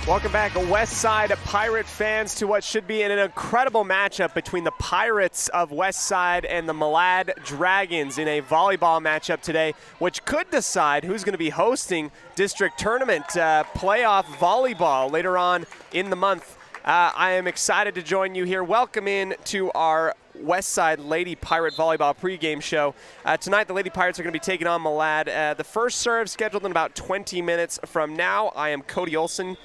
Welcome back, West Side Pirate fans, to what should be an incredible matchup between the Pirates of West Side and the Malad Dragons in a volleyball matchup today, which could decide who's going to be hosting district tournament playoff volleyball later on in the month. I am excited to join you here. Welcome in to our West Side Lady Pirate Volleyball pregame show. Tonight, the Lady Pirates are going to be taking on Malad. The first serve scheduled in about 20 minutes from now. I am Cody Olsen,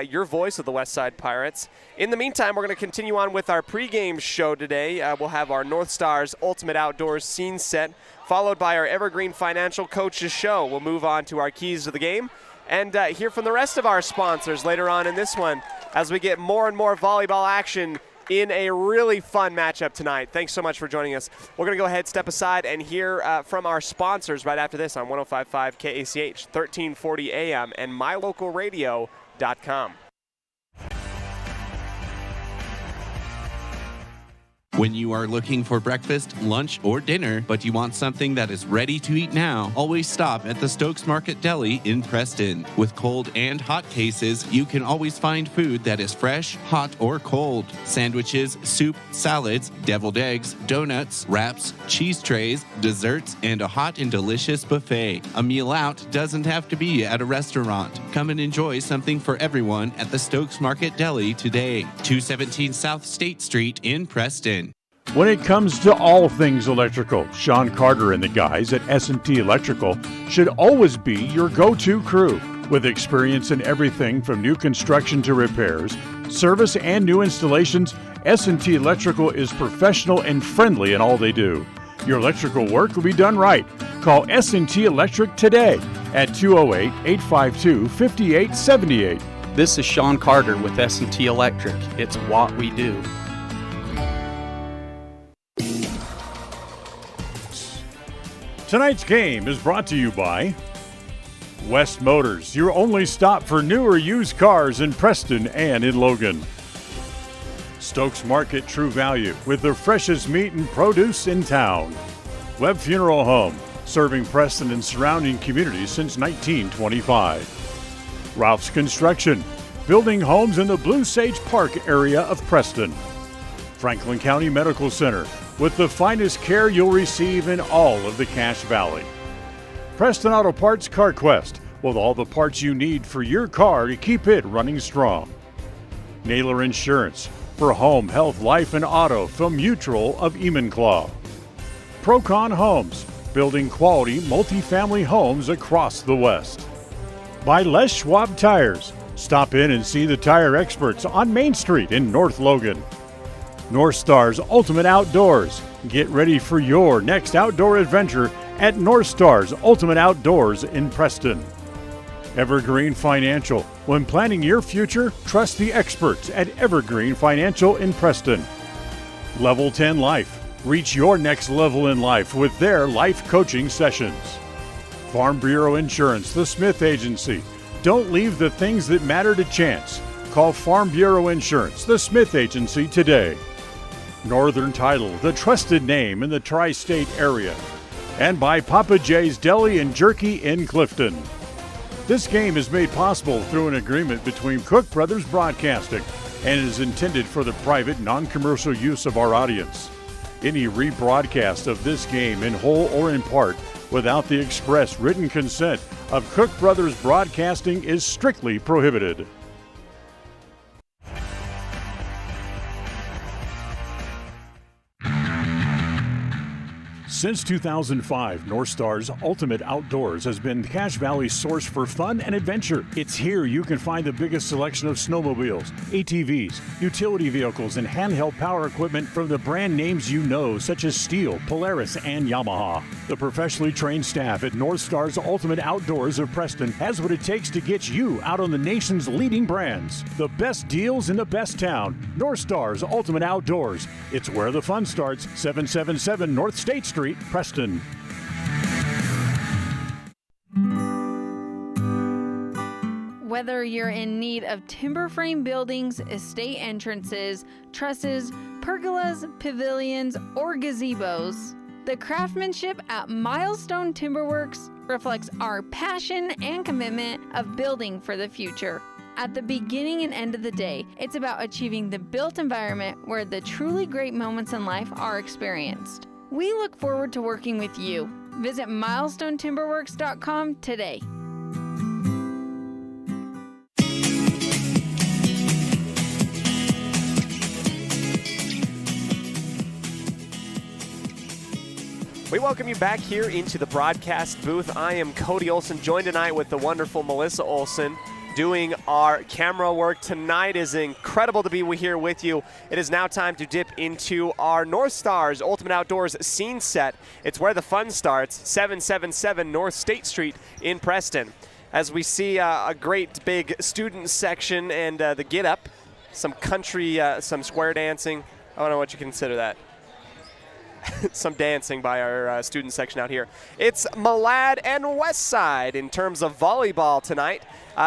your voice of the West Side Pirates. In the meantime, we're going to continue on with our pregame show today. We'll have our North Stars Ultimate Outdoors scene set, followed by our Evergreen Financial Coaches show. We'll move on to our keys to the game and hear from the rest of our sponsors later on in this one as we get more and more volleyball action in a really fun matchup tonight. Thanks so much for joining us. We're going to go ahead, step aside, and hear from our sponsors right after this on 105.5 KACH, 1340 AM, and mylocalradio.com. When you are looking for breakfast, lunch, or dinner, but you want something that is ready to eat now, always stop at the Stokes Market Deli in Preston. With cold and hot cases, you can always find food that is fresh, hot, or cold. Sandwiches, soup, salads, deviled eggs, donuts, wraps, cheese trays, desserts, and a hot and delicious buffet. A meal out doesn't have to be at a restaurant. Come and enjoy something for everyone at the Stokes Market Deli today. 217 South State Street in Preston. When it comes to all things electrical, Sean Carter and the guys at S&T Electrical should always be your go-to crew. With experience in everything from new construction to repairs, service, and new installations, S&T Electrical is professional and friendly in all they do. Your electrical work will be done right. Call S&T Electric today at 208-852-5878. This is Sean Carter with S&T Electric. It's what we do. Tonight's game is brought to you by West Motors, your only stop for new or used cars in Preston and in Logan. Stokes Market True Value with the freshest meat and produce in town. Webb Funeral Home, serving Preston and surrounding communities since 1925. Ralph's Construction, building homes in the Blue Sage Park area of Preston. Franklin County Medical Center, with the finest care you'll receive in all of the Cache Valley. Preston Auto Parts CarQuest, with all the parts you need for your car to keep it running strong. Naylor Insurance, for home, health, life, and auto from Mutual of Enumclaw. Procon Homes, building quality multifamily homes across the West. By Les Schwab Tires, stop in and see the tire experts on Main Street in North Logan. North Stars Ultimate Outdoors. Get ready for your next outdoor adventure at North Stars Ultimate Outdoors in Preston. Evergreen Financial. When planning your future, trust the experts at Evergreen Financial in Preston. Level 10 Life. Reach your next level in life with their life coaching sessions. Farm Bureau Insurance, the Smith Agency. Don't leave the things that matter to chance. Call Farm Bureau Insurance, the Smith Agency today. Northern Title, the trusted name in the tri-state area. And by Papa J's Deli and Jerky in Clifton. This game is made possible through an agreement between Cook Brothers Broadcasting and is intended for the private, non-commercial use of our audience. Any rebroadcast of this game in whole or in part without the express written consent of Cook Brothers Broadcasting is strictly prohibited. Since 2005, North Stars Ultimate Outdoors has been Cache Valley's source for fun and adventure. It's here you can find the biggest selection of snowmobiles, ATVs, utility vehicles, and handheld power equipment from the brand names you know, such as Steel, Polaris, and Yamaha. The professionally trained staff at North Stars Ultimate Outdoors of Preston has what it takes to get you out on the nation's leading brands. The best deals in the best town. North Stars Ultimate Outdoors. It's where the fun starts. 777 North State Street, Preston. Whether you're in need of timber frame buildings, estate entrances, trusses, pergolas, pavilions, or gazebos, the craftsmanship at Milestone Timberworks reflects our passion and commitment of building for the future. At the beginning and end of the day, it's about achieving the built environment where the truly great moments in life are experienced. We look forward to working with you. Visit milestonetimberworks.com today. We welcome you back here into the broadcast booth. I am Cody Olsen, joined tonight with the wonderful Melissa Olsen, doing our camera work. Tonight is incredible to be here with you. It is now time to dip into our North Stars Ultimate Outdoors scene set. It's where the fun starts, 777 North State Street in Preston. As we see a great big student section and the get up, some country, some square dancing. I don't know what you consider that. Some dancing by our student section out here. It's Malad and Westside in terms of volleyball tonight.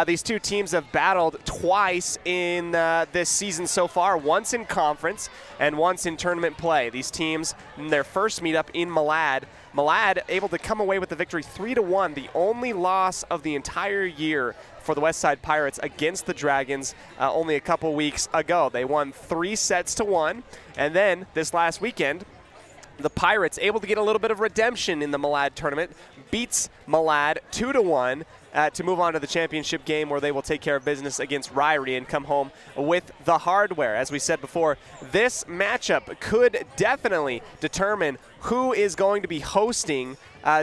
These two teams have battled twice in this season so far, once in conference and once in tournament play. These teams, in their first meetup in Malad, able to come away with the victory 3-1, the only loss of the entire year for the Westside Pirates against the Dragons only a couple weeks ago. They won 3-1, and then this last weekend, the Pirates able to get a little bit of redemption in the Malad tournament, beats Malad 2-1 to move on to the championship game where they will take care of business against Ryrie and come home with the hardware. As we said before, this matchup could definitely determine who is going to be hosting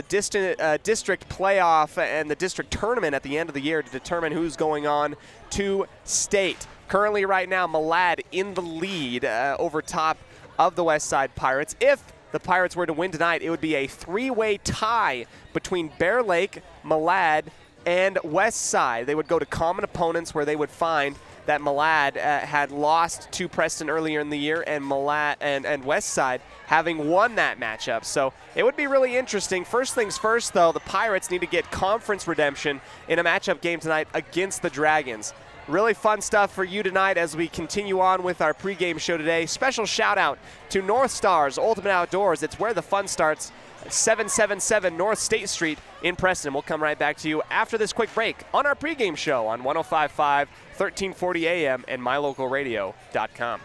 district playoff and the district tournament at the end of the year to determine who's going on to state. Currently right now, Malad in the lead over top of the Westside Pirates. If the Pirates were to win tonight, it would be a three-way tie between Bear Lake, Malad, and Westside. They would go to common opponents where they would find that Malad had lost to Preston earlier in the year and Westside having won that matchup. So it would be really interesting. First things first, though, the Pirates need to get conference redemption in a matchup game tonight against the Dragons. Really fun stuff for you tonight as we continue on with our pregame show today. Special shout out to North Stars Ultimate Outdoors. It's where the fun starts, 777 North State Street in Preston. We'll come right back to you after this quick break on our pregame show on 105.5, 1340 AM and mylocalradio.com.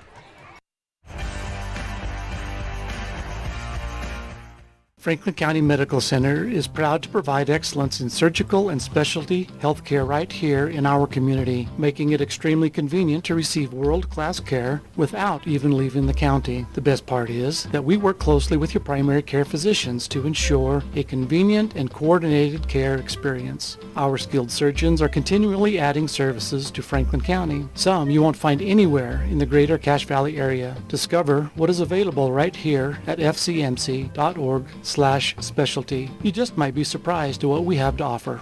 Franklin County Medical Center is proud to provide excellence in surgical and specialty healthcare right here in our community, making it extremely convenient to receive world-class care without even leaving the county. The best part is that we work closely with your primary care physicians to ensure a convenient and coordinated care experience. Our skilled surgeons are continually adding services to Franklin County, some you won't find anywhere in the greater Cache Valley area. Discover what is available right here at fcmc.org/specialty. You just might be surprised at what we have to offer.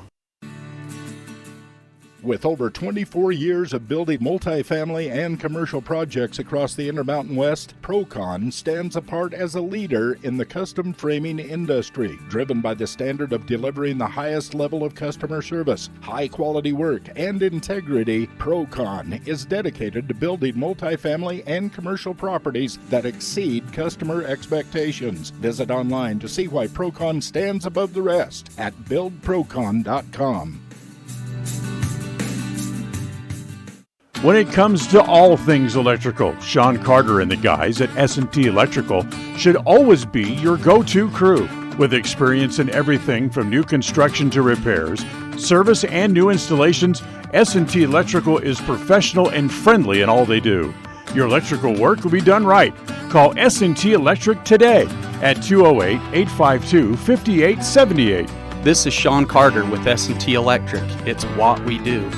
With over 24 years of building multifamily and commercial projects across the Intermountain West, Procon stands apart as a leader in the custom framing industry, driven by the standard of delivering the highest level of customer service, high-quality work, and integrity. Procon is dedicated to building multifamily and commercial properties that exceed customer expectations. Visit online to see why Procon stands above the rest at buildprocon.com. When it comes to all things electrical, Sean Carter and the guys at S&T Electrical should always be your go-to crew. With experience in everything from new construction to repairs, service, and new installations, S&T Electrical is professional and friendly in all they do. Your electrical work will be done right. Call S&T Electric today at 208-852-5878. This is Sean Carter with S&T Electric. It's what we do.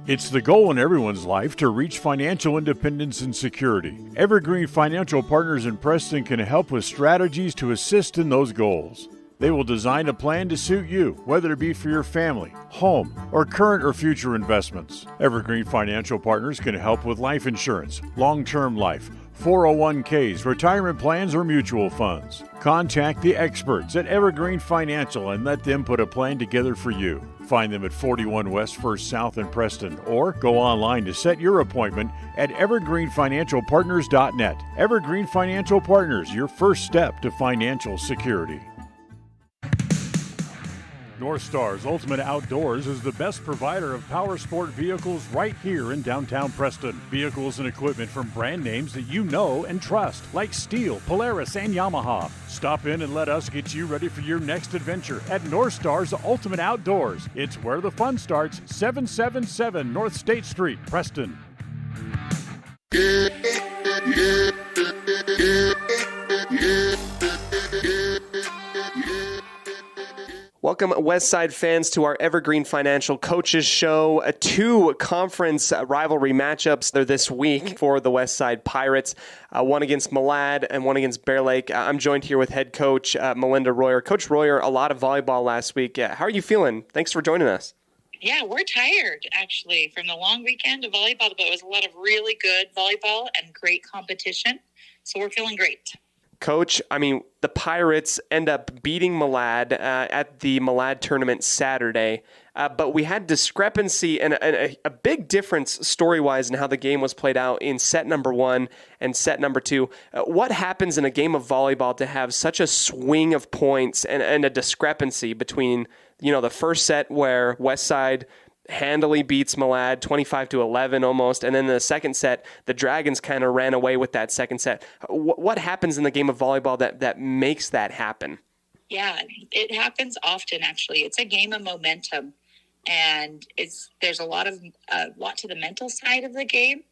It's the goal in everyone's life to reach financial independence and security. Evergreen Financial Partners in Preston can help with strategies to assist in those goals. They will design a plan to suit you, whether it be for your family, home, or current or future investments. Evergreen Financial Partners can help with life insurance, long-term life, 401ks, retirement plans, or mutual funds. Contact the experts at Evergreen Financial and let them put a plan together for you. Find them at 41 West 1st South in Preston or go online to set your appointment at evergreenfinancialpartners.net. Evergreen Financial Partners, your first step to financial security. North Star's Ultimate Outdoors is the best provider of power sport vehicles right here in downtown Preston. Vehicles and equipment from brand names that you know and trust, like Steel, Polaris, and Yamaha. Stop in and let us get you ready for your next adventure at North Star's Ultimate Outdoors. It's where the fun starts, 777 North State Street, Preston. Welcome, Westside fans, to our Evergreen Financial Coaches Show. Two conference rivalry matchups there this week for the Westside Pirates, one against Malad and one against Bear Lake. I'm joined here with head coach Melinda Royer. Coach Royer, a lot of volleyball last week. How are you feeling? Thanks for joining us. Yeah, we're tired, actually, from the long weekend of volleyball, but it was a lot of really good volleyball and great competition, so we're feeling great. Coach, the Pirates end up beating Malad at the Malad tournament Saturday, but we had discrepancy and a big difference story-wise in how the game was played out in set number 1 and set number 2. What happens in a game of volleyball to have such a swing of points and a discrepancy between, the first set where Westside handily beats Malad 25-11 almost, and then the second set, the Dragons kind of ran away with that second set. What happens in the game of volleyball that makes that happen? Yeah, it happens often, actually. It's a game of momentum, and there's a lot to the mental side of the game,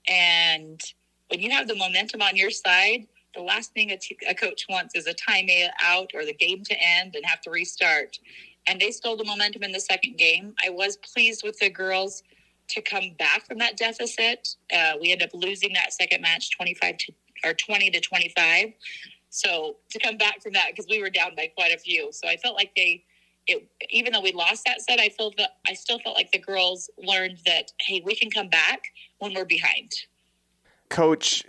and when you have the momentum on your side, the last thing a coach wants is a timeout or the game to end and have to restart. And they stole the momentum in the second game. I was pleased with the girls to come back from that deficit. We ended up losing that second match 20-25. So to come back from that, because we were down by quite a few. So I felt like even though we lost that set, I still felt like the girls learned that, hey, we can come back when we're behind. Coach,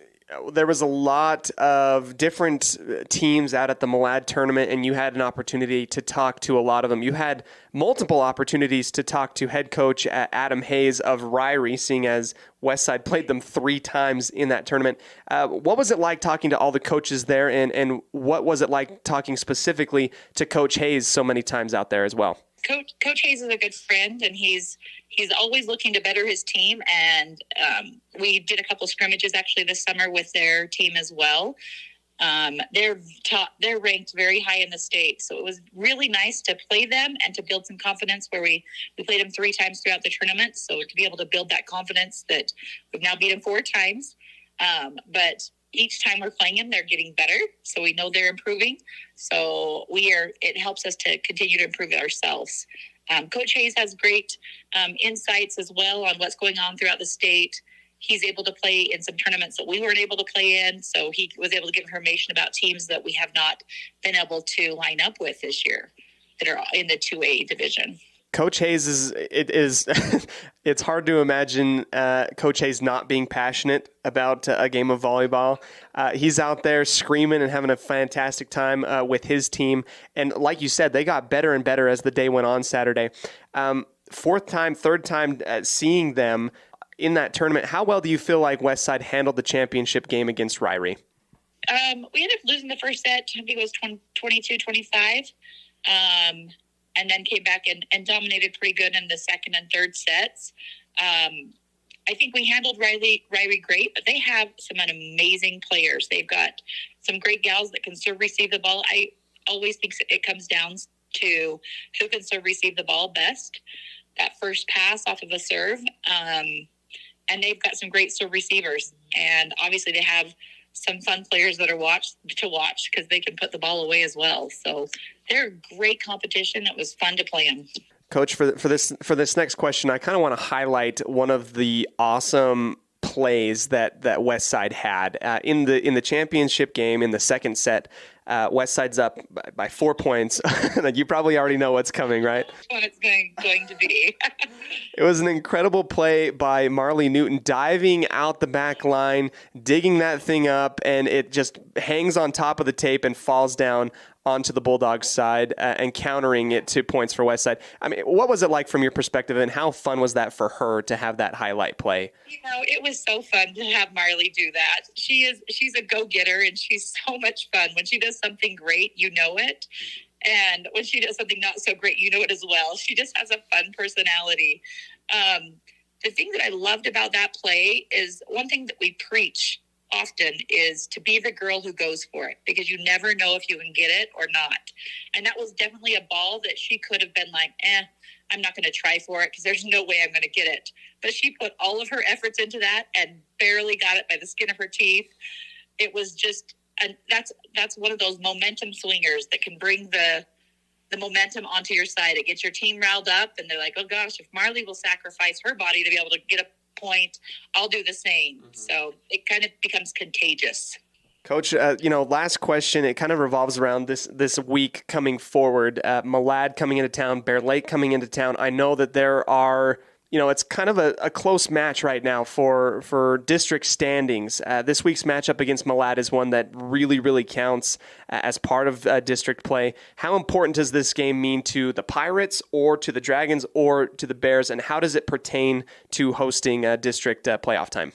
there was a lot of different teams out at the Malad tournament, and you had an opportunity to talk to a lot of them. You had multiple opportunities to talk to head coach Adam Hayes of Ryrie, seeing as Westside played them 3 times in that tournament. What was it like talking to all the coaches there, and what was it like talking specifically to Coach Hayes so many times out there as well? Coach Hayes is a good friend, and he's always looking to better his team. And we did a couple scrimmages actually this summer with their team as well. They're ranked very high in the state, so it was really nice to play them and to build some confidence. Where we played them 3 times throughout the tournament, so to be able to build that confidence that we've now beat them 4 times, but each time we're playing them, they're getting better. So we know they're improving. So it helps us to continue to improve ourselves. Coach Hayes has great insights as well on what's going on throughout the state. He's able to play in some tournaments that we weren't able to play in. So he was able to give information about teams that we have not been able to line up with this year that are in the 2A division. Coach Hayes it's hard to imagine Coach Hayes not being passionate about a game of volleyball. He's out there screaming and having a fantastic time with his team. And like you said, they got better and better as the day went on Saturday. Third time seeing them in that tournament. How well do you feel like Westside handled the championship game against Ryrie? We ended up losing the first set. I think it was 22-25. And then came back and dominated pretty good in the second and third sets. I think we handled Ryrie great, but they have some amazing players. They've got some great gals that can serve, receive the ball. I always think it comes down to who can serve, receive the ball best. That first pass off of a serve. And they've got some great serve receivers. And obviously they have some fun players that are to watch because they can put the ball away as well. So they're a great competition. It was fun to play them. Coach, for this next question, I kind of want to highlight one of the awesome plays that Westside had in the championship game in the second set. Westside's up by 4 points. You probably already know what's coming, right? That's what it's going to be. It was an incredible play by Marley Newton, diving out the back line, digging that thing up, and it just hangs on top of the tape and falls down onto the Bulldogs side and countering it 2 points for Westside. What was it like from your perspective, and how fun was that for her to have that highlight play? It was so fun to have Marley do that. She's a go-getter, and she's so much fun. When she does something great, you know it. And when she does something not so great, you know it as well. She just has a fun personality. The thing that I loved about that play is one thing that we preach often is to be the girl who goes for it, because you never know if you can get it or not. And that was definitely a ball that she could have been like, I'm not going to try for it because there's no way I'm going to get it. But she put all of her efforts into that and barely got it by the skin of her teeth. It was just, and that's one of those momentum swingers that can bring the momentum onto your side. It gets your team riled up, and they're like, oh gosh, if Marley will sacrifice her body to be able to get a point, I'll do the same. Mm-hmm. So it kind of becomes contagious. Coach, last question. It kind of revolves around this week coming forward. Malad coming into town, Bear Lake coming into town. I know that there are, it's kind of a close match right now for district standings. This week's matchup against Malad is one that really, really counts as part of district play. How important does this game mean to the Pirates or to the Dragons or to the Bears, and how does it pertain to hosting district playoff time?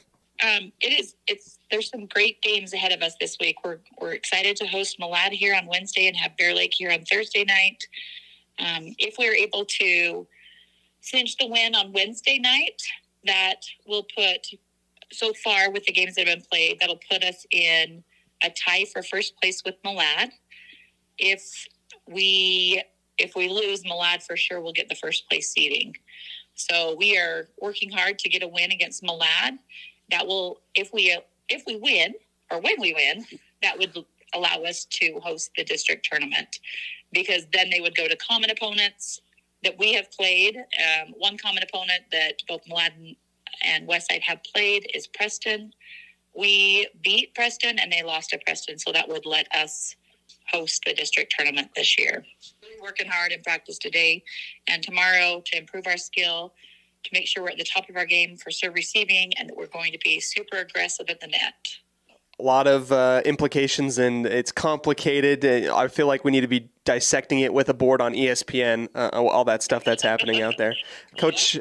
There's some great games ahead of us this week. We're excited to host Malad here on Wednesday and have Bear Lake here on Thursday night. If we're able to cinch the win on Wednesday night, that will put, so far with the games that have been played, that'll put us in a tie for first place with Malad. If we lose, Malad for sure will get the first place seeding. So we are working hard to get a win against Malad. That will, if we win, or when we win, that would allow us to host the district tournament, because then they would go to common opponents that we have played. One common opponent that both Malad and Westside have played is Preston. We beat Preston and they lost to Preston, so that would let us host the district tournament this year. We're working hard in practice today and tomorrow to improve our skill, to make sure we're at the top of our game for serve receiving, and that we're going to be super aggressive at the net. A lot of implications, and it's complicated. I feel like we need to be dissecting it with a board on ESPN, all that stuff that's happening out there. Coach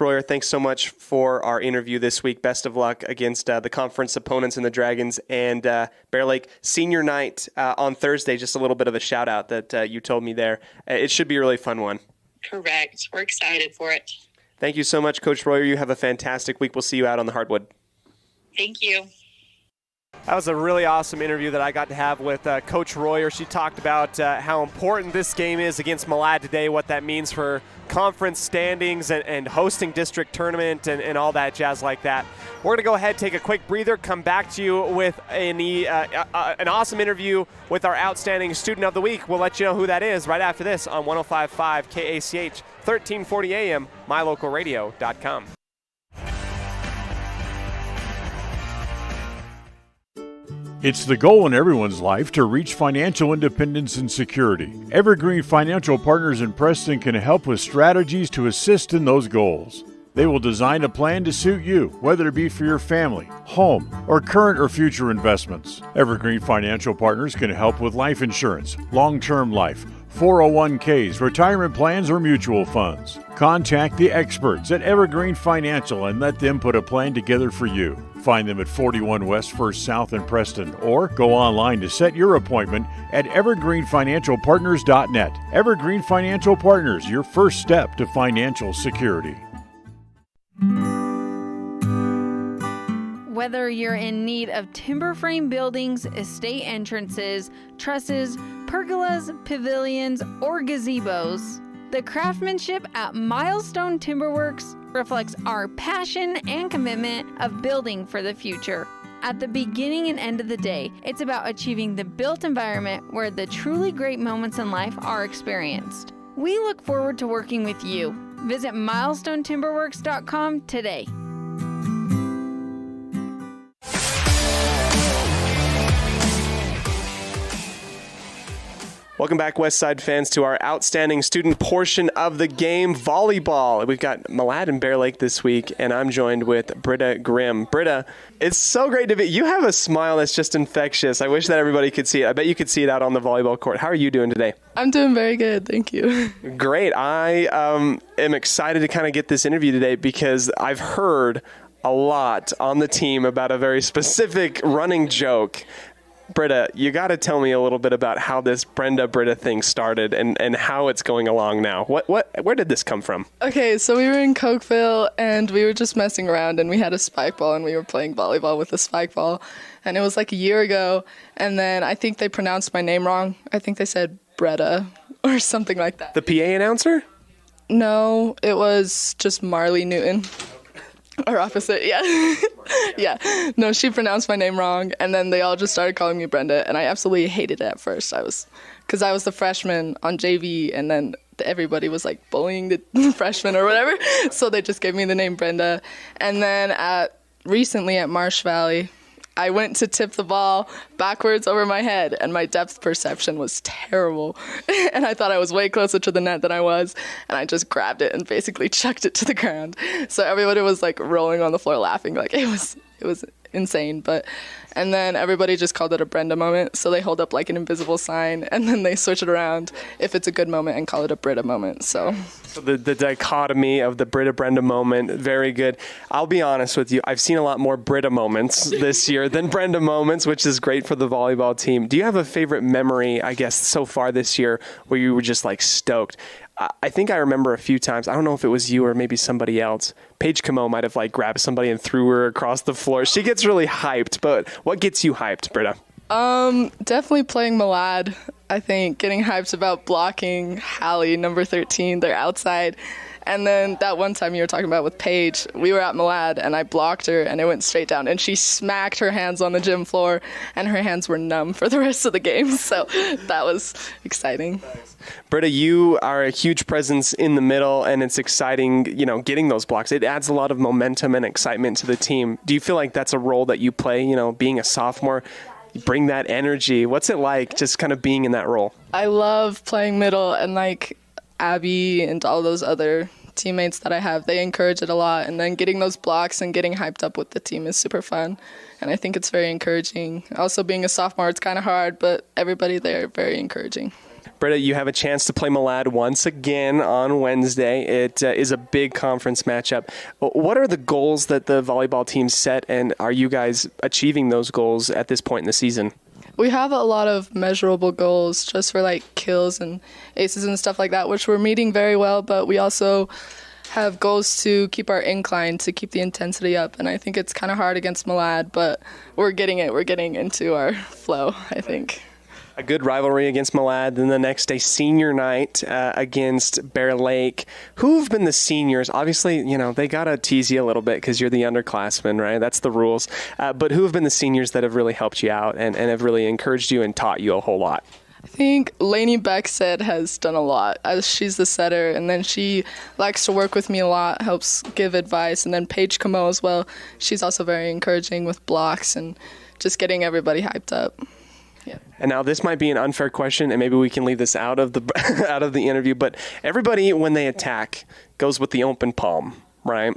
Royer, thanks so much for our interview this week. Best of luck against the conference opponents in the Dragons and Bear Lake senior night on Thursday. Just a little bit of a shout out that you told me there. It should be a really fun one. Correct. We're excited for it. Thank you so much, Coach Royer. You have a fantastic week. We'll see you out on the hardwood. Thank you. That was a really awesome interview that I got to have with Coach Royer. She talked about how important this game is against Malad today, what that means for conference standings and hosting district tournament and all that jazz like that. We're going to go ahead, take a quick breather, come back to you with an awesome interview with our outstanding student of the week. We'll let you know who that is right after this on 105.5 KACH, 1340 AM, mylocalradio.com. It's the goal in everyone's life to reach financial independence and security. Evergreen Financial Partners in Preston can help with strategies to assist in those goals. They will design a plan to suit you, whether it be for your family, home, or current or future investments. Evergreen Financial Partners can help with life insurance, long-term life, 401ks, retirement plans, or mutual funds. Contact the experts at Evergreen Financial and let them put a plan together for you. Find them at 41 West 1st South in Preston, or go online to set your appointment at evergreenfinancialpartners.net. Evergreen Financial Partners, your first step to financial security. Whether you're in need of timber frame buildings, estate entrances, trusses, pergolas, pavilions, or gazebos, the craftsmanship at Milestone Timberworks reflects our passion and commitment of building for the future. At the beginning and end of the day, it's about achieving the built environment where the truly great moments in life are experienced. We look forward to working with you. Visit milestonetimberworks.com today. Welcome back, Westside fans, to our outstanding student portion of the game, volleyball. We've got Malad and Bear Lake this week, and I'm joined with Britta Grimm. Britta, it's so great to be. You have a smile that's just infectious. I wish that everybody could see it. I bet you could see it out on the volleyball court. How are you doing today? I'm doing very good, thank you. Great. I am excited to kind of get this interview today because I've heard a lot on the team about a very specific running joke. Britta, you got to tell me a little bit about how this Britta thing started and how it's going along now. Where did this come from? Okay, so we were in Cokeville and we were just messing around and we had a spike ball and we were playing volleyball with the spike ball. And it was like a year ago. And then I think they pronounced my name wrong. I think they said Britta or something like that. The PA announcer? No, it was just Marley Newton. Or opposite, yeah. Yeah. No, she pronounced my name wrong, and then they all just started calling me Brenda, and I absolutely hated it at first. Because I was the freshman on JV, and then everybody was like bullying the freshman or whatever, so they just gave me the name Brenda. And then recently at Marsh Valley, I went to tip the ball backwards over my head, and my depth perception was terrible. And I thought I was way closer to the net than I was, and I just grabbed it and basically chucked it to the ground. So everybody was like rolling on the floor laughing, like it was insane. And then everybody just called it a Brenda moment, so they hold up like an invisible sign, and then they switch it around if it's a good moment and call it a Britta moment. So the dichotomy of the Brenda moment, very good. I'll be honest with you, I've seen a lot more Britta moments this year than Brenda moments, which is great for the volleyball team. Do you have a favorite memory, I guess, so far this year where you were just like stoked? I think I remember a few times, I don't know if it was you or maybe somebody else, Paige Camo might have like grabbed somebody and threw her across the floor. She gets really hyped, but what gets you hyped, Britta? Definitely playing Malad. I think getting hyped about blocking Hallie, number 13, they're outside. And then that one time you were talking about with Paige, we were at Malad and I blocked her and it went straight down and she smacked her hands on the gym floor and her hands were numb for the rest of the game. So that was exciting. Britta, you are a huge presence in the middle and it's exciting, getting those blocks. It adds a lot of momentum and excitement to the team. Do you feel like that's a role that you play, being a sophomore? You bring that energy. What's it like just kind of being in that role? I love playing middle and like Abby and all those other teammates that I have, they encourage it a lot. And then getting those blocks and getting hyped up with the team is super fun. And I think it's very encouraging. Also being a sophomore, it's kind of hard, but everybody there, very encouraging. Britta, you have a chance to play Malad once again on Wednesday. It is a big conference matchup. What are the goals that the volleyball team set, and are you guys achieving those goals at this point in the season? We have a lot of measurable goals just for like kills and aces and stuff like that, which we're meeting very well, but we also have goals to keep our incline, to keep the intensity up, and I think it's kind of hard against Malad, but we're getting into our flow, I think. A good rivalry against Malad, then the next day senior night against Bear Lake. Who've been the seniors? Obviously, they got to tease you a little bit because you're the underclassmen, right? That's the rules. But who have been the seniors that have really helped you out and have really encouraged you and taught you a whole lot? I think Lainey Beckstead has done a lot, as she's the setter, and then she likes to work with me a lot, helps give advice, and then Paige Camo as well. She's also very encouraging with blocks and just getting everybody hyped up. Yeah. And now this might be an unfair question, and maybe we can leave this out of the out of the interview, but everybody, when they attack, goes with the open palm, right?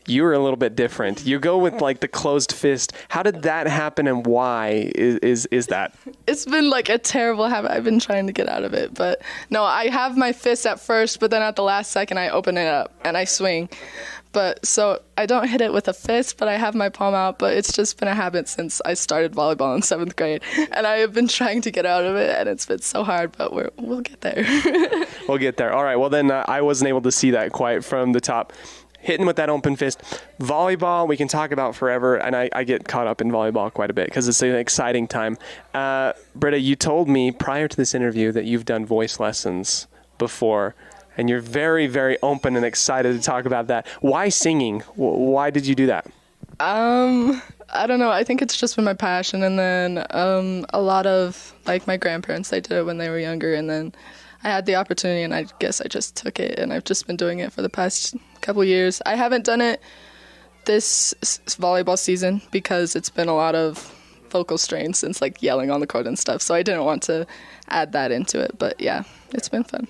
You're a little bit different. You go with like the closed fist. How did that happen, and why is that? It's been like a terrible habit. I've been trying to get out of it, but no, I have my fist at first, but then at the last second I open it up and I swing. But so I don't hit it with a fist, but I have my palm out, but it's just been a habit since I started volleyball in 7th grade. And I have been trying to get out of it, and it's been so hard, but we'll get there. We'll get there. All right, well then I wasn't able to see that quite from the top. Hitting with that open fist. Volleyball, we can talk about forever, and I get caught up in volleyball quite a bit because it's an exciting time. Britta, you told me prior to this interview that you've done voice lessons before. And you're very, very open and excited to talk about that. Why singing? Why did you do that? I don't know. I think it's just been my passion. And then a lot of, like, my grandparents, they did it when they were younger. And then I had the opportunity, and I guess I just took it. And I've just been doing it for the past couple years. I haven't done it this volleyball season because it's been a lot of vocal strain since, like, yelling on the court and stuff. So I didn't want to add that into it. But, yeah, it's been fun.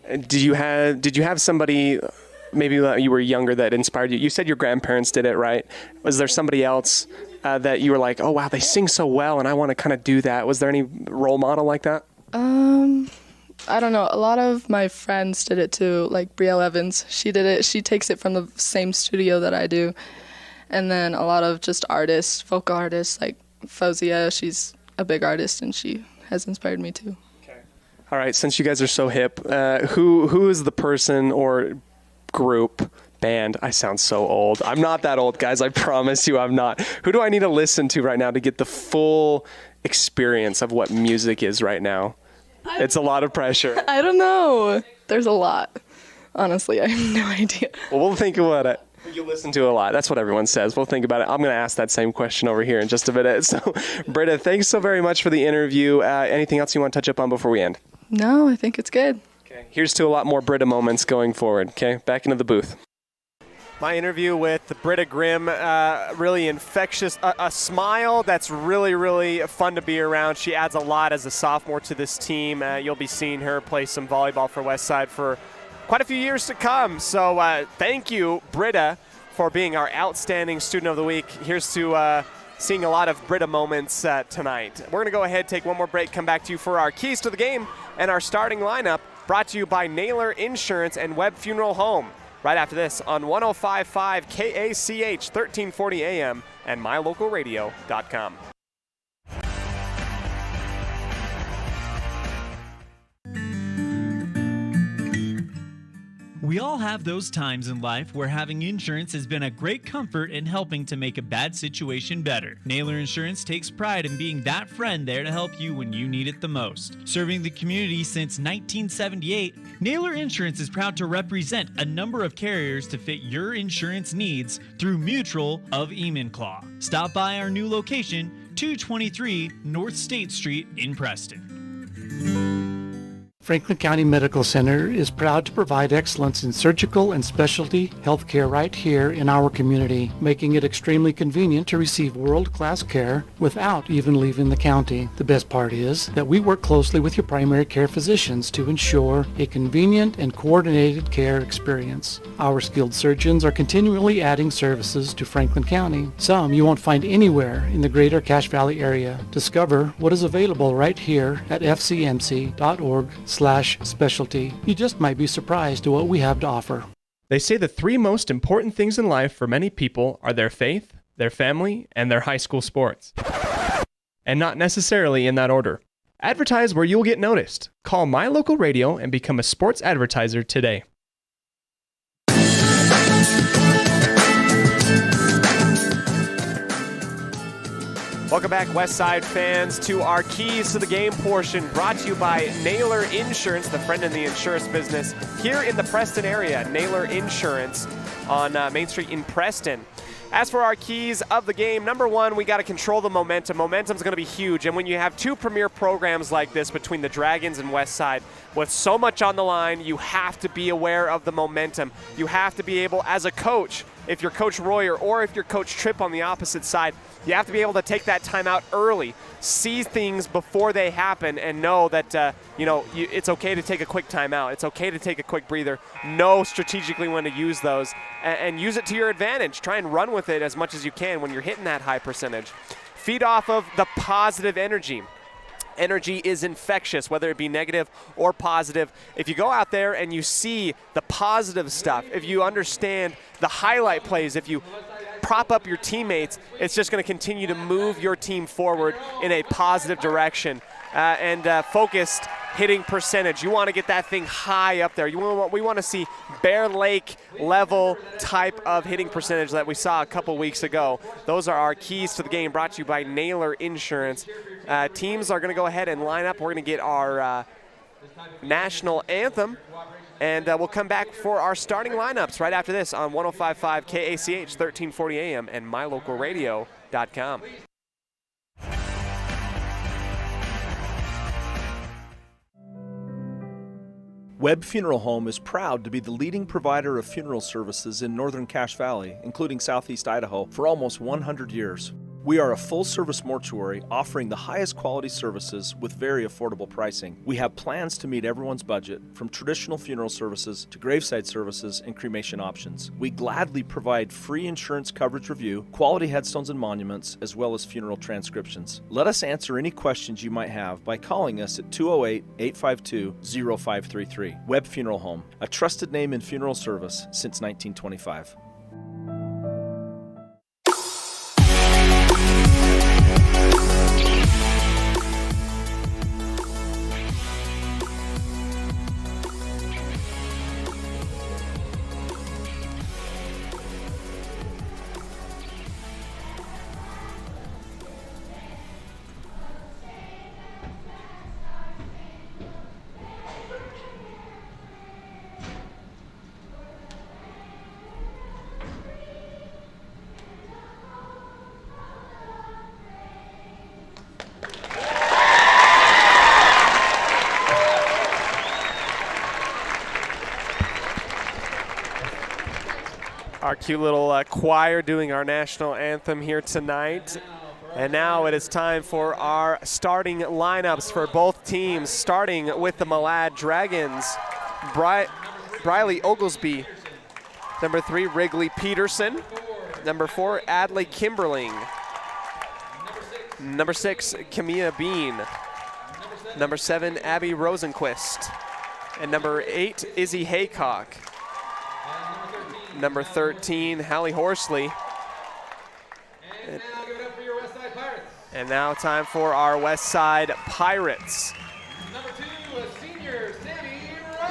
Did you have somebody maybe when you were younger that inspired you? You said your grandparents did it, right? Was there somebody else that you were like, oh wow, they sing so well and I want to kind of do that? Was there any role model like that? I don't know. A lot of my friends did it too, like Brielle Evans. She did it. She takes it from the same studio that I do. And then a lot of just artists, vocal artists like Fozia, she's a big artist, and she has inspired me too. All right, since you guys are so hip, who is the person or group, band? I sound so old. I'm not that old, guys. I promise you I'm not. Who do I need to listen to right now to get the full experience of what music is right now? It's a lot of pressure. I don't know. There's a lot. Honestly, I have no idea. Well, we'll think about it. You listen to a lot. That's what everyone says. We'll think about it. I'm going to ask that same question over here in just a minute. So, Britta, thanks so very much for the interview. Anything else you want to touch up on before we end? No, I think it's good. Okay. Here's to a lot more Britta moments going forward. Okay, back into the booth. My interview with Britta Grimm, really infectious, a smile that's really, really fun to be around. She adds a lot as a sophomore to this team. You'll be seeing her play some volleyball for Westside for quite a few years to come. So thank you, Britta, for being our outstanding student of the week. Here's to seeing a lot of Britta moments tonight. We're going to go ahead, take one more break, come back to you for our keys to the game and our starting lineup, brought to you by Naylor Insurance and Webb Funeral Home. Right after this on 105.5 KACH 1340 AM and mylocalradio.com. We all have those times in life where having insurance has been a great comfort in helping to make a bad situation better. Naylor Insurance takes pride in being that friend there to help you when you need it the most. Serving the community since 1978, Naylor Insurance is proud to represent a number of carriers to fit your insurance needs through Mutual of Enumclaw. Stop by our new location, 223 North State Street in Preston. Franklin County Medical Center is proud to provide excellence in surgical and specialty healthcare right here in our community, making it extremely convenient to receive world-class care without even leaving the county. The best part is that we work closely with your primary care physicians to ensure a convenient and coordinated care experience. Our skilled surgeons are continually adding services to Franklin County, some you won't find anywhere in the greater Cache Valley area. Discover what is available right here at fcmc.org/specialty. You just might be surprised at what we have to offer. They say the three most important things in life for many people are their faith, their family, and their high school sports. And not necessarily in that order. Advertise where you'll get noticed. Call My Local Radio and become a sports advertiser today. Welcome back, Westside fans, to our keys to the game portion, brought to you by Naylor Insurance, the friend in the insurance business here in the Preston area. Naylor Insurance on Main Street in Preston. As for our keys of the game, number one, we got to control the momentum. Momentum's going to be huge, and when you have two premier programs like this between the Dragons and Westside, with so much on the line, you have to be aware of the momentum. You have to be able, as a coach, if you're Coach Royer or if you're Coach Tripp on the opposite side, you have to be able to take that time out early, see things before they happen, and know that it's okay to take a quick timeout. It's okay to take a quick breather. Know strategically when to use those, and use it to your advantage. Try and run with it as much as you can when you're hitting that high percentage. Feed off of the positive energy. Energy is infectious, whether it be negative or positive. If you go out there and you see the positive stuff, if you understand the highlight plays, if you prop up your teammates, it's just going to continue to move your team forward in a positive direction. And focused hitting percentage. You want to get that thing high up there. We want to see Bear Lake level type of hitting percentage that we saw a couple weeks ago. Those are our keys to the game, brought to you by Naylor Insurance. Teams are going to go ahead and line up. We're going to get our national anthem, and we'll come back for our starting lineups right after this on 105.5 KACH 1340 AM and mylocalradio.com. Webb Funeral Home is proud to be the leading provider of funeral services in northern Cache Valley, including southeast Idaho, for almost 100 years. We are a full-service mortuary offering the highest quality services with very affordable pricing. We have plans to meet everyone's budget, from traditional funeral services to graveside services and cremation options. We gladly provide free insurance coverage review, quality headstones and monuments, as well as funeral transcriptions. Let us answer any questions you might have by calling us at 208-852-0533. Webb Funeral Home, a trusted name in funeral service since 1925. Our cute little choir doing our national anthem here tonight. And now it is time for our starting lineups for both teams, starting with the Malad Dragons. Briley Oglesby, number 3, Wrigley Peterson, number 4, Adley Kimberling, number 6, Camilla Bean, number 7, Abby Rosenquist, and number 8, Izzy Haycock, number 13, Hallie Horsley. And now time for our West Side Pirates. Number 2, senior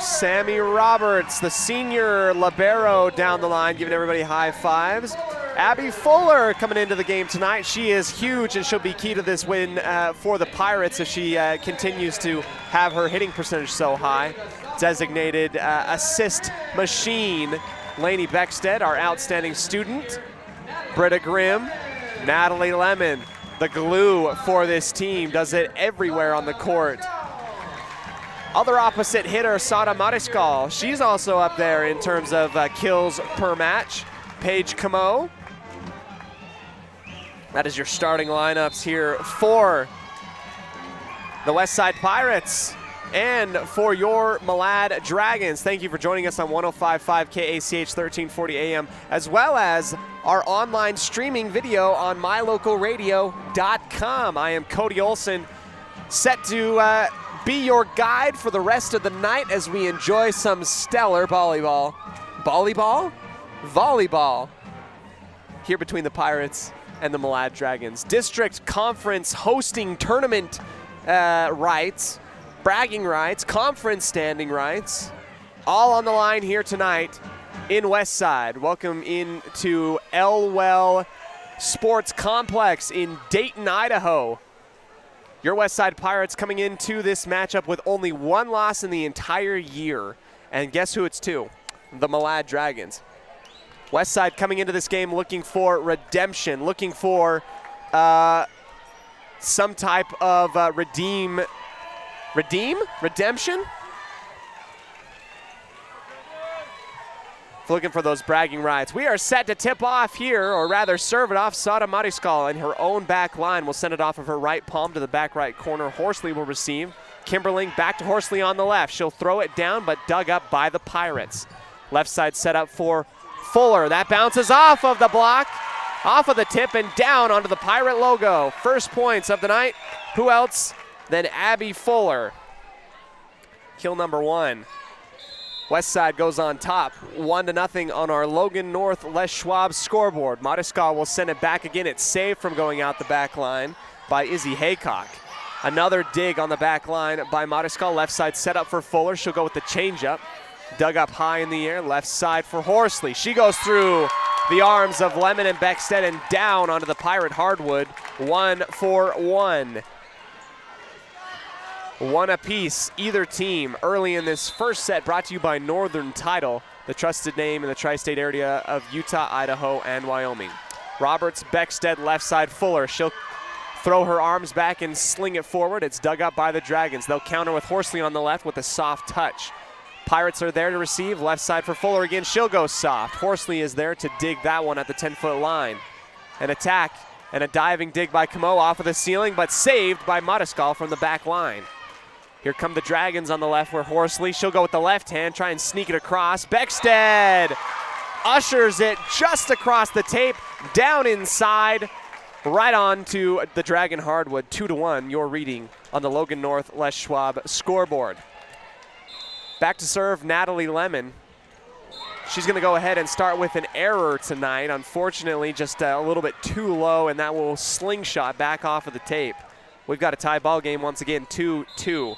Sammy Roberts, the senior libero down the line, giving everybody high fives. Abby Fuller coming into the game tonight. She is huge, and she'll be key to this win for the Pirates if she continues to have her hitting percentage so high. Designated assist machine, Lainey Beckstead, our outstanding student. Britta Grimm, Natalie Lemon, the glue for this team, does it everywhere on the court. Other opposite hitter, Sada Mariskal. She's also up there in terms of kills per match. Paige Camo. That is your starting lineups here for the West Side Pirates and for your Malad Dragons. Thank you for joining us on 105.5 KACH 1340 AM, as well as our online streaming video on mylocalradio.com. I am Cody Olsen, set to be your guide for the rest of the night as we enjoy some stellar volleyball. Volleyball here between the Pirates and the Malad Dragons. District Conference hosting tournament rights, bragging rights, conference standing rights, all on the line here tonight in West Side. Welcome into Elwell Sports Complex in Dayton, Idaho. Your West Side Pirates coming into this matchup with only one loss in the entire year. And guess who it's to? The Malad Dragons. West Side coming into this game looking for redemption, looking for some type of redemption? Looking for those bragging rights. We are set to tip off here, or rather serve it off. Sada Mariskal in her own back line will send it off of her right palm to the back right corner. Horsley will receive. Kimberling back to Horsley on the left. She'll throw it down, but dug up by the Pirates. Left side set up for Fuller. That bounces off of the block, off of the tip, and down onto the Pirate logo. First points of the night. Who else than Abby Fuller? Kill number 1. West Side goes on top, 1-0 on our Logan North Les Schwab scoreboard. Mariskal will send it back again. It's saved from going out the back line by Izzy Haycock. Another dig on the back line by Mariskal. Left side set up for Fuller. She'll go with the changeup. Dug up high in the air. Left side for Horsley. She goes through the arms of Lemon and Beckstead and down onto the Pirate hardwood. 1-for-1. One apiece, either team, early in this first set, brought to you by Northern Title, the trusted name in the tri-state area of Utah, Idaho, and Wyoming. Roberts, Beckstead, left side, Fuller. She'll throw her arms back and sling it forward. It's dug up by the Dragons. They'll counter with Horsley on the left with a soft touch. Pirates are there to receive. Left side for Fuller again. She'll go soft. Horsley is there to dig that one at the 10-foot line. An attack and a diving dig by Camo off of the ceiling, but saved by Mariskal from the back line. Here come the Dragons on the left where Horsley, she'll go with the left hand, try and sneak it across. Beckstead ushers it just across the tape, down inside, right on to the Dragon hardwood. 2-1, your reading on the Logan North Les Schwab scoreboard. Back to serve Natalie Lemon. She's going to go ahead and start with an error tonight. Unfortunately, just a little bit too low, and that will slingshot back off of the tape. We've got a tie ball game once again, 2-2.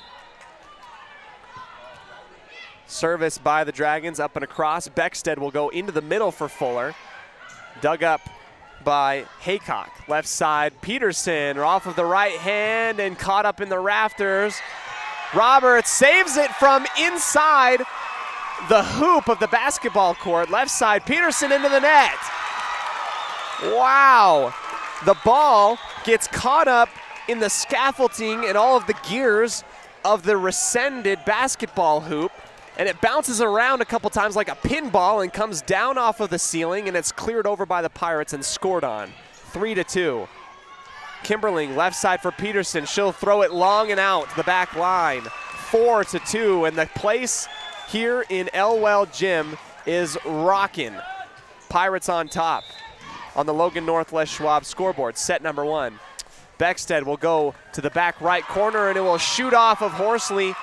Service by the Dragons, up and across. Beckstead will go into the middle for Fuller. Dug up by Haycock. Left side, Peterson off of the right hand and caught up in the rafters. Roberts saves it from inside the hoop of the basketball court. Left side, Peterson into the net. Wow. The ball gets caught up in the scaffolding and all of the gears of the rescinded basketball hoop. and it bounces around a couple times like a pinball and comes down off of the ceiling, and it's cleared over by the Pirates and scored on. 3-2. Kimberling, left side for Peterson. She'll throw it long and out to the back line. 4-2, and the place here in Elwell Gym is rocking. Pirates on top on the Logan Northwest Schwab scoreboard. Set number 1. Beckstead will go to the back right corner, and it will shoot off of Horsley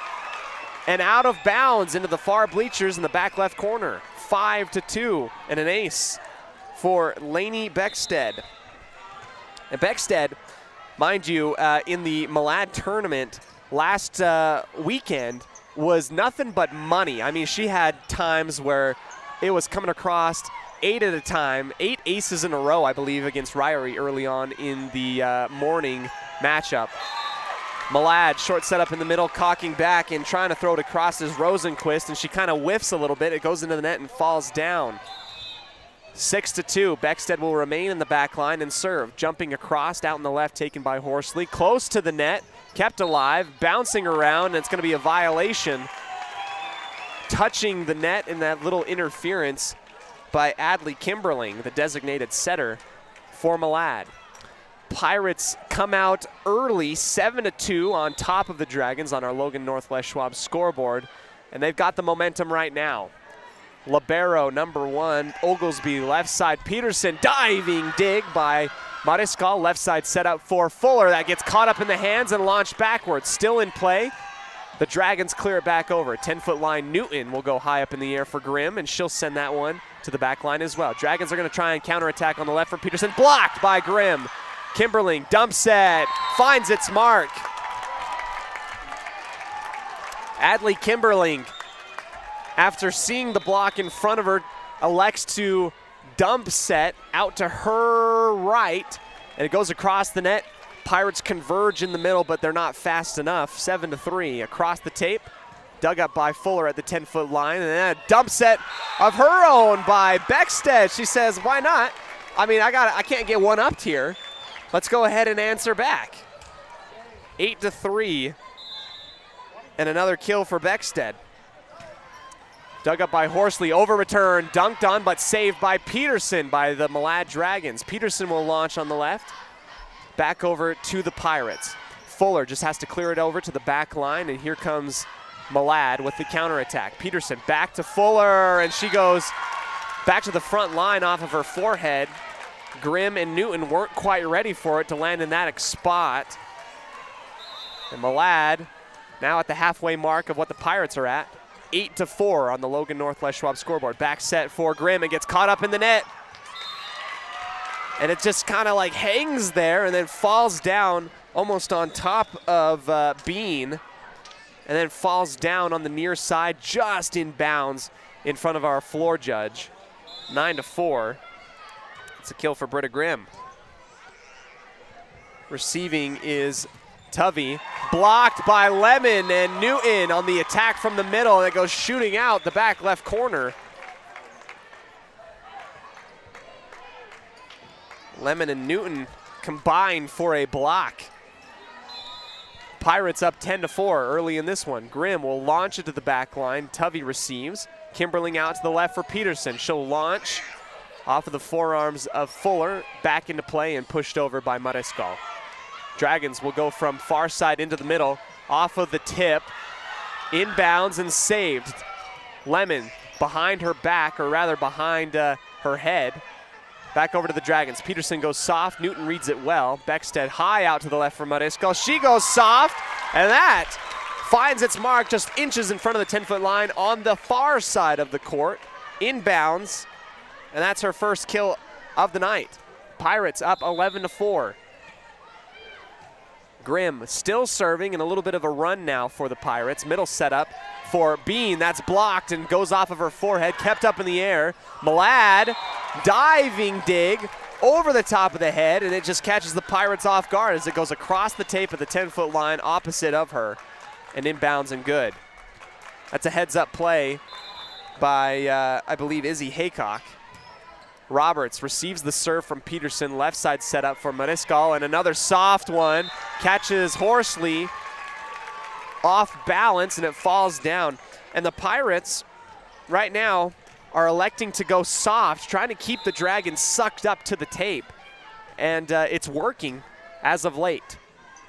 and out of bounds into the far bleachers in the back left corner. 5-2, and an ace for Lainey Beckstead. And Beckstead, mind you, in the Malad tournament last weekend was nothing but money. I mean, she had times where it was coming across 8 at a time, 8 aces in a row, I believe, against Ryrie early on in the morning matchup. Malad, short setup in the middle, cocking back and trying to throw it across as Rosenquist, and she kind of whiffs a little bit. It goes into the net and falls down. 6-2. Beckstead will remain in the back line and serve. Jumping across, out in the left, taken by Horsley. Close to the net, kept alive, bouncing around, and it's going to be a violation. Touching the net in that little interference by Adley Kimberling, the designated setter for Malad. Pirates come out early, 7-2 on top of the Dragons on our Logan Northwest Schwab scoreboard, and they've got the momentum right now. Libero, number 1, Oglesby, left side. Peterson, diving dig by Mariscal, left side set up for Fuller. That gets caught up in the hands and launched backwards. Still in play. The Dragons clear it back over. 10-foot line, Newton will go high up in the air for Grimm, and she'll send that one to the back line as well. Dragons are going to try and counterattack on the left for Peterson. Blocked by Grimm. Kimberling, dump set, finds its mark. Adley Kimberling, after seeing the block in front of her, elects to dump set out to her right, and it goes across the net. Pirates converge in the middle, but they're not fast enough. 7-3 across the tape. Dug up by Fuller at the 10-foot line, and then a dump set of her own by Beckstead. She says, why not? I mean, I can't get one up here. Let's go ahead and answer back. 8-3, and another kill for Beckstead. Dug up by Horsley, over return, dunked on, but saved by Peterson by the Malad Dragons. Peterson will launch on the left, back over to the Pirates. Fuller just has to clear it over to the back line, and here comes Malad with the counterattack. Peterson back to Fuller, and she goes back to the front line off of her forehead. Grimm and Newton weren't quite ready for it to land in that spot. And Malad now at the halfway mark of what the Pirates are at. 8-4 on the Logan Northwest Schwab scoreboard. Back set for Grimm. It gets caught up in the net. And it just kind of like hangs there and then falls down almost on top of Bean. And then falls down on the near side just in bounds in front of our floor judge. 9-4. It's a kill for Britta Grimm. Receiving is Tovey. Blocked by Lemon, and Newton on the attack from the middle, and it goes shooting out the back left corner. Lemon and Newton combine for a block. Pirates up 10-4 early in this one. Grimm will launch it to the back line. Tovey receives. Kimberling out to the left for Peterson. She'll launch off of the forearms of Fuller, back into play and pushed over by Mariscal. Dragons will go from far side into the middle, off of the tip, inbounds and saved. Lemon behind her back, or rather behind her head. Back over to the Dragons. Peterson goes soft. Newton reads it well. Beckstead high out to the left for Mariscal. She goes soft, and that finds its mark just inches in front of the 10-foot line on the far side of the court. Inbounds, and that's her first kill of the night. Pirates up 11-4. Grimm still serving, and a little bit of a run now for the Pirates. Middle setup for Bean. That's blocked and goes off of her forehead, kept up in the air. Malad, diving dig over the top of the head, and it just catches the Pirates off guard as it goes across the tape at the 10-foot line opposite of her, and inbounds and good. That's a heads-up play by, I believe, Izzy Haycock. Roberts receives the serve from Peterson, left side set up for Mariscal, and another soft one. Catches Horsley off balance, and it falls down. And the Pirates right now are electing to go soft, trying to keep the Dragons sucked up to the tape. And it's working as of late.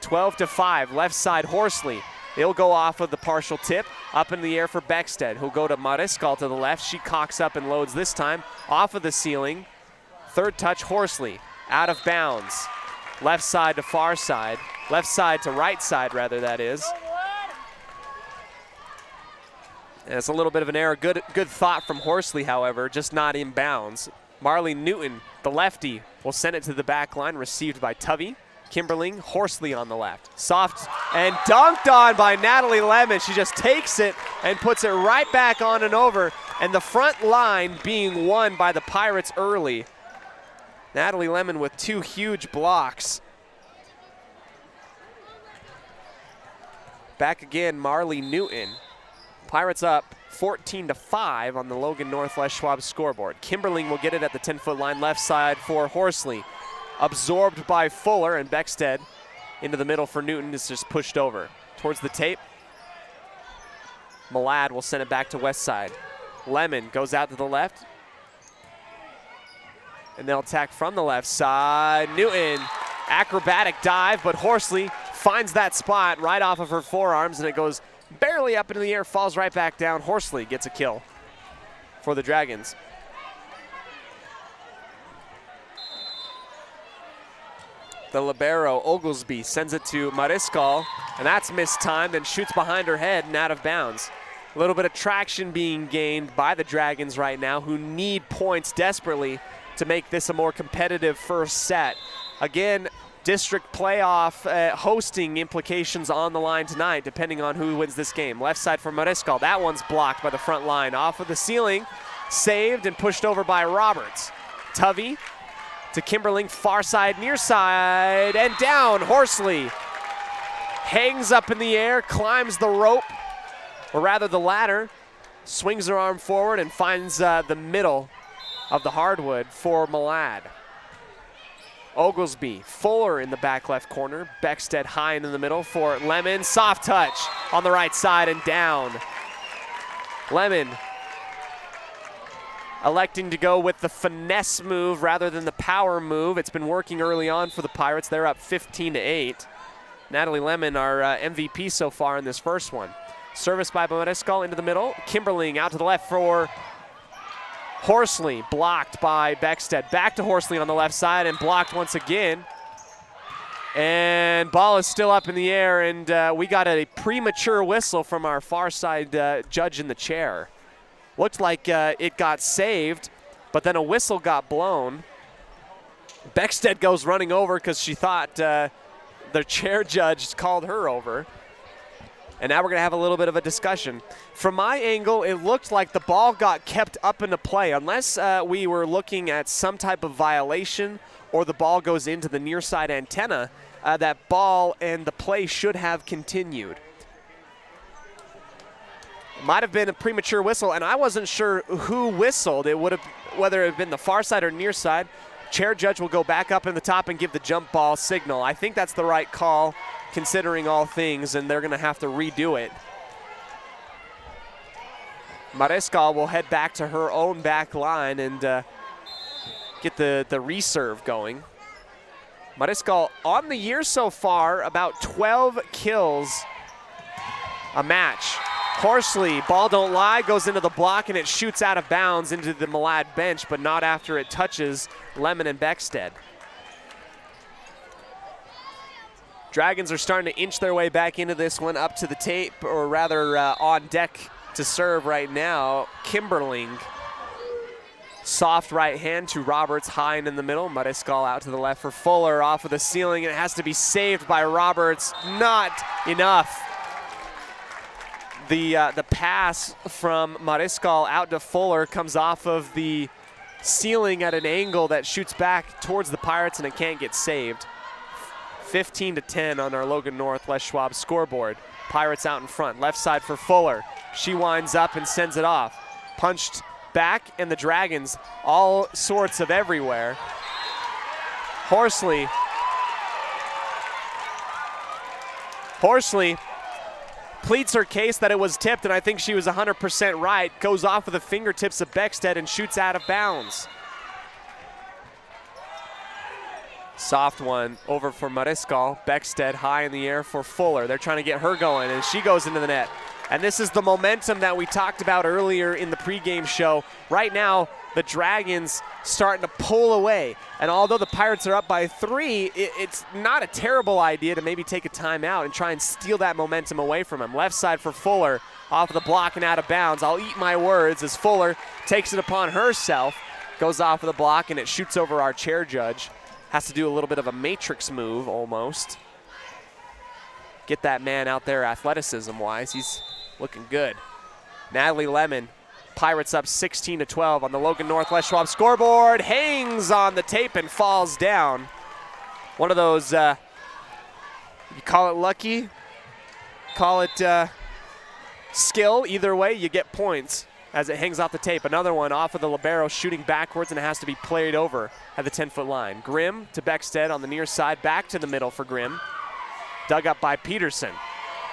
12-5, left side Horsley. He'll go off of the partial tip, up in the air for Beckstead, who'll go to Mariscal to the left. She cocks up and loads this time, off of the ceiling. Third touch, Horsley, out of bounds. Left side to far side, left side to right side rather, that is. And it's a little bit of an error. Good thought from Horsley, however, just not in bounds. Marley Newton, the lefty, will send it to the back line, received by Tubby. Kimberling, Horsley on the left. Soft and dunked on by Natalie Lemon. She just takes it and puts it right back on and over. And the front line being won by the Pirates early. Natalie Lemon with 2 huge blocks. Back again, Marley Newton. Pirates up 14-5 on the Logan Northwest Schwab scoreboard. Kimberling will get it at the 10-foot line, left side for Horsley. Absorbed by Fuller, and Beckstead into the middle for Newton is just pushed over. Towards the tape. Malad will send it back to west side. Lemon goes out to the left. And they'll attack from the left side. Newton, acrobatic dive, but Horsley finds that spot right off of her forearms, and it goes barely up into the air, falls right back down. Horsley gets a kill for the Dragons. The libero, Oglesby, sends it to Mariscal, and that's mistimed and shoots behind her head and out of bounds. A little bit of traction being gained by the Dragons right now, who need points desperately to make this a more competitive first set. Again, district playoff hosting implications on the line tonight, depending on who wins this game. Left side for Mariscal. That one's blocked by the front line. Off of the ceiling, saved and pushed over by Roberts. Tuvey to Kimberling, far side, near side, and down. Horsley hangs up in the air, climbs the rope, or rather the ladder, swings her arm forward and finds the middle of the hardwood for Malad. Oglesby, Fuller in the back left corner, Beckstead high in the middle for Lemon, soft touch on the right side and down. Lemon electing to go with the finesse move rather than the power move. It's been working early on for the Pirates. They're up 15-8. Natalie Lemon, our MVP so far in this first one. Service by Mariscal into the middle. Kimberling out to the left for Horsley, blocked by Beckstead. Back to Horsley on the left side and blocked once again. And ball is still up in the air, and we got a premature whistle from our far side judge in the chair. Looked like it got saved, but then a whistle got blown. Beckstead goes running over because she thought the chair judge called her over. And now we're going to have a little bit of a discussion. From my angle, it looked like the ball got kept up into play. Unless we were looking at some type of violation or the ball goes into the near side antenna, that ball and the play should have continued. Might have been a premature whistle, and I wasn't sure who whistled. It would have, whether it had been the far side or near side. Chair judge will go back up in the top and give the jump ball signal. I think that's the right call, considering all things, and they're going to have to redo it. Mariscal will head back to her own back line and get the reserve going. Mariscal on the year so far, about 12 kills a match. Horsley, ball don't lie, goes into the block and it shoots out of bounds into the Malad bench, but not after it touches Lemon and Beckstead. Dragons are starting to inch their way back into this one, up to the tape, or rather on deck to serve right now. Kimberling, soft right hand to Roberts, high and in the middle. Mariscal out to the left for Fuller, off of the ceiling, and it has to be saved by Roberts. Not enough. The pass from Mariscal out to Fuller comes off of the ceiling at an angle that shoots back towards the Pirates, and it can't get saved. 15-10 on our Logan Northwest Schwab scoreboard. Pirates out in front. Left side for Fuller. She winds up and sends it off. Punched back, and the Dragons all sorts of everywhere. Horsley pleads her case that it was tipped, and I think she was 100% right. Goes off with the fingertips of Beckstead and shoots out of bounds. Soft one over for Mariscal. Beckstead high in the air for Fuller. They're trying to get her going, and she goes into the net. And this is the momentum that we talked about earlier in the pregame show. Right now, the Dragons starting to pull away. And although the Pirates are up by 3, it's not a terrible idea to maybe take a timeout and try and steal that momentum away from them. Left side for Fuller, off of the block and out of bounds. I'll eat my words as Fuller takes it upon herself, goes off of the block, and it shoots over our chair judge. Has to do a little bit of a matrix move almost. Get that man out there athleticism-wise. He's looking good. Natalie Lemon, Pirates up 16-12 on the Logan Northwest Schwab scoreboard. Hangs on the tape and falls down. One of those, you call it lucky, call it skill. Either way, you get points as it hangs off the tape. Another one off of the libero, shooting backwards, and it has to be played over at the 10-foot line. Grimm to Beckstead on the near side, back to the middle for Grimm. Dug up by Peterson.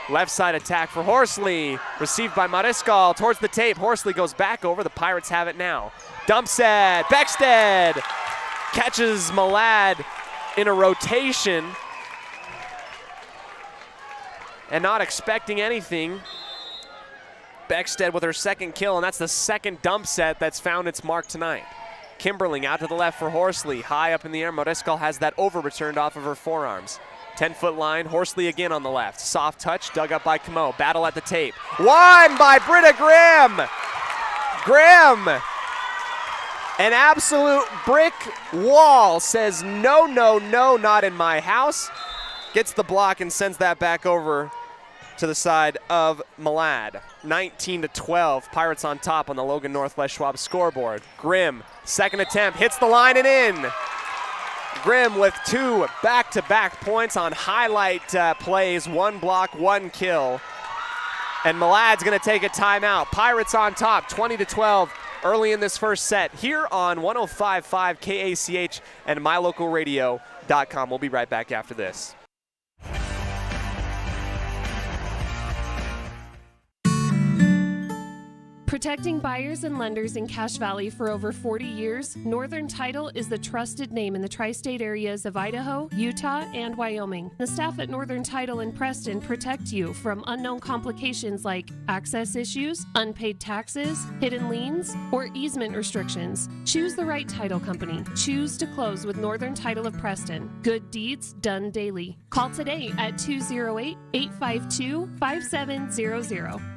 Left side attack for Horsley, received by Mariscal towards the tape. Horsley goes back over, the Pirates have it now. Dump set, Beckstead catches Malad in a rotation and not expecting anything. Beckstead with her second kill, and that's the second dump set that's found its mark tonight. Kimberling out to the left for Horsley, high up in the air. Mariscal has that over returned off of her forearms. 10-foot line, Horsley again on the left. Soft touch, dug up by Camo. Battle at the tape. Won by Britta Grimm. Grimm, an absolute brick wall, says no, no, no, not in my house. Gets the block and sends that back over to the side of Malad. 19-12, Pirates on top on the Logan Northwest Schwab scoreboard. Grimm, second attempt, hits the line and in. Grimm with 2 back-to-back points on highlight plays, 1 block, 1 kill. And Malad's gonna take a timeout. Pirates on top, 20-12 early in this first set here on 105.5 KACH and mylocalradio.com. We'll be right back after this. Protecting buyers and lenders in Cache Valley for over 40 years, Northern Title is the trusted name in the tri-state areas of Idaho, Utah, and Wyoming. The staff at Northern Title in Preston protect you from unknown complications like access issues, unpaid taxes, hidden liens, or easement restrictions. Choose the right title company. Choose to close with Northern Title of Preston. Good deeds done daily. Call today at 208-852-5700.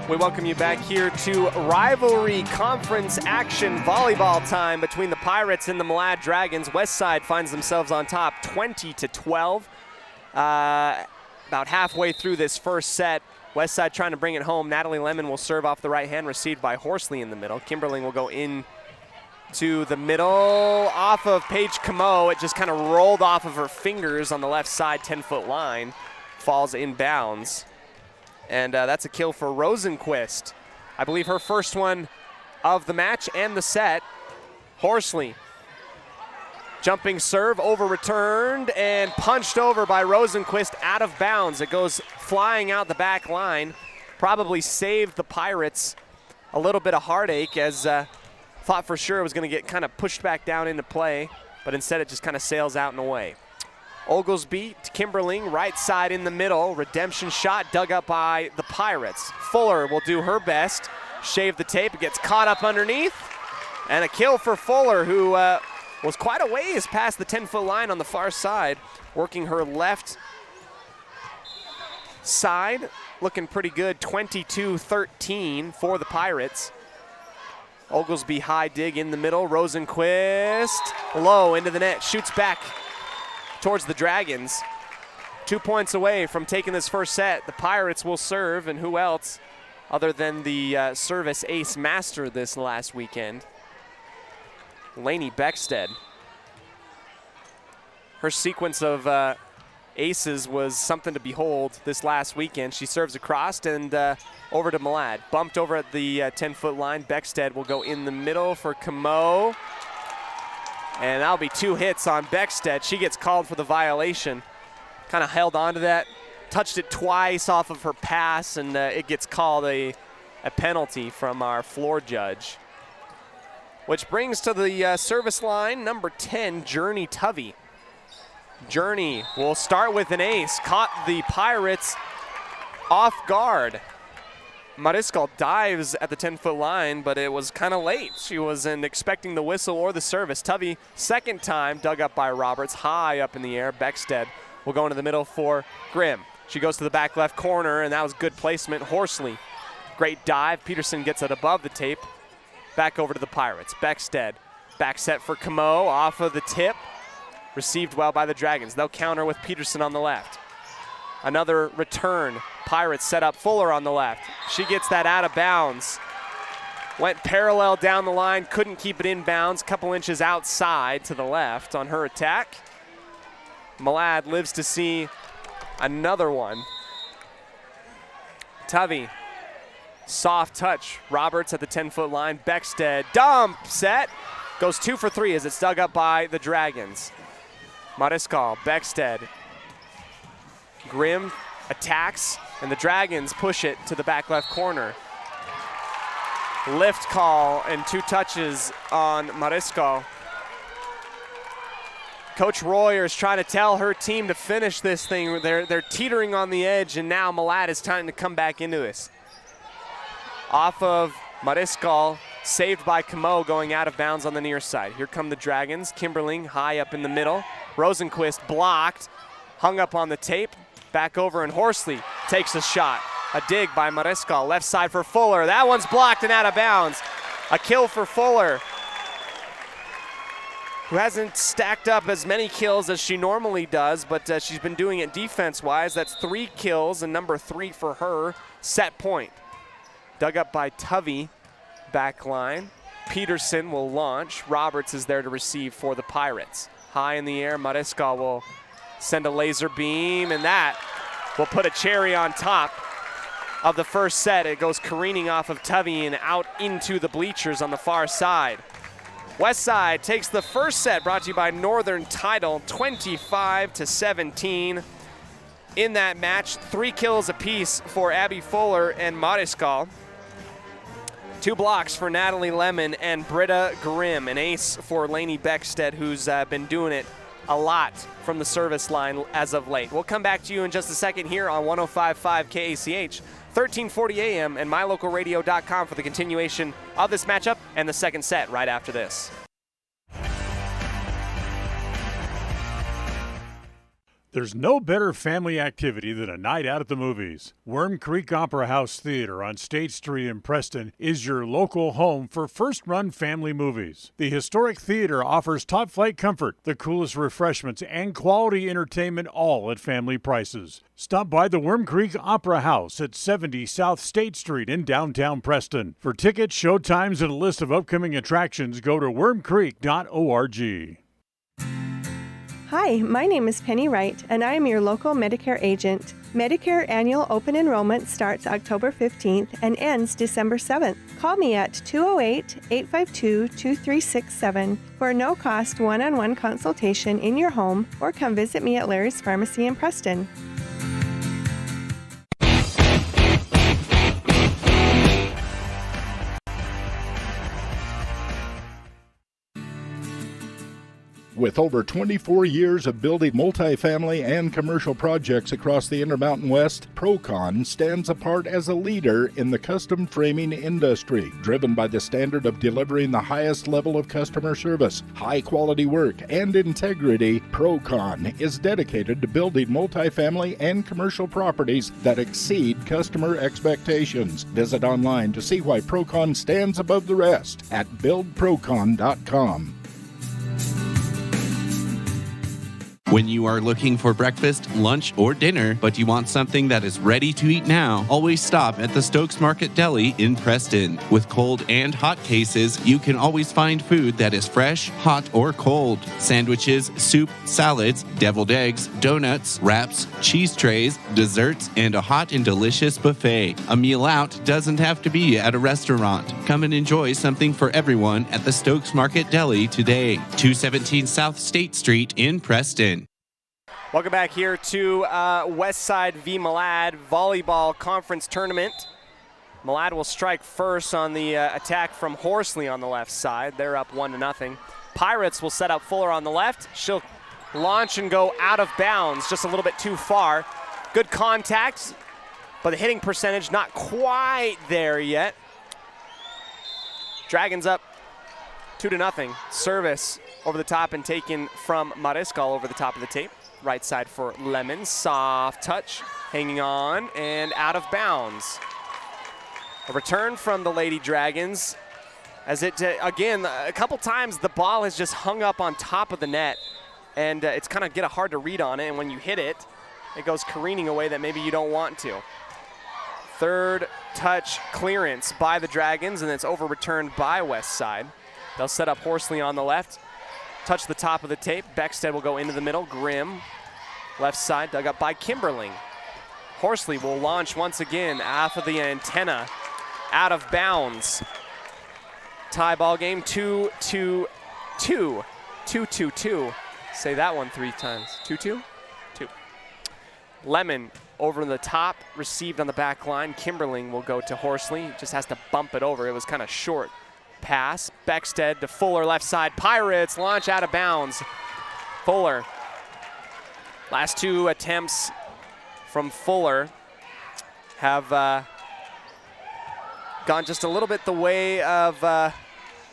We welcome you back here to rivalry conference action volleyball time between the Pirates and the Malad Dragons. Westside finds themselves on top 20-12. About halfway through this first set, Westside trying to bring it home. Natalie Lemon will serve off the right hand, received by Horsley in the middle. Kimberling will go in to the middle off of Paige Camo. It just kind of rolled off of her fingers on the left side 10-foot line. Falls inbounds. And that's a kill for Rosenquist. I believe her first one of the match and the set. Horsley. Jumping serve, over returned and punched over by Rosenquist out of bounds. It goes flying out the back line. Probably saved the Pirates a little bit of heartache, as thought for sure it was going to get kind of pushed back down into play, but instead it just kind of sails out and away. Oglesby to Kimberling, right side in the middle. Redemption shot dug up by the Pirates. Fuller will do her best. Shave the tape, it gets caught up underneath. And a kill for Fuller, who was quite a ways past the 10-foot line on the far side, working her left side. Looking pretty good, 22-13 for the Pirates. Oglesby high dig in the middle. Rosenquist low into the net, shoots back towards the Dragons. 2 points away from taking this first set. The Pirates will serve, and who else other than the service ace master this last weekend, Lainey Beckstead. Her sequence of aces was something to behold this last weekend. She serves across and over to Malad. Bumped over at the 10-foot line. Beckstead will go in the middle for Camo. And that'll be 2 hits on Beckstead. She gets called for the violation. Kind of held on to that. Touched it twice off of her pass, and it gets called a penalty from our floor judge. Which brings to the service line number 10, Journey Tovey. Journey will start with an ace. Caught the Pirates off guard. Mariscal dives at the 10-foot line, but it was kind of late. She wasn't expecting the whistle or the service. Tovey, second time, dug up by Roberts, high up in the air. Beckstead will go into the middle for Grimm. She goes to the back left corner, and that was good placement. Horsley, great dive. Peterson gets it above the tape. Back over to the Pirates. Beckstead, back set for Camo, off of the tip. Received well by the Dragons. They'll counter with Peterson on the left. Another return. Pirates set up Fuller on the left. She gets that out of bounds. Went parallel down the line, couldn't keep it in bounds. Couple inches outside to the left on her attack. Malad lives to see another one. Tovey, soft touch. Roberts at the 10-foot line. Beckstead, dump set. Goes 2 for 3 as it's dug up by the Dragons. Mariscal, Beckstead. Grimm attacks, and the Dragons push it to the back left corner. Lift call and 2 touches on Mariscal. Coach Royer is trying to tell her team to finish this thing. They're teetering on the edge, and now Malad is trying to come back into this. Off of Mariscal, saved by Camo, going out of bounds on the near side. Here come the Dragons. Kimberling high up in the middle. Rosenquist blocked, hung up on the tape. Back over, and Horsley takes a shot. A dig by Mariscal, left side for Fuller. That one's blocked and out of bounds. A kill for Fuller, who hasn't stacked up as many kills as she normally does, but she's been doing it defense-wise. That's 3 kills and number 3 for her. Set point. Dug up by Tovey, back line. Peterson will launch. Roberts is there to receive for the Pirates. High in the air, Mariscal will send a laser beam, and that will put a cherry on top of the first set. It goes careening off of Tovey and out into the bleachers on the far side. West Side takes the first set, brought to you by Northern Title, 25-17. In that match, 3 kills apiece for Abby Fuller and Mariscal. 2 blocks for Natalie Lemon and Britta Grimm. An ace for Lainey Beckstead, who's been doing it a lot from the service line as of late. We'll come back to you in just a second here on 105.5 KACH, 1340 AM, and mylocalradio.com for the continuation of this matchup and the second set right after this. There's no better family activity than a night out at the movies. Worm Creek Opera House Theater on State Street in Preston is your local home for first-run family movies. The historic theater offers top-flight comfort, the coolest refreshments, and quality entertainment, all at family prices. Stop by the Worm Creek Opera House at 70 South State Street in downtown Preston. For tickets, show times, and a list of upcoming attractions, go to wormcreek.org. Hi, my name is Penny Wright, and I am your local Medicare agent. Medicare annual open enrollment starts October 15th and ends December 7th. Call me at 208-852-2367 for a no-cost one-on-one consultation in your home, or come visit me at Larry's Pharmacy in Preston. With over 24 years of building multifamily and commercial projects across the Intermountain West, Procon stands apart as a leader in the custom framing industry, driven by the standard of delivering the highest level of customer service, high-quality work, and integrity. Procon is dedicated to building multifamily and commercial properties that exceed customer expectations. Visit online to see why Procon stands above the rest at buildprocon.com. When you are looking for breakfast, lunch, or dinner, but you want something that is ready to eat now, always stop at the Stokes Market Deli in Preston. With cold and hot cases, you can always find food that is fresh, hot, or cold. Sandwiches, soup, salads, deviled eggs, donuts, wraps, cheese trays, desserts, and a hot and delicious buffet. A meal out doesn't have to be at a restaurant. Come and enjoy something for everyone at the Stokes Market Deli today. 217 South State Street in Preston. Welcome back here to Westside v. Malad Volleyball Conference Tournament. Malad will strike first on the attack from Horsley on the left side. They're up 1-0. Pirates will set up Fuller on the left. She'll launch and go out of bounds, just a little bit too far. Good contact, but the hitting percentage not quite there yet. Dragons up 2-0. Service over the top and taken from Mariscal over the top of the tape. Right side for Lemon, soft touch, hanging on and out of bounds. A return from the Lady Dragons as it, again, a couple times the ball has just hung up on top of the net and it's kind of hard to read on it, and when you hit it, it goes careening away that maybe you don't want to. Third touch clearance by the Dragons, and it's over-returned by Westside. They'll set up Horsley on the left. Touch the top of the tape. Beckstead will go into the middle. Grimm, left side, dug up by Kimberling. Horsley will launch once again off of the antenna, out of bounds. Tie ball game, 2-2-2. 2-2-2. Say that one 3 times. 2-2? 2. Lemon over the top, received on the back line. Kimberling will go to Horsley. Just has to bump it over. It was kind of short. Pass, Beckstead to Fuller, left side. Pirates launch out of bounds. Fuller. Last 2 attempts from Fuller have gone just a little bit the way of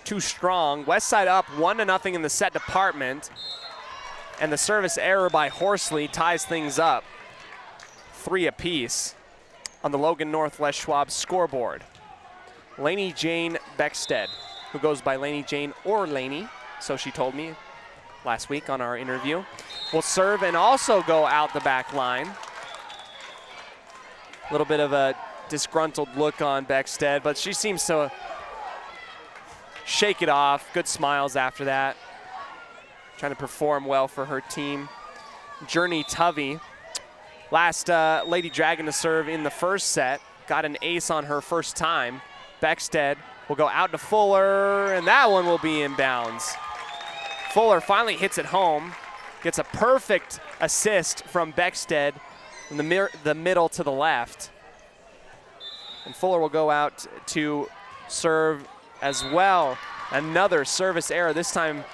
too strong. Westside up 1-0 in the set department, and the service error by Horsley ties things up. 3 apiece on the Logan Northwest Schwab scoreboard. Lainey Jane Beckstead, who goes by Lainey Jane or Lainey, so she told me last week on our interview, will serve and also go out the back line. A little bit of a disgruntled look on Beckstead, but she seems to shake it off. Good smiles after that. Trying to perform well for her team. Journey Tovey, last Lady Dragon to serve in the first set, got an ace on her first time. Beckstead will go out to Fuller, and that one will be in bounds. Fuller finally hits it home, gets a perfect assist from Beckstead in the middle to the left. And Fuller will go out to serve as well. Another service error, this time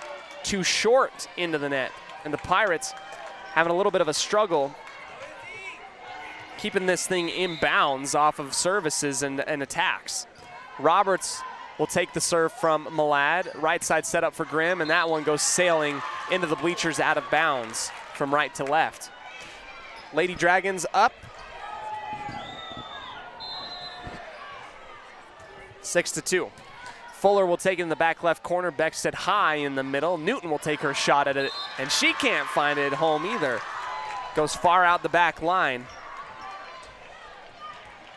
too short into the net. And the Pirates having a little bit of a struggle keeping this thing in bounds off of services and attacks. Roberts will take the serve from Malad. Right side set up for Grimm, and that one goes sailing into the bleachers out of bounds from right to left. Lady Dragons up. 6-2. Fuller will take it in the back left corner. Beckstead high in the middle. Newton will take her shot at it, and she can't find it at home either. Goes far out the back line.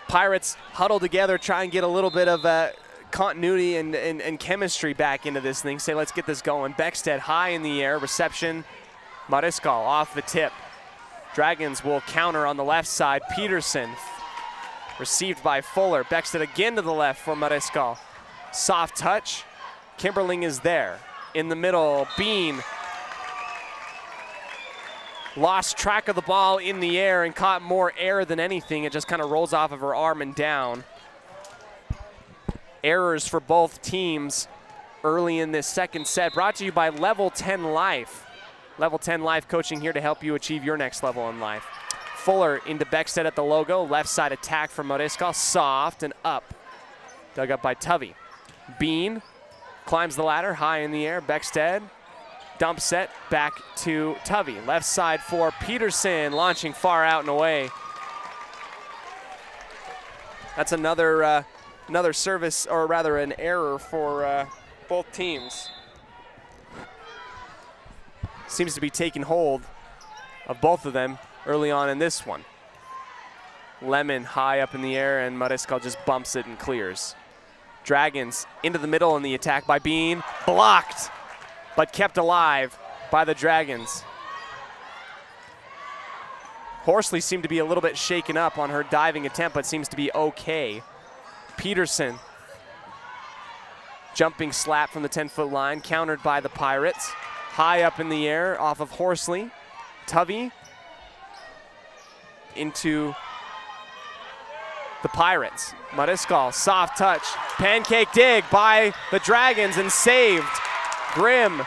Pirates huddle together, try and get a little bit of continuity and chemistry back into this thing. Say, let's get this going. Beckstead high in the air, reception. Mariscal off the tip. Dragons will counter on the left side. Peterson received by Fuller. Beckstead again to the left for Mariscal. Soft touch. Kimberling is there. In the middle, Bean lost track of the ball in the air and caught more air than anything. It just kind of rolls off of her arm and down. Errors for both teams early in this second set. Brought to you by Level 10 Life. Level 10 Life coaching here to help you achieve your next level in life. Fuller into Beckstead at the logo. Left side attack from Mariscal. Soft and up. Dug up by Tovey. Bean climbs the ladder high in the air. Beckstead. Dump set back to Tovey. Left side for Peterson, launching far out and away. That's another service, or rather an error for both teams. Seems to be taking hold of both of them early on in this one. Lemon high up in the air, and Mariscal just bumps it and clears. Dragons into the middle in the attack by Bean. Blocked, but kept alive by the Dragons. Horsley seemed to be a little bit shaken up on her diving attempt, but seems to be okay. Peterson, jumping slap from the 10-foot line, countered by the Pirates. High up in the air off of Horsley. Tuvey into the Pirates. Mariscal, soft touch, pancake dig by the Dragons and saved. Grimm,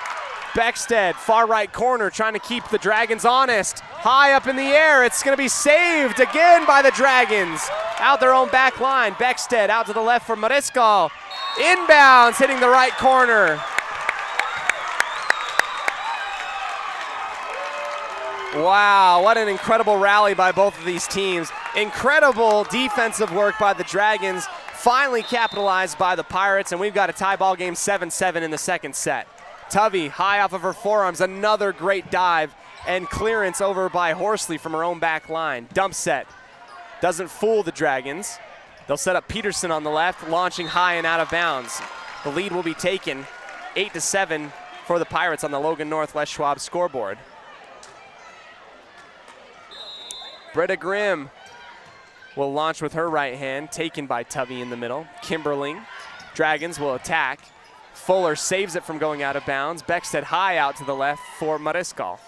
Beckstead, far right corner, trying to keep the Dragons honest. High up in the air, it's gonna be saved again by the Dragons. Out their own back line, Beckstead out to the left for Mariscal. Inbounds, hitting the right corner. Wow, what an incredible rally by both of these teams. Incredible defensive work by the Dragons, finally capitalized by the Pirates, and we've got a tie ball game 7-7 in the second set. Tuvey high off of her forearms, another great dive and clearance over by Horsley from her own back line. Dump set, doesn't fool the Dragons. They'll set up Peterson on the left, launching high and out of bounds. The lead will be taken 8-7 for the Pirates on the Logan Northwest Schwab scoreboard. Britta Grimm will launch with her right hand, taken by Tuvey in the middle. Kimberling, Dragons will attack. Fuller saves it from going out of bounds. Beckstead high out to the left for Mariscal.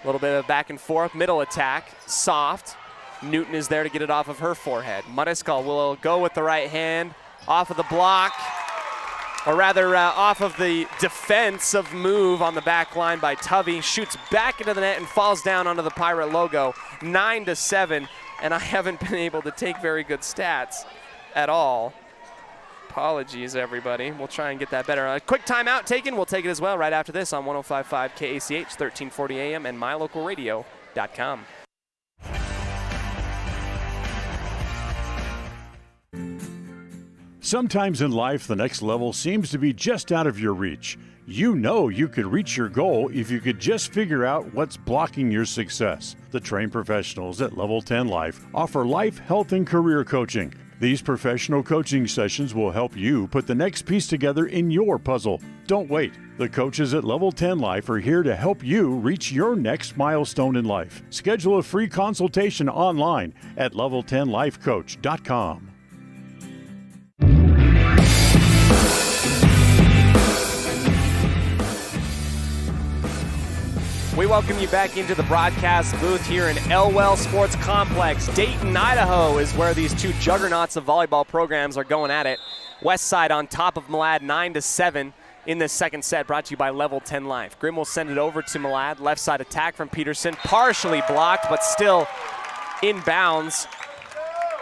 A little bit of back and forth, middle attack, soft. Newton is there to get it off of her forehead. Mariscal will go with the right hand, off of the block, or rather off of the defensive move on the back line by Tuvey. Shoots back into the net and falls down onto the Pirate logo. 9-7, and I haven't been able to take very good stats at all. Apologies, everybody. We'll try and get that better. A quick timeout taken. We'll take it as well right after this on 105.5 KACH, 1340 AM, and mylocalradio.com. Sometimes in life, the next level seems to be just out of your reach. You know you could reach your goal if you could just figure out what's blocking your success. The trained professionals at Level 10 Life offer life, health, and career coaching. These professional coaching sessions will help you put the next piece together in your puzzle. Don't wait. The coaches at Level 10 Life are here to help you reach your next milestone in life. Schedule a free consultation online at level10lifecoach.com. We welcome you back into the broadcast booth here in Elwell Sports Complex. Dayton, Idaho is where these two juggernauts of volleyball programs are going at it. West Side on top of Malad 9-7 in this second set, brought to you by Level 10 Life. Grimm will send it over to Malad. Left side attack from Peterson, partially blocked, but still in bounds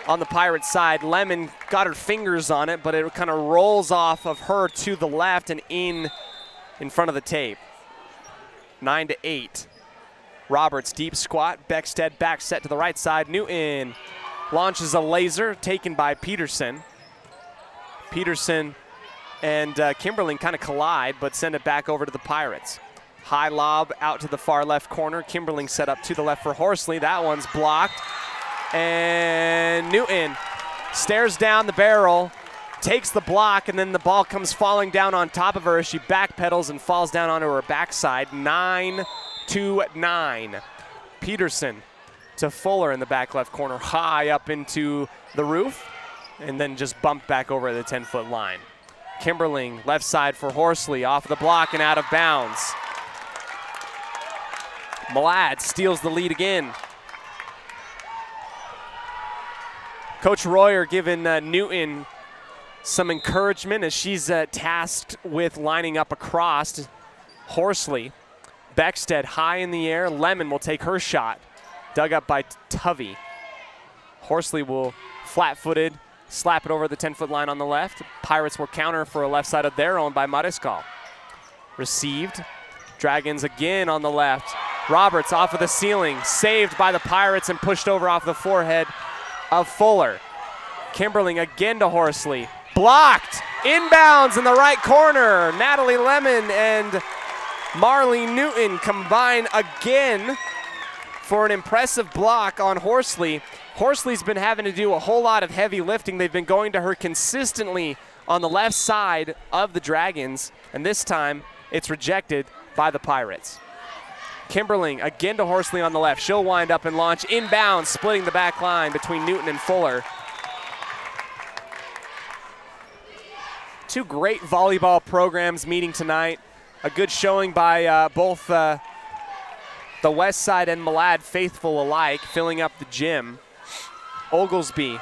on the Pirates side. Lemon got her fingers on it, but it kind of rolls off of her to the left and in front of the tape. 9-8. Roberts deep squat. Beckstead back set to the right side. Newton launches a laser taken by Peterson. Peterson and Kimberling kind of collide, but send it back over to the Pirates. High lob out to the far left corner. Kimberling set up to the left for Horsley. That one's blocked. And Newton stares down the barrel, takes the block, and then the ball comes falling down on top of her as she backpedals and falls down onto her backside. 9-9. Peterson to Fuller in the back left corner, high up into the roof, and then just bumped back over the 10-foot line. Kimberling left side for Horsley, off the block and out of bounds. Malad steals the lead again. Coach Royer giving Newton some encouragement as she's tasked with lining up across Horsley. Beckstead high in the air. Lemon will take her shot. Dug up by Tuvey. Horsley will flat-footed slap it over the 10-foot line on the left. Pirates will counter for a left side of their own by Mariscal. Received. Dragons again on the left. Roberts off of the ceiling. Saved by the Pirates and pushed over off the forehead of Fuller. Kimberling again to Horsley. Blocked. Inbounds in the right corner. Natalie Lemon and Marley Newton combine again for an impressive block on Horsley. Horsley's been having to do a whole lot of heavy lifting. They've been going to her consistently on the left side of the Dragons, and this time it's rejected by the Pirates. Kimberling again to Horsley on the left. She'll wind up and launch inbounds, splitting the back line between Newton and Fuller. Two great volleyball programs meeting tonight. A good showing by both the West Side and Malad faithful alike, filling up the gym. Oglesby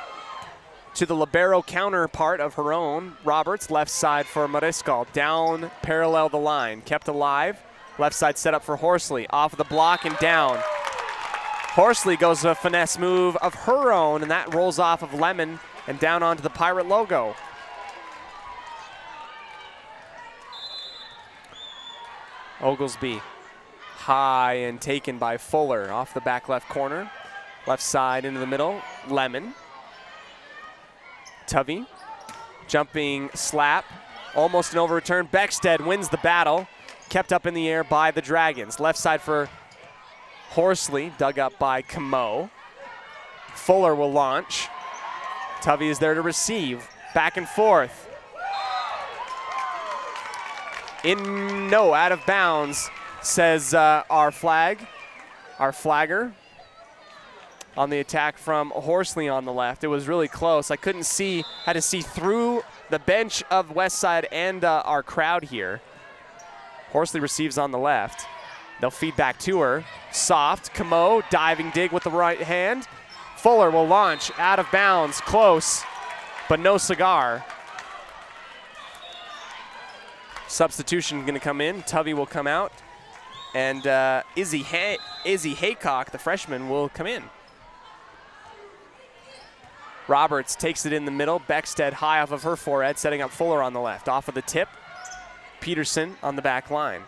to the libero counterpart of her own. Roberts, left side for Mariscal. Down, parallel the line. Kept alive. Left side set up for Horsley. Off of the block and down. Horsley goes to a finesse move of her own, and that rolls off of Lemon and down onto the Pirate logo. Oglesby high and taken by Fuller off the back left corner. Left side into the middle, Lemon. Tuvey, jumping slap, almost an overturn. Beckstead wins the battle, kept up in the air by the Dragons. Left side for Horsley, dug up by Camo. Fuller will launch. Tuvey is there to receive. Back and forth. Out of bounds, says our flagger. On the attack from Horsley on the left. It was really close. I couldn't see, had to see through the bench of West Side and our crowd here. Horsley receives on the left. They'll feed back to her. Soft, Camo, diving dig with the right hand. Fuller will launch, out of bounds, close, but no cigar. Substitution gonna come in. Tuvey will come out. And Izzy Haycock, the freshman, will come in. Roberts takes it in the middle. Beckstead high off of her forehead, setting up Fuller on the left. Off of the tip, Peterson on the back line.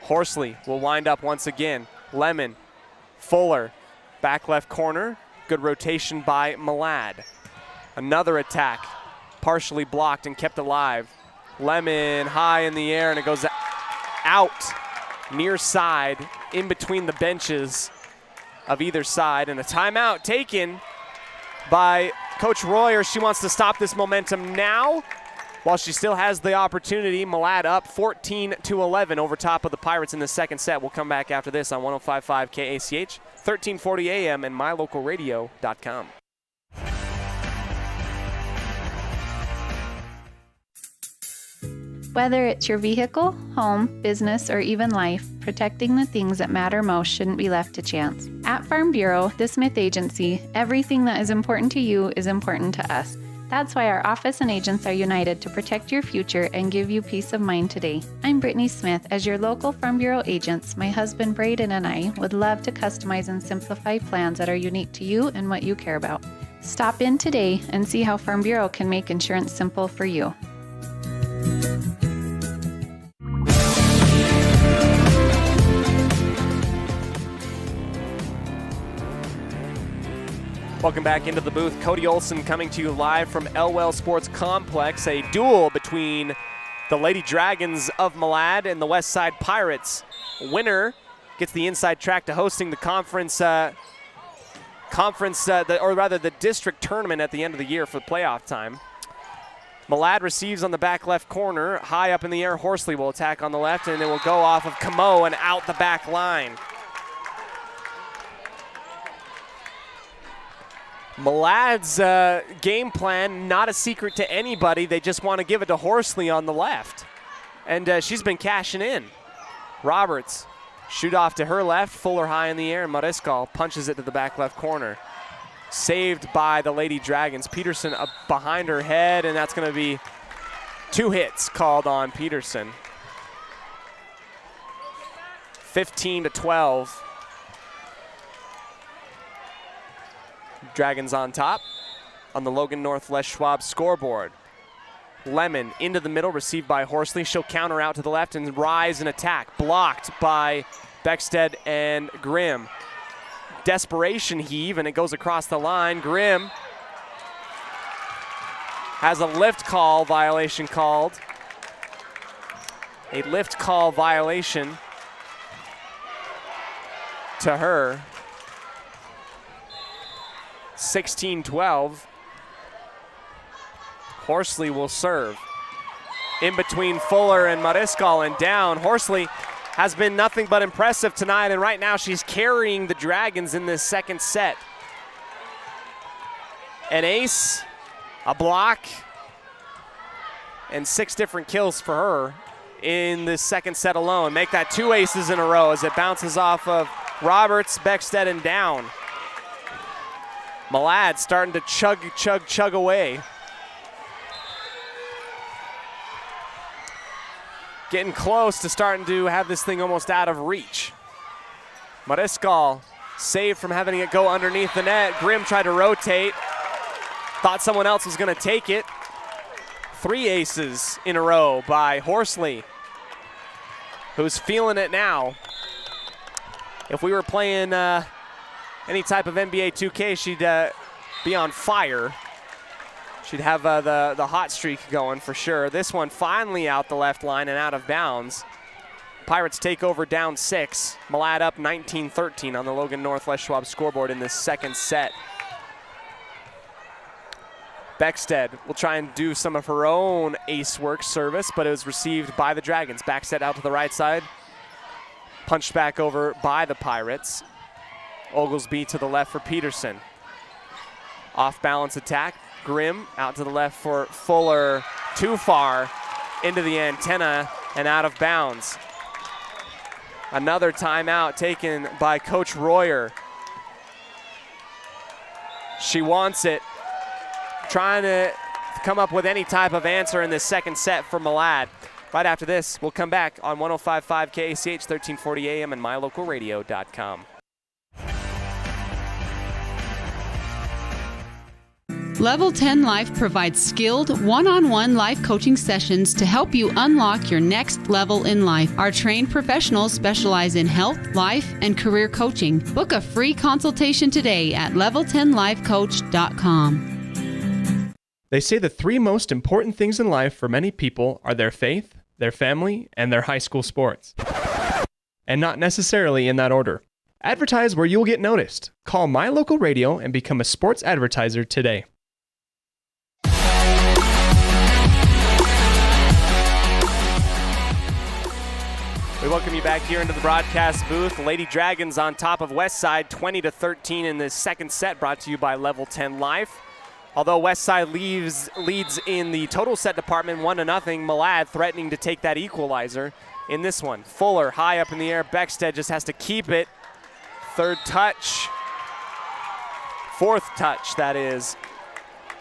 Horsley will wind up once again. Lemon, Fuller, back left corner. Good rotation by Malad. Another attack, partially blocked and kept alive. Lemon high in the air, and it goes out near side in between the benches of either side. And a timeout taken by Coach Royer. She wants to stop this momentum now while she still has the opportunity. Malad up 14-11 over top of the Pirates in the second set. We'll come back after this on 105.5 KACH, 1340 AM, and mylocalradio.com. Whether it's your vehicle, home, business, or even life, protecting the things that matter most shouldn't be left to chance. At Farm Bureau, the Smith Agency, everything that is important to you is important to us. That's why our office and agents are united to protect your future and give you peace of mind today. I'm Brittany Smith. As your local Farm Bureau agents, my husband Braden and I would love to customize and simplify plans that are unique to you and what you care about. Stop in today and see how Farm Bureau can make insurance simple for you. Welcome back into the booth. Cody Olsen coming to you live from Elwell Sports Complex. A duel between the Lady Dragons of Malad and the West Side Pirates. Winner gets the inside track to hosting the the district tournament at the end of the year for playoff time. Malad receives on the back left corner. High up in the air, Horsley will attack on the left, and it will go off of Camo and out the back line. Malad's game plan, not a secret to anybody. They just want to give it to Horsley on the left. And she's been cashing in. Roberts, shoot off to her left. Fuller high in the air, and Mariscal punches it to the back left corner. Saved by the Lady Dragons. Peterson up behind her head, and that's going to be 2 hits called on Peterson. 15-12. Dragons on top on the Logan North Les Schwab scoreboard. Lemon into the middle, received by Horsley. She'll counter out to the left and rise and attack. Blocked by Beckstead and Grimm. Desperation heave, and it goes across the line. Grimm has a lift call violation called. A lift call violation to her. 16-12. Horsley will serve. In between Fuller and Mariscal and down. Horsley has been nothing but impressive tonight, and right now she's carrying the Dragons in this second set. An ace, a block, and 6 different kills for her in this second set alone. Make that 2 aces in a row as it bounces off of Roberts, Beckstead, and down. Malad starting to chug away. Getting close to starting to have this thing almost out of reach. Mariscal saved from having it go underneath the net. Grimm tried to rotate. Thought someone else was going to take it. 3 aces in a row by Horsley, who's feeling it now. If we were playing any type of NBA 2K, she'd be on fire. She'd have the hot streak going for sure. This one finally out the left line and out of bounds. Pirates take over down 6. Malad up 19-13 on the Logan North Les Schwab scoreboard in this second set. Beckstead will try and do some of her own ace work service, but it was received by the Dragons. Backstead out to the right side. Punched back over by the Pirates. Oglesby to the left for Peterson. Off balance attack. Grimm out to the left for Fuller. Too far into the antenna and out of bounds. Another timeout taken by Coach Royer. She wants it. Trying to come up with any type of answer in this second set for Malad. Right after this, we'll come back on 105.5 KACH, 1340 AM and mylocalradio.com. Level 10 Life provides skilled one-on-one life coaching sessions to help you unlock your next level in life. Our trained professionals specialize in health, life, and career coaching. Book a free consultation today at level10lifecoach.com. They say the 3 most important things in life for many people are their faith, their family, and their high school sports. And not necessarily in that order. Advertise where you'll get noticed. Call My Local Radio and become a sports advertiser today. We welcome you back here into the broadcast booth. Lady Dragons on top of Westside, 20-13 in this second set, brought to you by Level 10 Life. Although Westside leads in the total set department 1-0, Malad threatening to take that equalizer in this one. Fuller high up in the air. Beckstead just has to keep it. Third touch. Fourth touch, that is.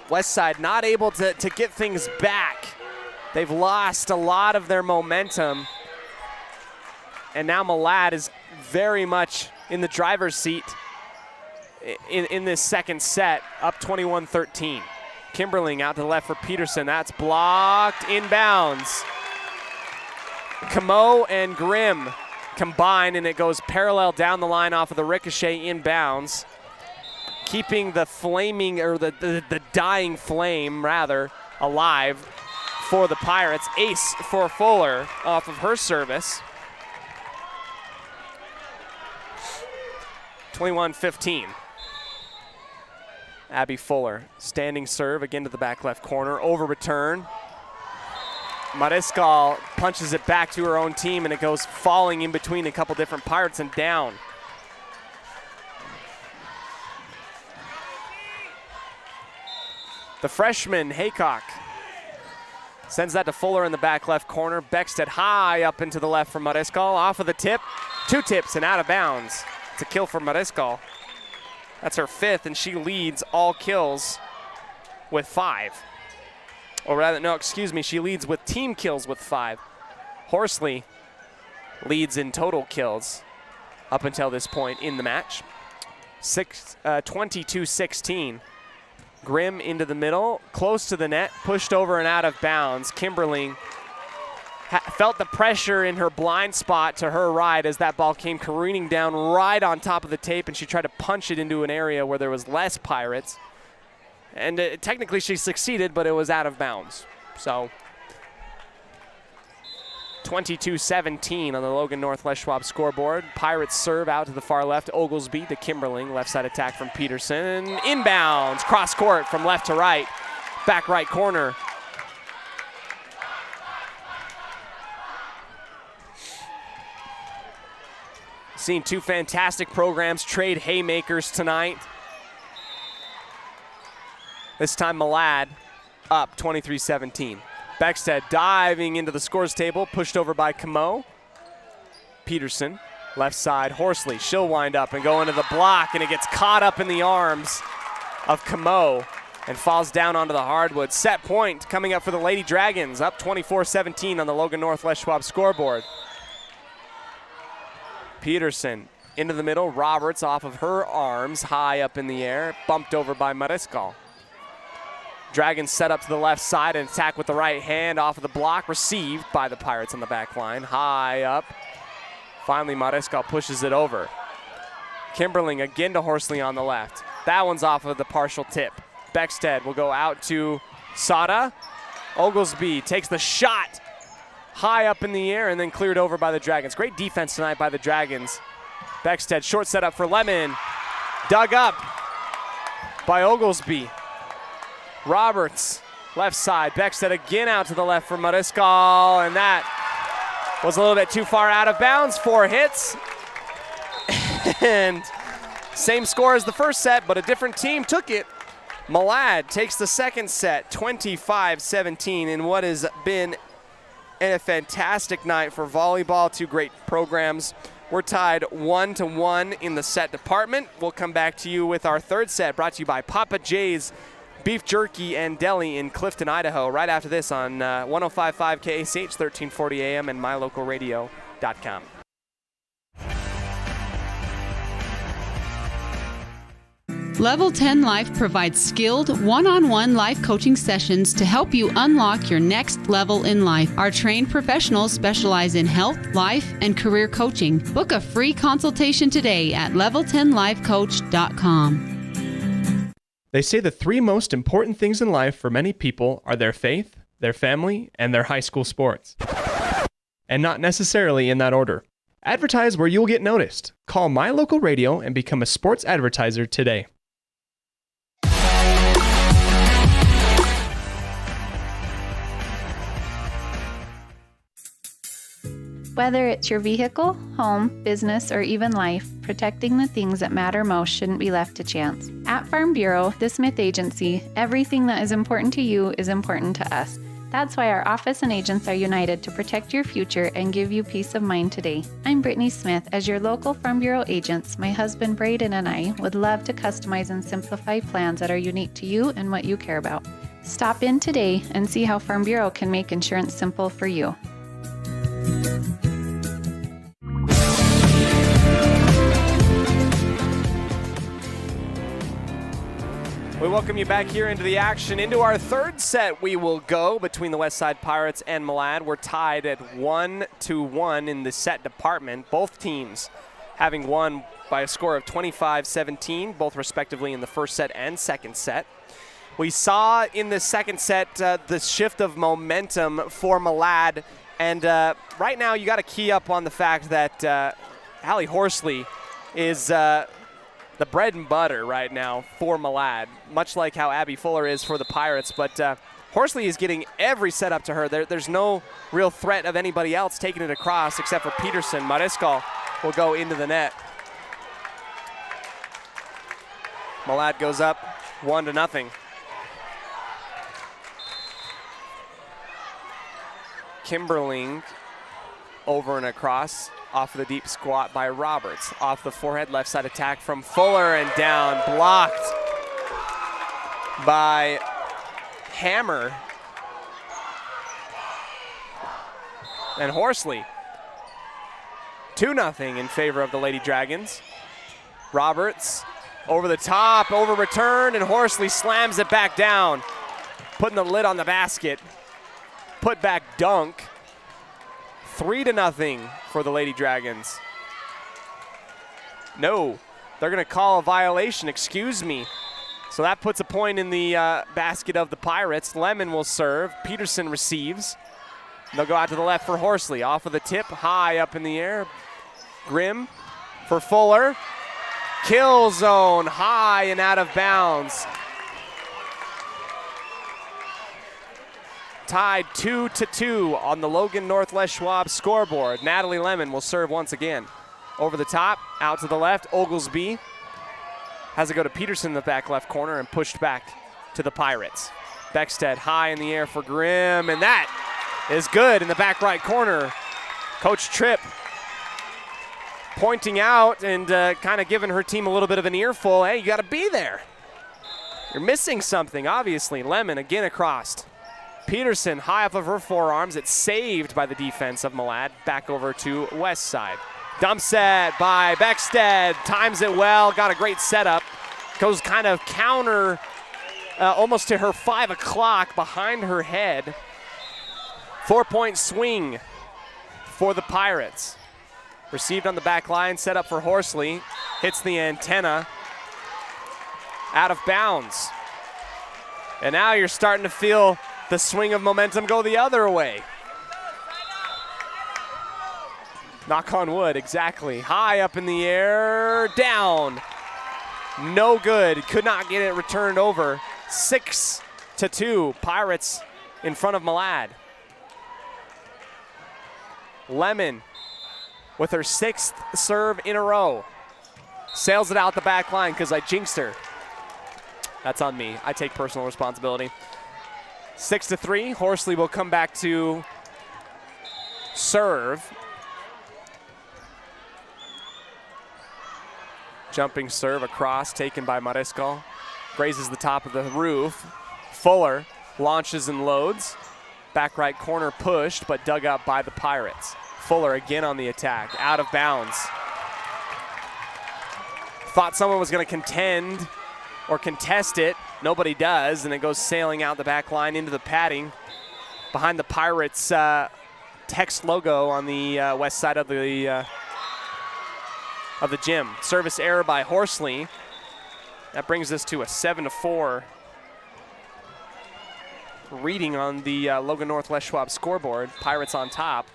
Westside not able to get things back. They've lost a lot of their momentum. And now Malad is very much in the driver's seat in this second set, up 21-13. Kimberling out to the left for Peterson. That's blocked inbounds. Camo and Grimm combine, and it goes parallel down the line off of the ricochet inbounds, keeping the flaming, or the dying flame, rather, alive for the Pirates. Ace for Fuller off of her service. 21-15. Abby Fuller, standing serve, again to the back left corner, over return. Mariscal punches it back to her own team, and it goes falling in between a couple different Pirates and down. The freshman, Haycock, sends that to Fuller in the back left corner. Beckstead high up into the left for Mariscal, off of the tip. 2 tips and out of bounds. It's a kill for Mariscal. That's her 5th, and she leads all kills with 5. Or rather, no, excuse me, she leads with team kills with 5. Horsley leads in total kills up until this point in the match. 22-16. Grimm into the middle, close to the net, pushed over and out of bounds. Kimberling felt the pressure in her blind spot to her right as that ball came careening down right on top of the tape, and she tried to punch it into an area where there was less Pirates. And technically she succeeded, but it was out of bounds. So 22-17 on the Logan North Les Schwab scoreboard. Pirates serve out to the far left. Oglesby to Kimberling. Left side attack from Peterson. Inbounds. Cross court from left to right. Back right corner. Seen two fantastic programs trade haymakers tonight. This time Malad up 23-17. Beckstead diving into the scores table, pushed over by Camo. Peterson, left side, Horsley. She'll wind up and go into the block, and it gets caught up in the arms of Camo and falls down onto the hardwood. Set point coming up for the Lady Dragons, up 24-17 on the Logan North Les Schwab scoreboard. Peterson into the middle, Roberts off of her arms, high up in the air, bumped over by Mariscal. Dragons set up to the left side and attack with the right hand off of the block, received by the Pirates on the back line, high up. Finally, Mariscal pushes it over. Kimberling again to Horsley on the left. That one's off of the partial tip. Beckstead will go out to Sada. Oglesby takes the shot high up in the air and then cleared over by the Dragons. Great defense tonight by the Dragons. Beckstead, short setup for Lemon. Dug up by Oglesby. Roberts, left side. Beckstead again out to the left for Mariscal, and that was a little bit too far out of bounds. 4 hits. And same score as the first set, but a different team took it. Malad takes the second set, 25-17, in what has been a fantastic night for volleyball. Two great programs. We're tied 1-1 in the set department. We'll come back to you with our third set, brought to you by Papa J's Beef Jerky and Deli in Clifton, Idaho, right after this on 105.5 KACH, 1340 AM, and mylocalradio.com. Level 10 Life provides skilled one-on-one life coaching sessions to help you unlock your next level in life. Our trained professionals specialize in health, life, and career coaching. Book a free consultation today at level10lifecoach.com. They say the 3 most important things in life for many people are their faith, their family, and their high school sports. And not necessarily in that order. Advertise where you'll get noticed. Call My Local Radio and become a sports advertiser today. Whether it's your vehicle, home, business, or even life, protecting the things that matter most shouldn't be left to chance. At Farm Bureau, the Smith Agency, everything that is important to you is important to us. That's why our office and agents are united to protect your future and give you peace of mind today. I'm Brittany Smith. As your local Farm Bureau agents, my husband Braden and I would love to customize and simplify plans that are unique to you and what you care about. Stop in today and see how Farm Bureau can make insurance simple for you. We welcome you back here into the action. Into our third set we will go between the Westside Pirates and Malad. We're tied at 1-1 in the set department. Both teams having won by a score of 25-17, both respectively in the first set and second set. We saw in the second set the shift of momentum for Malad. And right now you got to key up on the fact that Allie Horsley is the bread and butter right now for Malad, much like how Abby Fuller is for the Pirates. But Horsley is getting every set up to her. There's no real threat of anybody else taking it across except for Peterson. Mariscal will go into the net. Malad goes up 1-0. Kimberling over and across. Off of the deep squat by Roberts. Off the forehead, left side attack from Fuller and down. Blocked by Hammer. And Horsley. 2-0 in favor of the Lady Dragons. Roberts over the top, over return, and Horsley slams it back down. Putting the lid on the basket. Put back dunk. 3-0 for the Lady Dragons. No, they're going to call a violation, excuse me. So that puts a point in the basket of the Pirates. Lemon will serve. Peterson receives. They'll go out to the left for Horsley. Off of the tip, high up in the air. Grimm for Fuller. Kill zone, high and out of bounds. Tied 2-2 on the Logan Northwest Schwab scoreboard. Natalie Lemon will serve once again. Over the top, out to the left, Oglesby has it go to Peterson in the back left corner and pushed back to the Pirates. Beckstead high in the air for Grimm, and that is good in the back right corner. Coach Tripp pointing out and kind of giving her team a little bit of an earful. Hey, you got to be there. You're missing something, obviously. Lemon again across. Peterson high off of her forearms. It's saved by the defense of Malad. Back over to West Side. Dump set by Beckstead. Times it well. Got a great setup. Goes kind of counter almost to her 5 o'clock behind her head. 4-point swing for the Pirates. Received on the back line. Set up for Horsley. Hits the antenna. Out of bounds. And now you're starting to feel the swing of momentum go the other way. Knock on wood, exactly. High up in the air, down. No good, could not get it returned over. 6-2, Pirates in front of Malad. Lemon with her 6th serve in a row. Sails it out the back line because I jinxed her. That's on me, I take personal responsibility. 6-3, Horsley will come back to serve. Jumping serve across, taken by Mariscal. Grazes the top of the roof. Fuller launches and loads. Back right corner pushed, but dug up by the Pirates. Fuller again on the attack, out of bounds. Thought someone was going to contend or contest it. Nobody does, and it goes sailing out the back line into the padding behind the Pirates text logo on the west side of the gym. Service error by Horsley. That brings us to a 7-4 reading on the Logan Northwest Schwab scoreboard. Pirates on top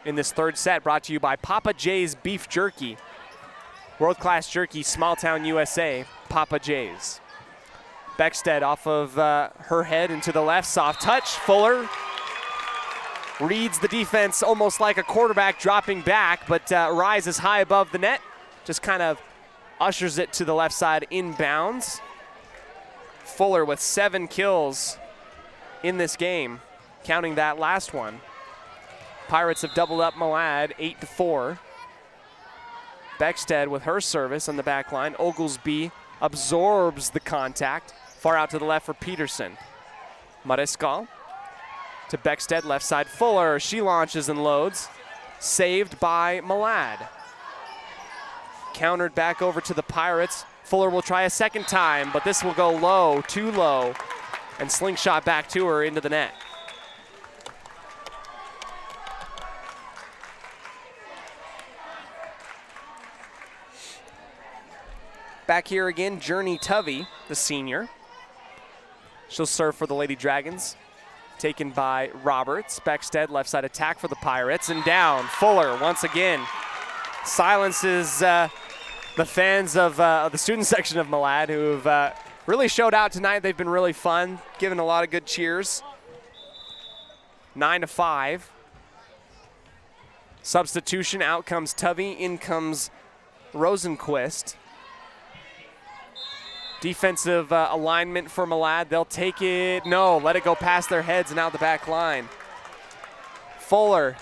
in this third set, brought to you by Papa J's Beef Jerky. World-class jerky, small town USA, Papa J's. Beckstead off of her head into the left, soft touch. Fuller reads the defense almost like a quarterback dropping back, but rises high above the net. Just kind of ushers it to the left side inbounds. Fuller with 7 kills in this game, counting that last one. Pirates have doubled up Malad 8-4. Beckstead with her service on the back line. Oglesby absorbs the contact. Far out to the left for Peterson. Mariscal to Beckstead, left side. Fuller, she launches and loads. Saved by Malad. Countered back over to the Pirates. Fuller will try a second time, but this will go low, too low, and slingshot back to her into the net. Back here again, Journey Tovey, the senior. She'll serve for the Lady Dragons. Taken by Roberts. Beckstead, left side attack for the Pirates, and down. Fuller once again silences the fans of the student section of Malad, who have really showed out tonight. They've been really fun, given a lot of good cheers. 9-5. Substitution, out comes Tovey, in comes Rosenquist. Defensive alignment for Malad. They'll take it. No, let it go past their heads and out the back line. Fuller.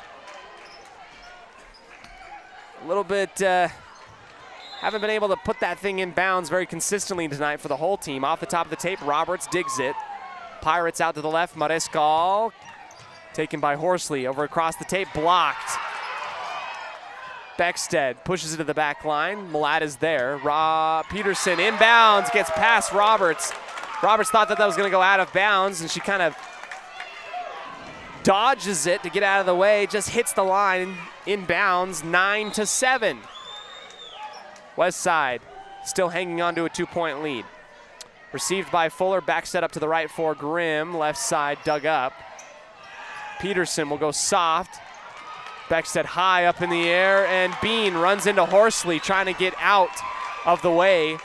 A little bit, haven't been able to put that thing in bounds very consistently tonight for the whole team. Off the top of the tape, Roberts digs it. Pirates out to the left. Mariscal taken by Horsley. Over across the tape, blocked. Beckstead pushes it to the back line. Malad is there. Peterson inbounds, gets past Roberts. Roberts thought that was going to go out of bounds, and she kind of dodges it to get out of the way, just hits the line inbounds. 9-7. West Side still hanging on to a 2-point lead. Received by Fuller, back set up to the right for Grimm. Left side dug up. Peterson will go soft. Beckstead high up in the air, and Bean runs into Horsley trying to get out of the way.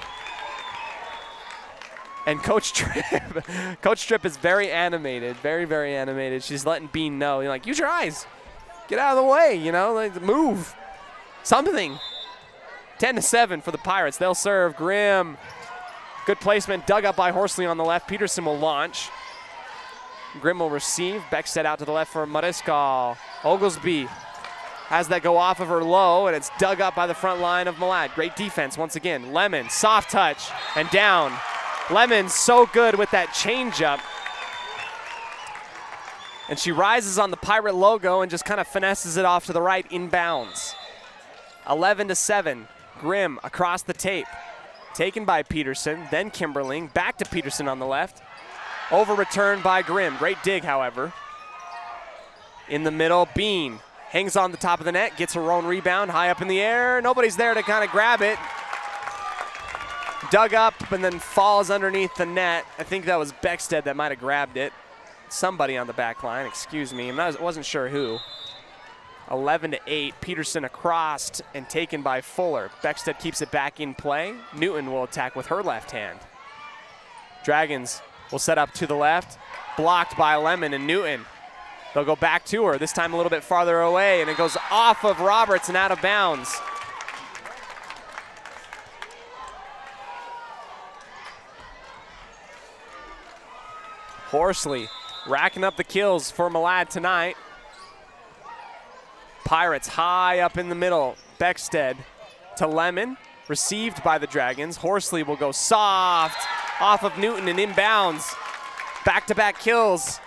And Coach Tripp is very animated, very, very animated. She's letting Bean know, you're like, use your eyes. Get out of the way, you know, like, move. Something. 10-7 for the Pirates. They'll serve. Grimm. Good placement, dug up by Horsley on the left. Peterson will launch. Grimm will receive. Beckstead out to the left for Mariscal. Oglesby has that go off of her low, and it's dug up by the front line of Malad. Great defense once again. Lemon, soft touch, and down. Lemon so good with that changeup. And she rises on the Pirate logo and just kind of finesses it off to the right, inbounds. 11-7. Grimm across the tape. Taken by Peterson, then Kimberling. Back to Peterson on the left. Over return by Grimm. Great dig, however. In the middle, Bean hangs on the top of the net, gets her own rebound, high up in the air. Nobody's there to kind of grab it. Dug up and then falls underneath the net. I think that was Beckstead that might have grabbed it. Somebody on the back line, excuse me. I wasn't sure who. 11-8, Peterson across and taken by Fuller. Beckstead keeps it back in play. Newton will attack with her left hand. Dragons will set up to the left, blocked by Lemon and Newton. They'll go back to her, this time a little bit farther away, and it goes off of Roberts and out of bounds. Horsley racking up the kills for Malad tonight. Pirates high up in the middle. Beckstead to Lemon, received by the Dragons. Horsley will go soft off of Newton and inbounds. Back-to-back kills.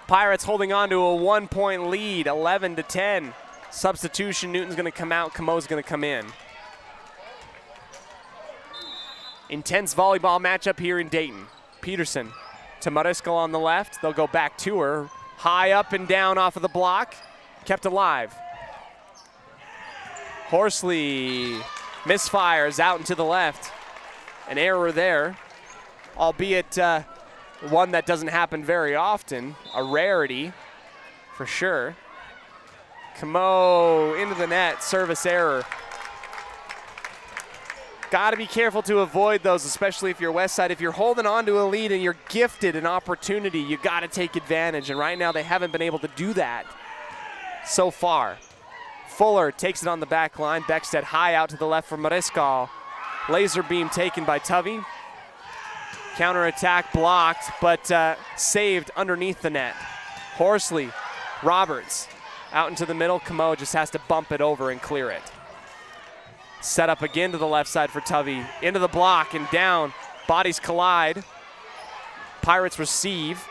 Pirates holding on to a 1-point lead, 11-10. Substitution, Newton's gonna come out, Camo's gonna come in. Intense volleyball matchup here in Dayton. Peterson to Mariscal on the left. They'll go back to her. High up and down off of the block. Kept alive. Horsley misfires out and to the left. An error there, albeit one that doesn't happen very often. A rarity for sure. Camo into the net, service error. Got to be careful to avoid those, especially if you're West Side. If you're holding on to a lead and you're gifted an opportunity, you got to take advantage. And right now they haven't been able to do that so far. Fuller takes it on the back line. Beckstead high out to the left for Mariscal. Laser beam taken by Tuvey. Counterattack blocked, but saved underneath the net. Horsley, Roberts, out into the middle. Camo just has to bump it over and clear it. Set up again to the left side for Tuvey. Into the block and down. Bodies collide. Pirates receive.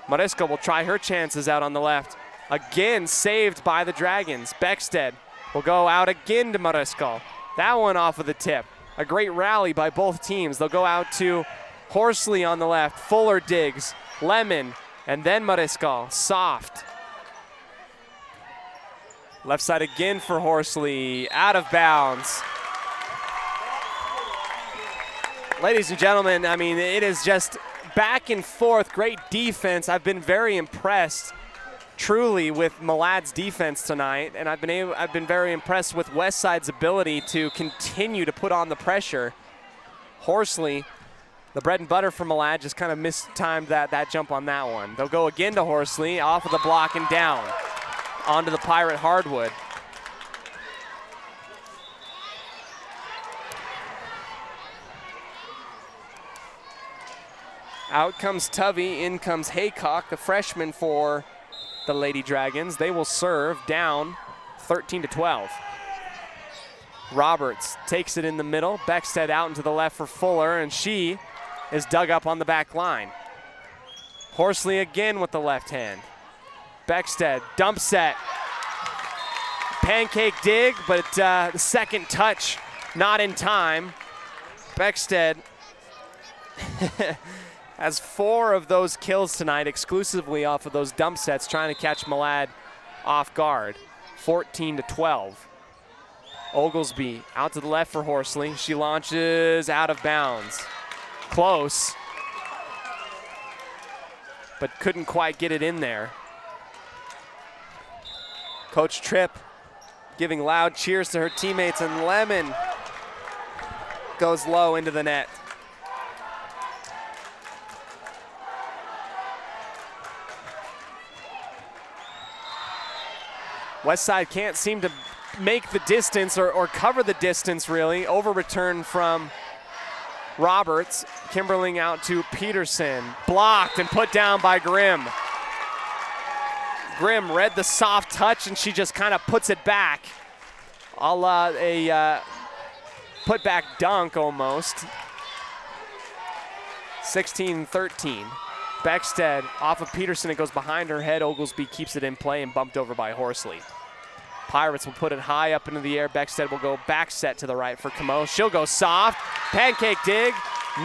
Mariscal will try her chances out on the left. Again saved by the Dragons. Beckstead will go out again to Mariscal. That one off of the tip. A great rally by both teams. They'll go out to Horsley on the left. Fuller digs. Lemon. And then Mariscal. Soft. Left side again for Horsley. Out of bounds. Ladies and gentlemen, I mean, it is just back and forth. Great defense. I've been very impressed, truly, with Malad's defense tonight, and I've been very impressed with Westside's ability to continue to put on the pressure. Horsley, the bread and butter for Malad, just kind of mistimed that jump on that one. They'll go again to Horsley, off of the block and down. Onto the Pirate hardwood. Out comes Tuvey, in comes Haycock, the freshman for the Lady Dragons. They will serve down 13-12. Roberts takes it in the middle. Beckstead out into the left for Fuller, and she is dug up on the back line. Horsley again with the left hand. Beckstead, dump set. Pancake dig, but the second touch not in time. Beckstead has 4 of those kills tonight exclusively off of those dump sets, trying to catch Malad off guard. 14-12. Oglesby out to the left for Horsley. She launches out of bounds. Close. but couldn't quite get it in there. Coach Tripp giving loud cheers to her teammates, and Lemon goes low into the net. Westside can't seem to make the distance or cover the distance, really. Over return from Roberts. Kimberling out to Peterson. Blocked and put down by Grimm. Grimm read the soft touch, and she just kind of puts it back. A la a put-back dunk almost. 16-13. Beckstead off of Peterson. It goes behind her head. Oglesby keeps it in play and bumped over by Horsley. Pirates will put it high up into the air. Beckstead will go back set to the right for Camo. She'll go soft. Pancake dig.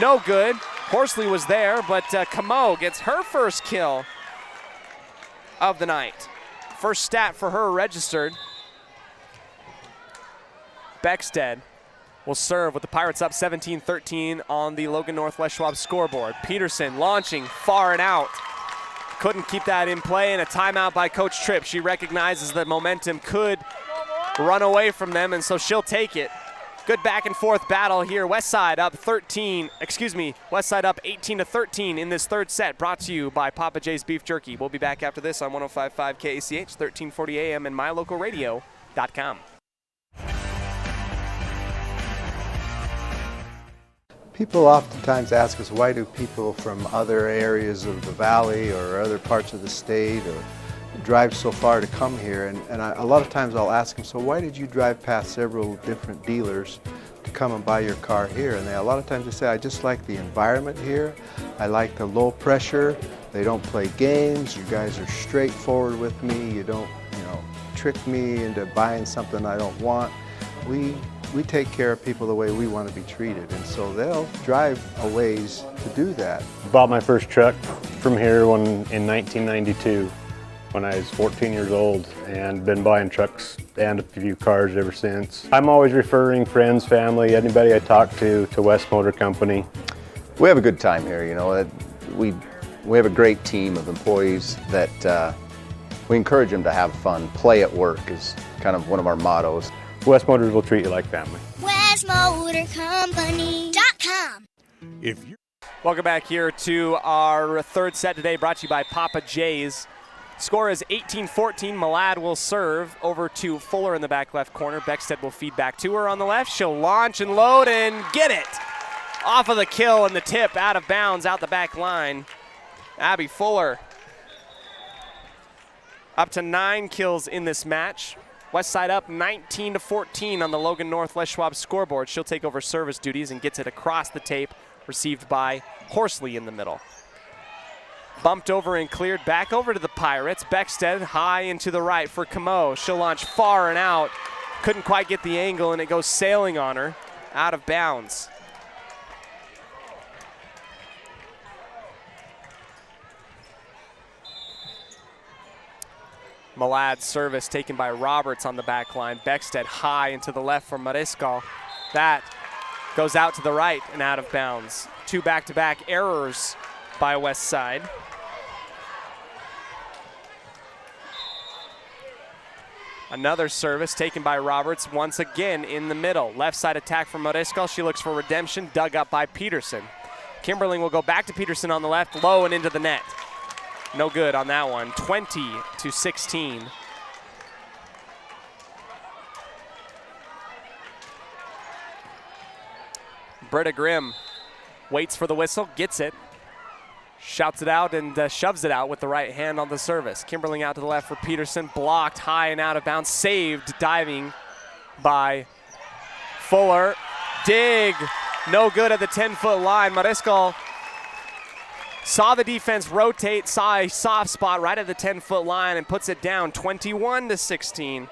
No good. Horsley was there, but Camo gets her first kill of the night. First stat for her registered. Beckstead will serve with the Pirates up 17-13 on the Logan Northwest Schwab scoreboard. Peterson launching far and out. Couldn't keep that in play, and a timeout by Coach Tripp. She recognizes that momentum could run away from them, and so she'll take it. Good back and forth battle here. Westside up 18-13 in this third set, brought to you by Papa J's Beef Jerky. We'll be back after this on 105.5 KACH, 1340 AM and mylocalradio.com. People oftentimes ask us, why do people from other areas of the valley or other parts of the state or drive so far to come here? And a lot of times I'll ask them, so why did you drive past several different dealers to come and buy your car here? And a lot of times they say, I just like the environment here. I like the low pressure. They don't play games. You guys are straightforward with me. You don't, trick me into buying something I don't want. We take care of people the way we want to be treated, and so they'll drive a ways to do that. Bought my first truck from here in 1992 when I was 14 years old, and been buying trucks and a few cars ever since. I'm always referring friends, family, anybody I talk to West Motor Company. We have a good time here, We have a great team of employees that we encourage them to have fun. Play at work is kind of one of our mottos. West Motors will treat you like family. WestMotorCompany.com. Welcome back here to our third set today, brought to you by Papa J's. Score is 18-14. Malad will serve over to Fuller in the back left corner. Beckstead will feed back to her on the left. She'll launch and load and get it. Off of the kill and the tip, out of bounds, out the back line. Abby Fuller up to 9 kills in this match. Westside up 19-14 on the Logan Northwest Schwab scoreboard. She'll take over service duties and gets it across the tape, received by Horsley in the middle. Bumped over and cleared back over to the Pirates. Beckstead high into the right for Camo. She'll launch far and out. Couldn't quite get the angle, and it goes sailing on her, out of bounds. Malad's service taken by Roberts on the back line. Beckstead high into the left for Mariscal. That goes out to the right and out of bounds. 2 back-to-back errors by Westside. Another service taken by Roberts once again in the middle. Left side attack from Mariscal. She looks for redemption, dug up by Peterson. Kimberling will go back to Peterson on the left, low and into the net. No good on that one, 20-16. Britta Grimm waits for the whistle, gets it, shouts it out and shoves it out with the right hand on the service. Kimberling out to the left for Peterson, blocked high and out of bounds, saved diving by Fuller. Dig, no good at the 10-foot line. Mariscal saw the defense rotate, saw a soft spot right at the 10-foot line and puts it down 21-16.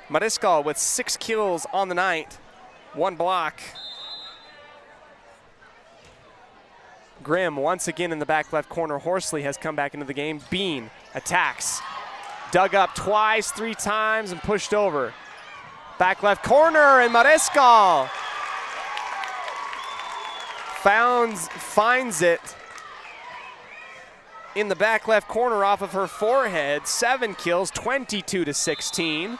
Mariscal with 6 kills on the night, 1 block. Grimm once again in the back left corner. Horsley has come back into the game. Bean attacks. Dug up twice, 3 times and pushed over. Back left corner and Mariscal finds it. in the back left corner off of her forehead. 7 kills, 22-16.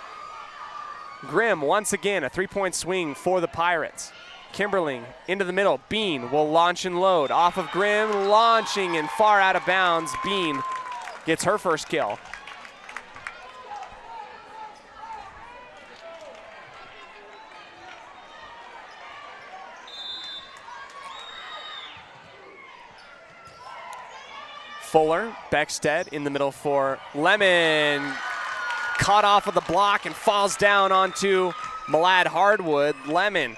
Grimm, once again, a 3-point swing for the Pirates. Kimberling into the middle. Bean will launch and load. Off of Grimm, launching and far out of bounds. Bean gets her first kill. Fuller, Beckstead in the middle for Lemon. Caught off of the block and falls down onto Malad Hardwood. Lemon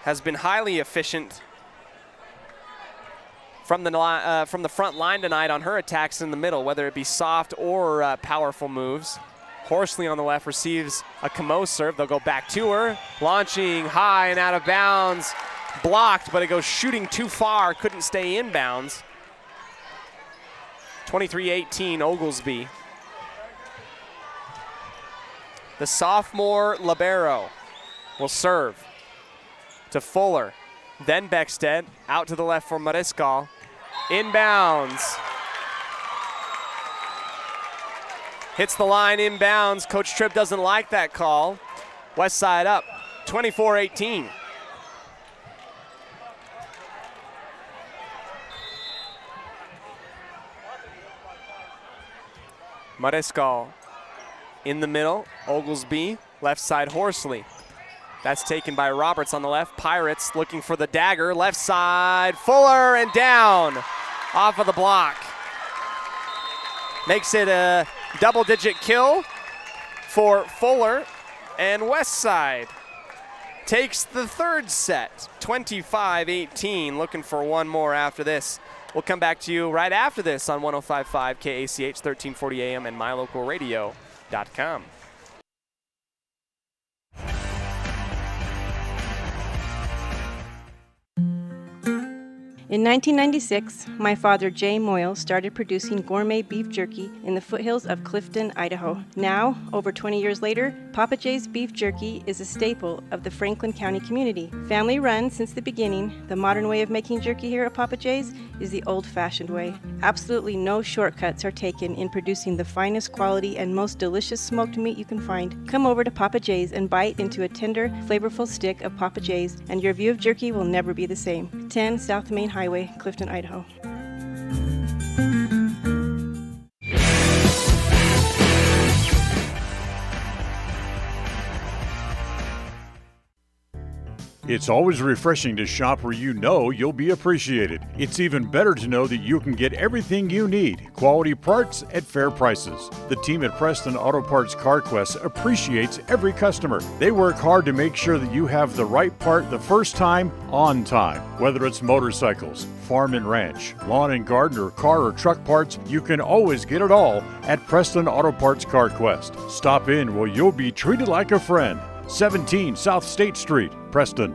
has been highly efficient from the front line tonight on her attacks in the middle, whether it be soft or powerful moves. Horsley on the left receives a Camo serve. They'll go back to her. Launching high and out of bounds. Blocked, but it goes shooting too far. Couldn't stay in bounds. 23-18 Oglesby. The sophomore libero will serve to Fuller. Then Beckstead out to the left for Mariscal. Inbounds. Hits the line inbounds. Coach Tribb doesn't like that call. West Side up, 24-18. Mariscal in the middle. Oglesby, left side Horsley. That's taken by Roberts on the left. Pirates looking for the dagger. Left side, Fuller, and down off of the block. Makes it a double-digit kill for Fuller, and West Side takes the third set, 25-18. Looking for one more after this. We'll come back to you right after this on 105.5 KACH, 1340 AM, and mylocalradio.com. In 1996, my father, Jay Moyle, started producing gourmet beef jerky in the foothills of Clifton, Idaho. Now, over 20 years later, Papa Jay's beef jerky is a staple of the Franklin County community. Family run since the beginning, the modern way of making jerky here at Papa Jay's is the old-fashioned way. Absolutely no shortcuts are taken in producing the finest quality and most delicious smoked meat you can find. Come over to Papa Jay's and bite into a tender, flavorful stick of Papa Jay's, and your view of jerky will never be the same. 10 South Main Highway, Clifton, Idaho. It's always refreshing to shop where you know you'll be appreciated. It's even better to know that you can get everything you need, quality parts at fair prices. The team at Preston Auto Parts CarQuest appreciates every customer. They work hard to make sure that you have the right part the first time, on time. Whether it's motorcycles, farm and ranch, lawn and garden, or car or truck parts, you can always get it all at Preston Auto Parts CarQuest. Stop in where you'll be treated like a friend. 17 South State Street, Preston.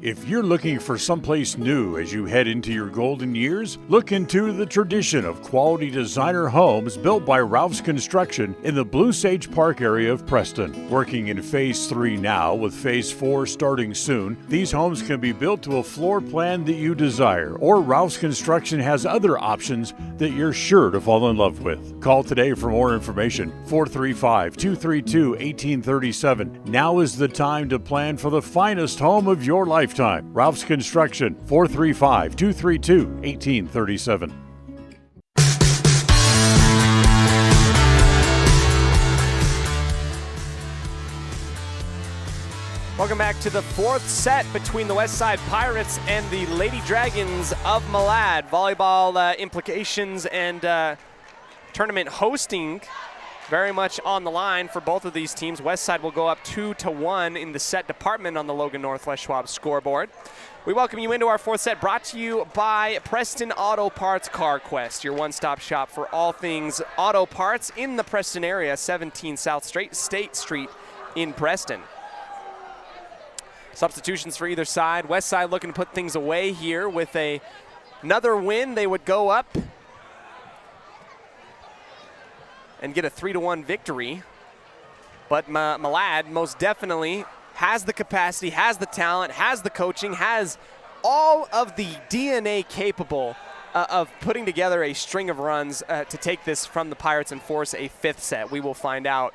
If you're looking for someplace new as you head into your golden years, look into the tradition of quality designer homes built by Ralph's Construction in the Blue Sage Park area of Preston. Working in Phase 3 now, with Phase 4 starting soon, these homes can be built to a floor plan that you desire, or Ralph's Construction has other options that you're sure to fall in love with. Call today for more information, 435-232-1837. Now is the time to plan for the finest home of your lifetime. Ralph's Construction, 435-232-1837. Welcome back to the fourth set between the Westside Pirates and the Lady Dragons of Malad. Volleyball implications and tournament hosting very much on the line for both of these teams. Westside will go up 2-1 in the set department on the Logan Northwest Schwab scoreboard. We welcome you into our fourth set, brought to you by Preston Auto Parts CarQuest, your one-stop shop for all things auto parts in the Preston area, 17 South State Street in Preston. Substitutions for either side. Westside looking to put things away here with another win. They would go up and get a 3-1 victory. But Malad most definitely has the capacity, has the talent, has the coaching, has all of the DNA capable of putting together a string of runs to take this from the Pirates and force a 5th set. We will find out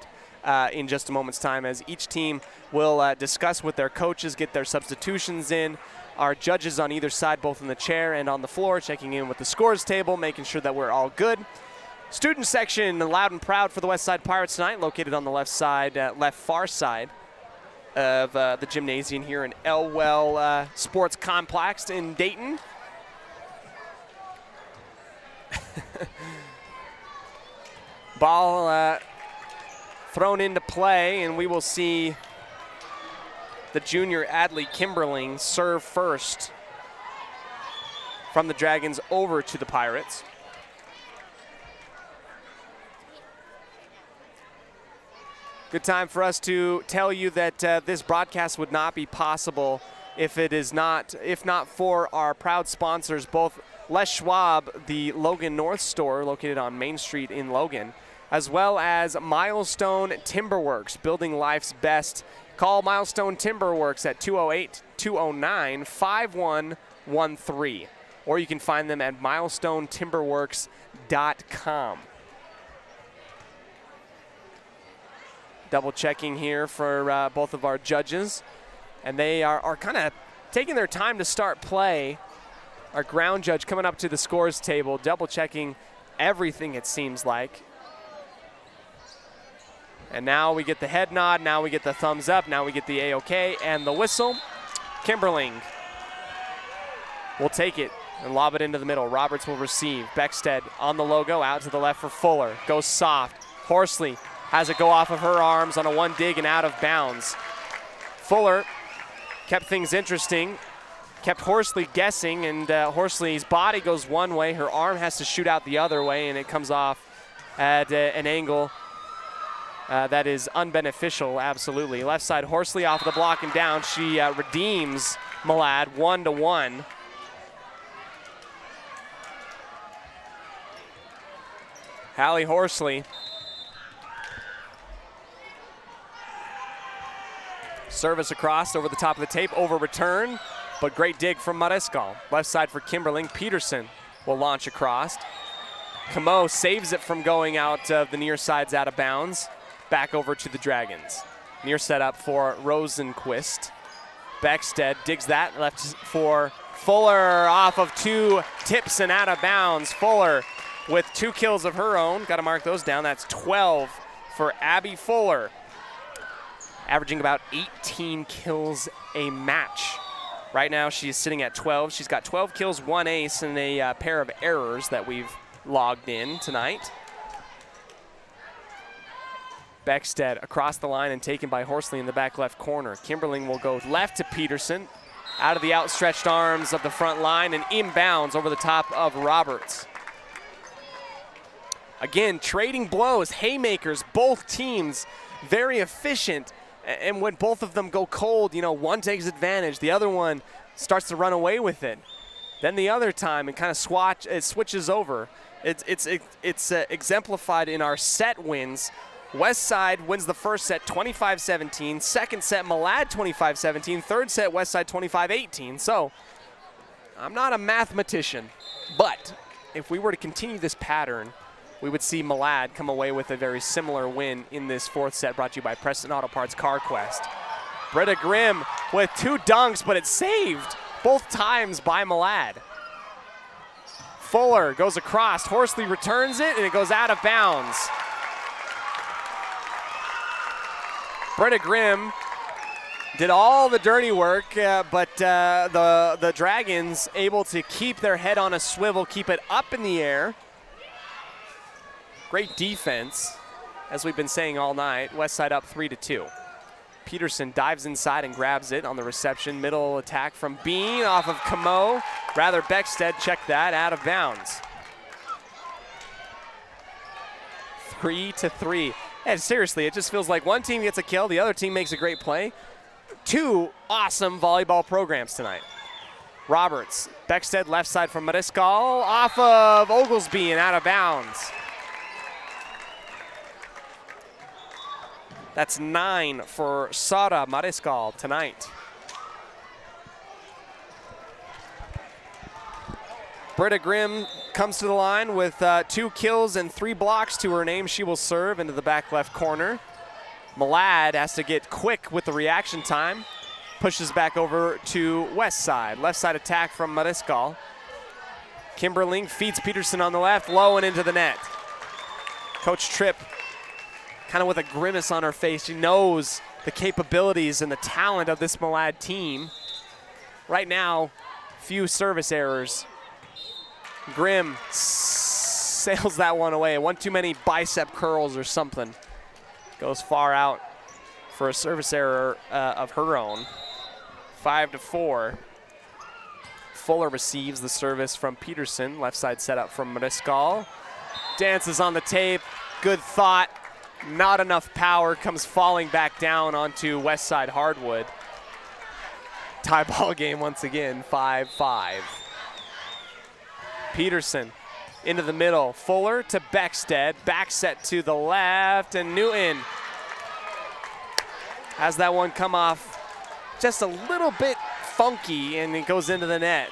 in just a moment's time as each team will discuss with their coaches, get their substitutions in. Our judges on either side, both in the chair and on the floor, checking in with the scores table, making sure that we're all good. Student section, loud and proud for the West Side Pirates tonight, located on the left side, left far side of the Gymnasium here in Elwell Sports Complex in Dayton. Ball thrown into play, and we will see the junior Adley Kimberling serve first from the Dragons over to the Pirates. Good time for us to tell you that this broadcast would not be possible if not for our proud sponsors, both Les Schwab, the Logan North store located on Main Street in Logan, as well as Milestone Timberworks, building life's best. Call Milestone Timberworks at 208-209-5113, or you can find them at milestonetimberworks.com. Double checking here for both of our judges, and they are kind of taking their time to start play. Our ground judge coming up to the scores table, double checking everything, it seems like. And now we get the head nod, now we get the thumbs up, now we get the A-OK and the whistle. Kimberling will take it and lob it into the middle. Roberts will receive. Beckstead on the logo, out to the left for Fuller. Goes soft. Horsley has it go off of her arms on a one dig and out of bounds. Fuller kept things interesting, kept Horsley guessing, and Horsley's body goes one way, her arm has to shoot out the other way, and it comes off at an angle that is unbeneficial, absolutely. Left side, Horsley off the block and down. She redeems Malad 1-1. Hallie Horsley. Service across over the top of the tape, over return, but great dig from Mariscal. Left side for Kimberling. Peterson will launch across. Camo saves it from going out of the near sides out of bounds. Back over to the Dragons. Near setup for Rosenquist. Beckstead digs that, left for Fuller off of 2 tips and out of bounds. Fuller with 2 kills of her own. Got to mark those down. That's 12 for Abby Fuller. Averaging about 18 kills a match. Right now she's sitting at 12. She's got 12 kills, 1 ace, and a pair of errors that we've logged in tonight. Beckstead across the line and taken by Horsley in the back left corner. Kimberling will go left to Peterson, out of the outstretched arms of the front line and inbounds over the top of Roberts. Again, trading blows, haymakers, both teams very efficient. And when both of them go cold, you know, one takes advantage, the other one starts to run away with it. Then the other time it kind of switches over. It's exemplified in our set wins. West Side wins the first set 25-17, second set Malad 25-17, third set West Side 25-18. So I'm not a mathematician, but if we were to continue this pattern, we would see Malad come away with a very similar win in this 4th set, brought to you by Preston Auto Parts CarQuest. Britta Grimm with 2 dunks, but it's saved both times by Malad. Fuller goes across, Horsley returns it, and it goes out of bounds. Britta Grimm did all the dirty work, but the Dragons able to keep their head on a swivel, keep it up in the air. Great defense, as we've been saying all night. West Side up 3-2. Peterson dives inside and grabs it on the reception. Middle attack from Bean off of Camo. Rather Beckstead, check that, out of bounds. 3-3. And seriously, it just feels like one team gets a kill, the other team makes a great play. 2 awesome volleyball programs tonight. Roberts, Beckstead left side from Mariscal, off of Oglesby and out of bounds. That's 9 for Sara Mariscal tonight. Britta Grimm comes to the line with 2 kills and 3 blocks to her name. She will serve into the back left corner. Malad has to get quick with the reaction time. Pushes back over to west side. Left side attack from Mariscal. Kimberling feeds Peterson on the left, low and into the net. Coach Tripp kind of with a grimace on her face. She knows the capabilities and the talent of this Malad team. Right now, few service errors. Grimm sails that one away. One too many bicep curls or something. Goes far out for a service error of her own. 5-4. Fuller receives the service from Peterson. Left side set up from Mariscal. Dances on the tape. Good thought. Not enough power. Comes falling back down onto west side hardwood. Tie ball game once again. 5-5. Peterson into the middle. Fuller to Beckstead. Back set to the left. And Newton has that one come off just a little bit funky, and it goes into the net.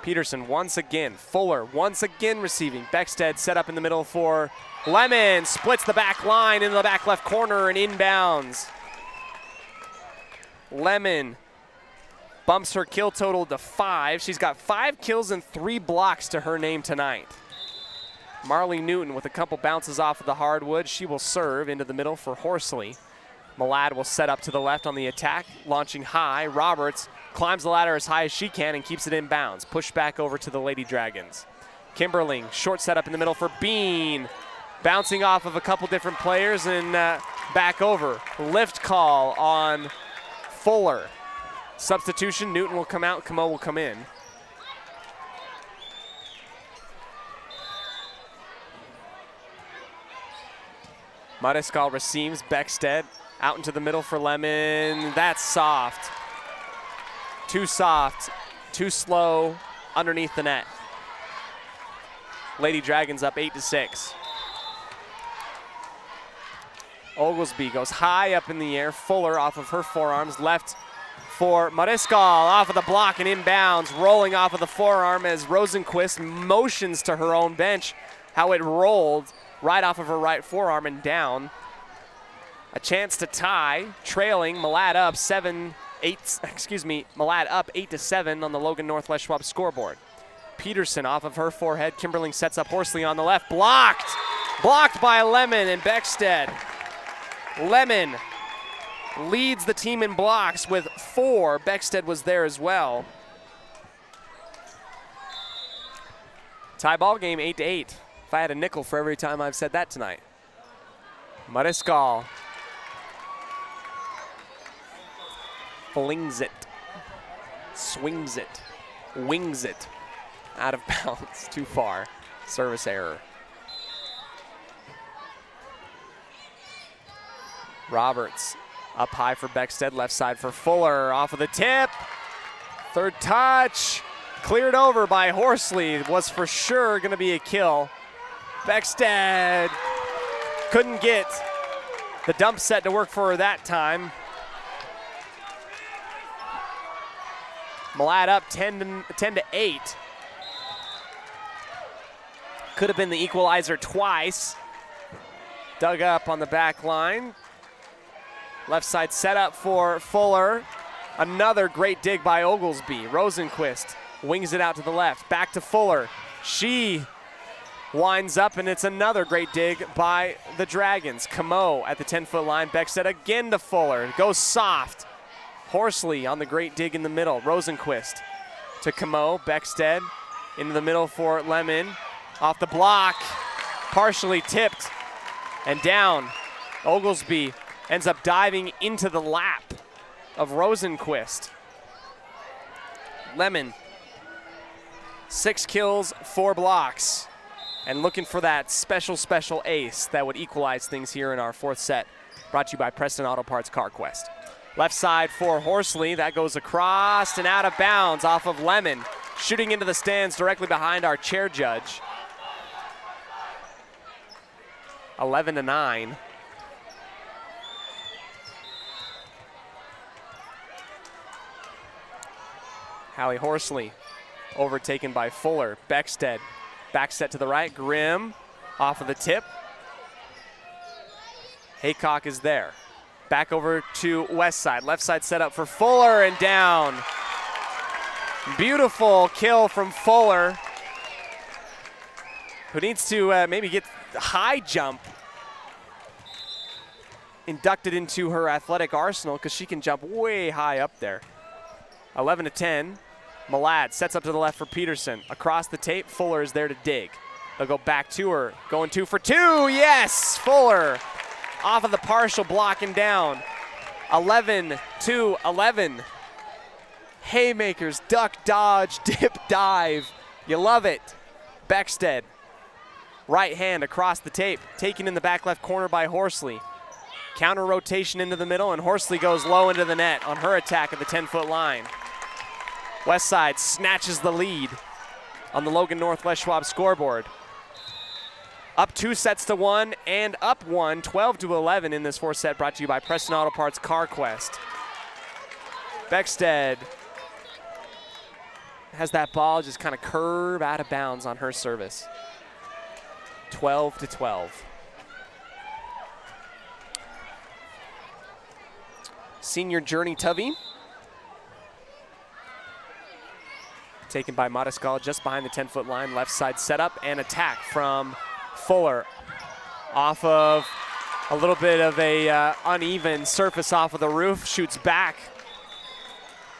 Peterson once again. Fuller once again receiving. Beckstead set up in the middle for Lemon. Splits the back line into the back left corner and inbounds. Lemon bumps her kill total to 5. She's got 5 kills and 3 blocks to her name tonight. Marley Newton with a couple bounces off of the hardwood. She will serve into the middle for Horsley. Malad will set up to the left on the attack, launching high. Roberts climbs the ladder as high as she can and keeps it in bounds. Push back over to the Lady Dragons. Kimberling, short setup in the middle for Bean. Bouncing off of a couple different players and back over. Lift call on Fuller. Substitution, Newton will come out, Camo will come in. Mariscal receives, Beckstead out into the middle for Lemon. That's soft. Too soft, too slow, underneath the net. Lady Dragons up 8-6. Oglesby goes high up in the air. Fuller off of her forearms, left for Mariscal, off of the block and inbounds, rolling off of the forearm as Rosenquist motions to her own bench. How it rolled right off of her right forearm and down. A chance to tie, trailing Malad up 8-7 on the Logan Northwest Schwab scoreboard. Peterson off of her forehead. Kimberling sets up Horsley on the left. Blocked! Blocked by Lemon and Beckstead. Lemon leads the team in blocks with 4. Beckstead was there as well. Tie ball game 8-8. If I had a nickel for every time I've said that tonight. Mariscal flings it, swings it, wings it, out of bounds, too far. Service error. Roberts up high for Beckstead, left side for Fuller, off of the tip. Third touch, cleared over by Horsley, was for sure gonna be a kill. Beckstead couldn't get the dump set to work for her that time. Malad up 10-8. Could have been the equalizer twice. Dug up on the back line. Left side set up for Fuller. Another great dig by Oglesby. Rosenquist wings it out to the left. Back to Fuller. She winds up, and it's another great dig by the Dragons. Camo at the 10-foot line. Beckstead again to Fuller. Goes soft. Horsley on the great dig in the middle. Rosenquist to Camo. Beckstead into the middle for Lemon. Off the block. Partially tipped and down. Oglesby ends up diving into the lap of Rosenquist. Lemon, 6 kills, 4 blocks. And looking for that special ace that would equalize things here in our 4th set. Brought to you by Preston Auto Parts CarQuest. Left side for Horsley. That goes across and out of bounds off of Lemon. Shooting into the stands directly behind our chair judge. 11-9. Hallie Horsley overtaken by Fuller. Beckstead, back set to the right. Grimm off of the tip. Haycock is there. Back over to West Side. Left side set up for Fuller and down. Beautiful kill from Fuller, who needs to maybe get the high jump inducted into her athletic arsenal because she can jump way high up there. 11-10. Malad sets up to the left for Peterson. Across the tape, Fuller is there to dig. They'll go back to her. Going 2 for 2. Yes! Fuller off of the partial block and down. 11-11. Haymakers, duck, dodge, dip, dive. You love it. Beckstead, right hand across the tape, taken in the back left corner by Horsley. Counter rotation into the middle, and Horsley goes low into the net on her attack at the 10-foot line. Westside snatches the lead on the Logan Northwest Schwab scoreboard. Up 2-1 and up 1, 12-11 in this fourth set, brought to you by Preston Auto Parts CarQuest. Beckstead has that ball just kind of curve out of bounds on her service. 12-12. Senior Journey Tuvey, taken by Mariscal just behind the 10-foot line. Left side setup and attack from Fuller. Off of a little bit of a uneven surface off of the roof. Shoots back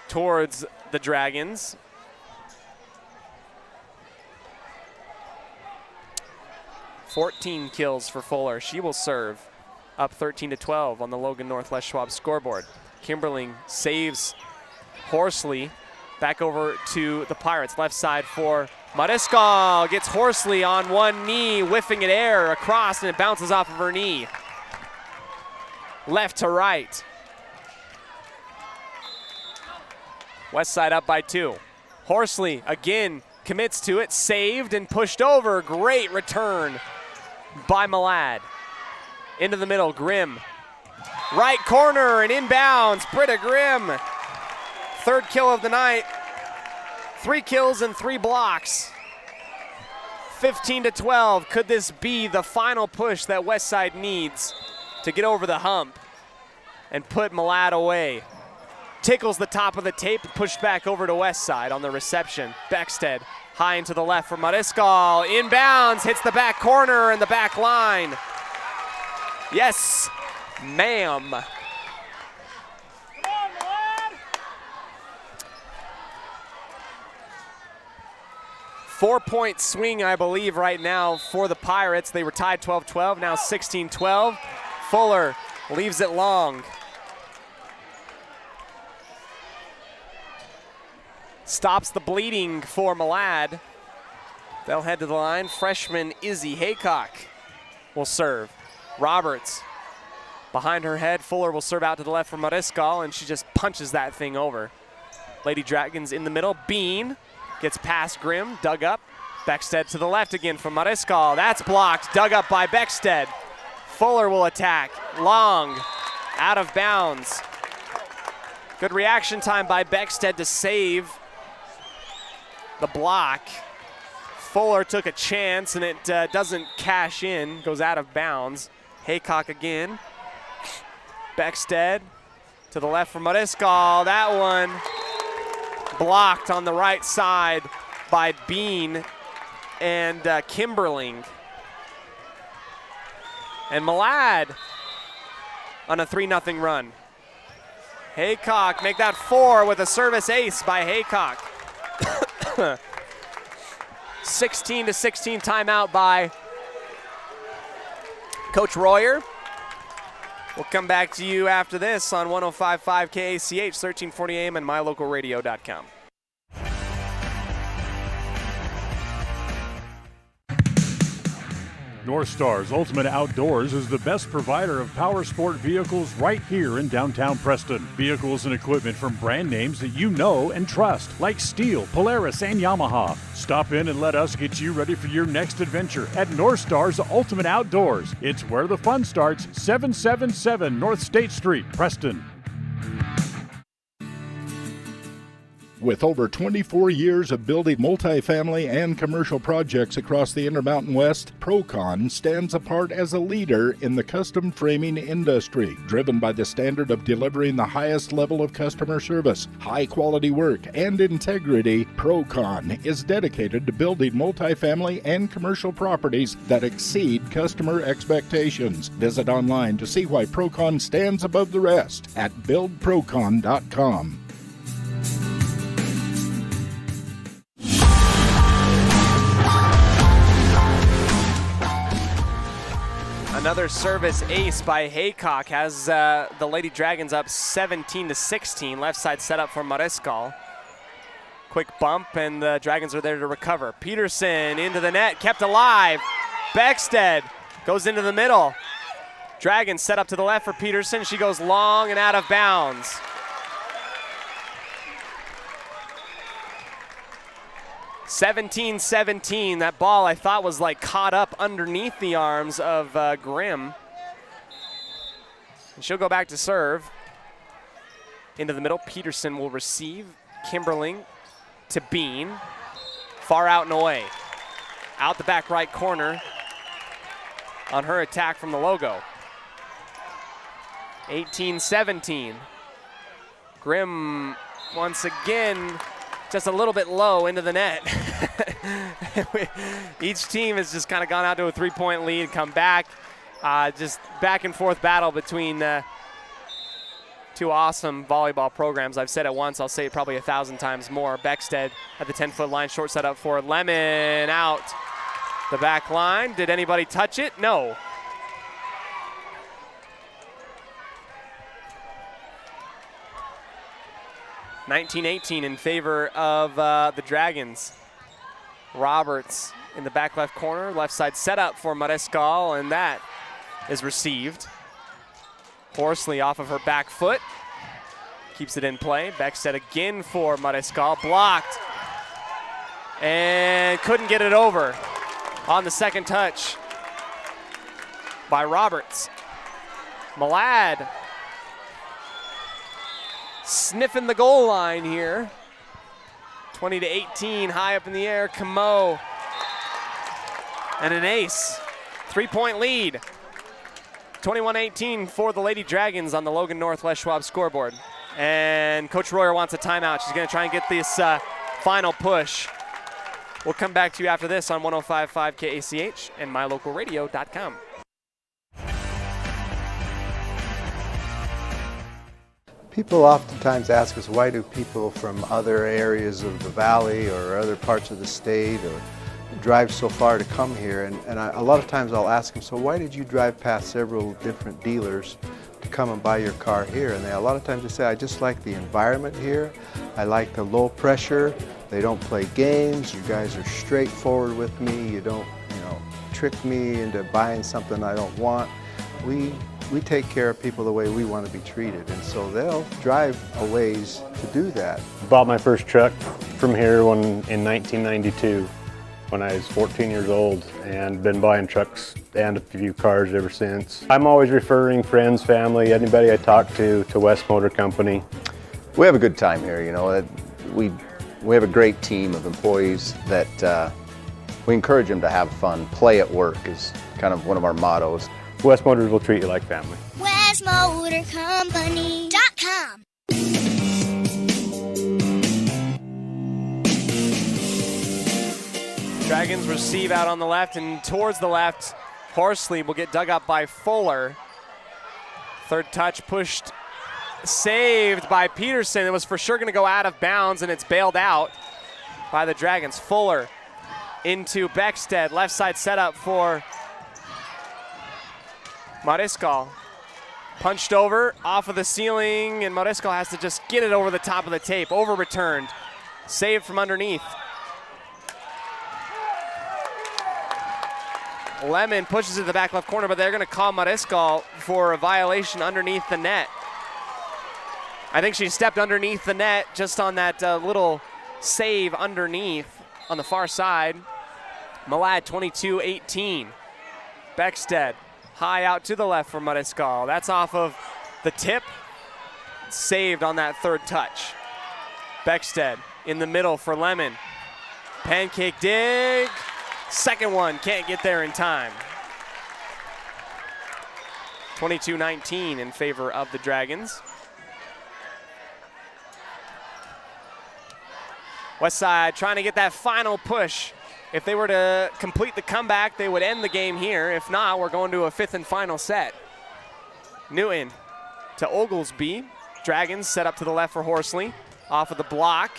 towards the Dragons. $14 kills for Fuller. She will serve. Up 13-12 on the Logan Northwest Schwab scoreboard. Kimberling saves Horsley. Back over to the Pirates. Left side for Mariscal. Gets Horsley on one knee, whiffing it air across, and it bounces off of her knee. Left to right. West side up by 2. Horsley again commits to it. Saved and pushed over. Great return by Malad. Into the middle, Grimm. Right corner and inbounds, Britta Grimm. Third kill of the night. 3 kills and 3 blocks. 15-12. Could this be the final push that Westside needs to get over the hump and put Malad away? Tickles the top of the tape, pushed back over to Westside on the reception. Beckstead high into the left for Mariscal. Inbounds, hits the back corner and the back line. Yes, ma'am. 4-point swing, I believe, right now for the Pirates. They were tied 12-12, now 16-12. Fuller leaves it long. Stops the bleeding for Malad. They'll head to the line. Freshman Izzy Haycock will serve. Roberts behind her head. Fuller will serve out to the left for Mariscal, and she just punches that thing over. Lady Dragons in the middle. Bean gets past Grimm, dug up. Beckstead to the left again from Mariscal. That's blocked, dug up by Beckstead. Fuller will attack. Long, out of bounds. Good reaction time by Beckstead to save the block. Fuller took a chance, and it doesn't cash in, goes out of bounds. Haycock again. Beckstead to the left for Mariscal. That one blocked on the right side by Bean and Kimberling. And Malad on a 3-0 run. Haycock make that 4 with a service ace by Haycock. 16-16 timeout by Coach Royer. We'll come back to you after this on 105.5 KACH, 1340 AM and mylocalradio.com. North Star's Ultimate Outdoors is the best provider of power sport vehicles right here in downtown Preston. Vehicles and equipment from brand names that you know and trust, like Steel, Polaris, and Yamaha. Stop in and let us get you ready for your next adventure at North Star's Ultimate Outdoors. It's where the fun starts, 777 North State Street, Preston. With over 24 years of building multifamily and commercial projects across the Intermountain West, Procon stands apart as a leader in the custom framing industry, driven by the standard of delivering the highest level of customer service, high-quality work, and integrity. Procon is dedicated to building multifamily and commercial properties that exceed customer expectations. Visit online to see why Procon stands above the rest at buildprocon.com. Another service ace by Haycock has the Lady Dragons up 17-16. Left side set up for Mariscal. Quick bump, and the Dragons are there to recover. Peterson into the net, kept alive. Beckstead goes into the middle. Dragons set up to the left for Peterson. She goes long and out of bounds. (17-17). That ball I thought was like caught up underneath the arms of Grimm. And she'll go back to serve. Into the middle, Peterson will receive. Kimberling to Bean. Far out and away. Out the back right corner on her attack from the logo. 18-17. Grimm once again just a little bit low into the net. Each team has just kind of gone out to a 3-point lead, come back. Just back and forth battle between two awesome volleyball programs. I've said it once, I'll say it probably 1,000 times more. Beckstead at the 10-foot line, short set up for Lemon out the back line. Did anybody touch it? No. (19-18) in favor of the Dragons. Roberts in the back left corner, left side set up for Mariscal, and that is received. Horsley off of her back foot, keeps it in play. Beckstead again for Mariscal, blocked, and couldn't get it over on the second touch by Roberts. Malad sniffing the goal line here. 20-18, high up in the air. Camo and an ace. 3-point lead. 21-18 for the Lady Dragons on the Logan Northwest Schwab scoreboard. And Coach Royer wants a timeout. She's going to try and get this final push. We'll come back to you after this on 105.5 KACH and mylocalradio.com. People oftentimes ask us, why do people from other areas of the valley or other parts of the state or drive so far to come here? And a lot of times I'll ask them, so why did you drive past several different dealers to come and buy your car here? And a lot of times they say, I just like the environment here. I like the low pressure. They don't play games. You guys are straightforward with me. You don't, trick me into buying something I don't want. We take care of people the way we want to be treated, and so they'll drive a ways to do that. Bought my first truck from here in 1992 when I was 14 years old, and been buying trucks and a few cars ever since. I'm always referring friends, family, anybody I talk to West Motor Company. We have a good time here, We have a great team of employees that we encourage them to have fun. Play at work is kind of one of our mottos. West Motors will treat you like family. WestMotorCompany.com. Dragons receive out on the left, and towards the left, Horsley will get dug up by Fuller. Third touch pushed, saved by Peterson. It was for sure going to go out of bounds, and it's bailed out by the Dragons. Fuller into Beckstead, left side setup for Mariscal. Punched over, off of the ceiling, and Mariscal has to just get it over the top of the tape. Over-returned, saved from underneath. Lemon pushes it to the back left corner, but they're going to call Mariscal for a violation underneath the net. I think she stepped underneath the net just on that little save underneath on the far side. Malad 22-18. Beckstead high out to the left for Mariscal. That's off of the tip. Saved on that third touch. Beckstead in the middle for Lemon. Pancake dig. Second one, can't get there in time. 22-19 in favor of the Dragons. Westside trying to get that final push. If they were to complete the comeback, they would end the game here. If not, we're going to a fifth and final set. Newton to Oglesby. Dragons set up to the left for Horsley. Off of the block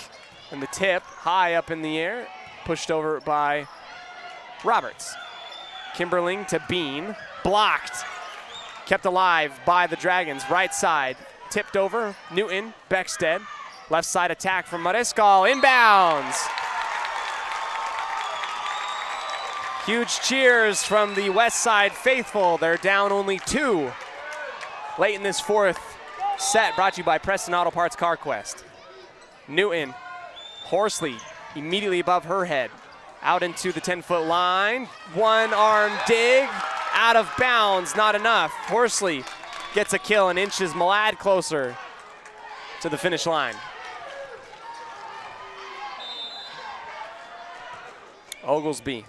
and the tip, high up in the air. Pushed over by Roberts. Kimberling to Bean. Blocked. Kept alive by the Dragons. Right side. Tipped over. Newton. Beckstead. Left side attack from Mariscal. Inbounds. Huge cheers from the West Side faithful. They're down only 2 late in this fourth set, brought to you by Preston Auto Parts CarQuest. Newton, Horsley, immediately above her head. Out into the 10-foot line. One arm dig, out of bounds, not enough. Horsley gets a kill and inches Malad closer to the finish line. Oglesby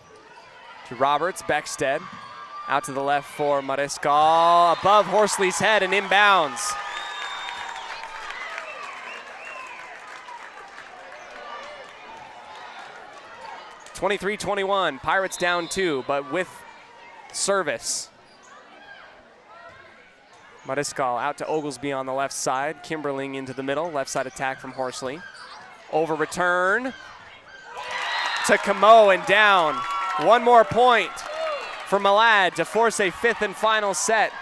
to Roberts, Beckstead. Out to the left for Mariscal, above Horsley's head and inbounds. (23-21), Pirates down 2, but with service. Mariscal out to Oglesby on the left side. Kimberling into the middle, left side attack from Horsley. Over return to Camo and down. One more point for Malad to force a fifth and final set.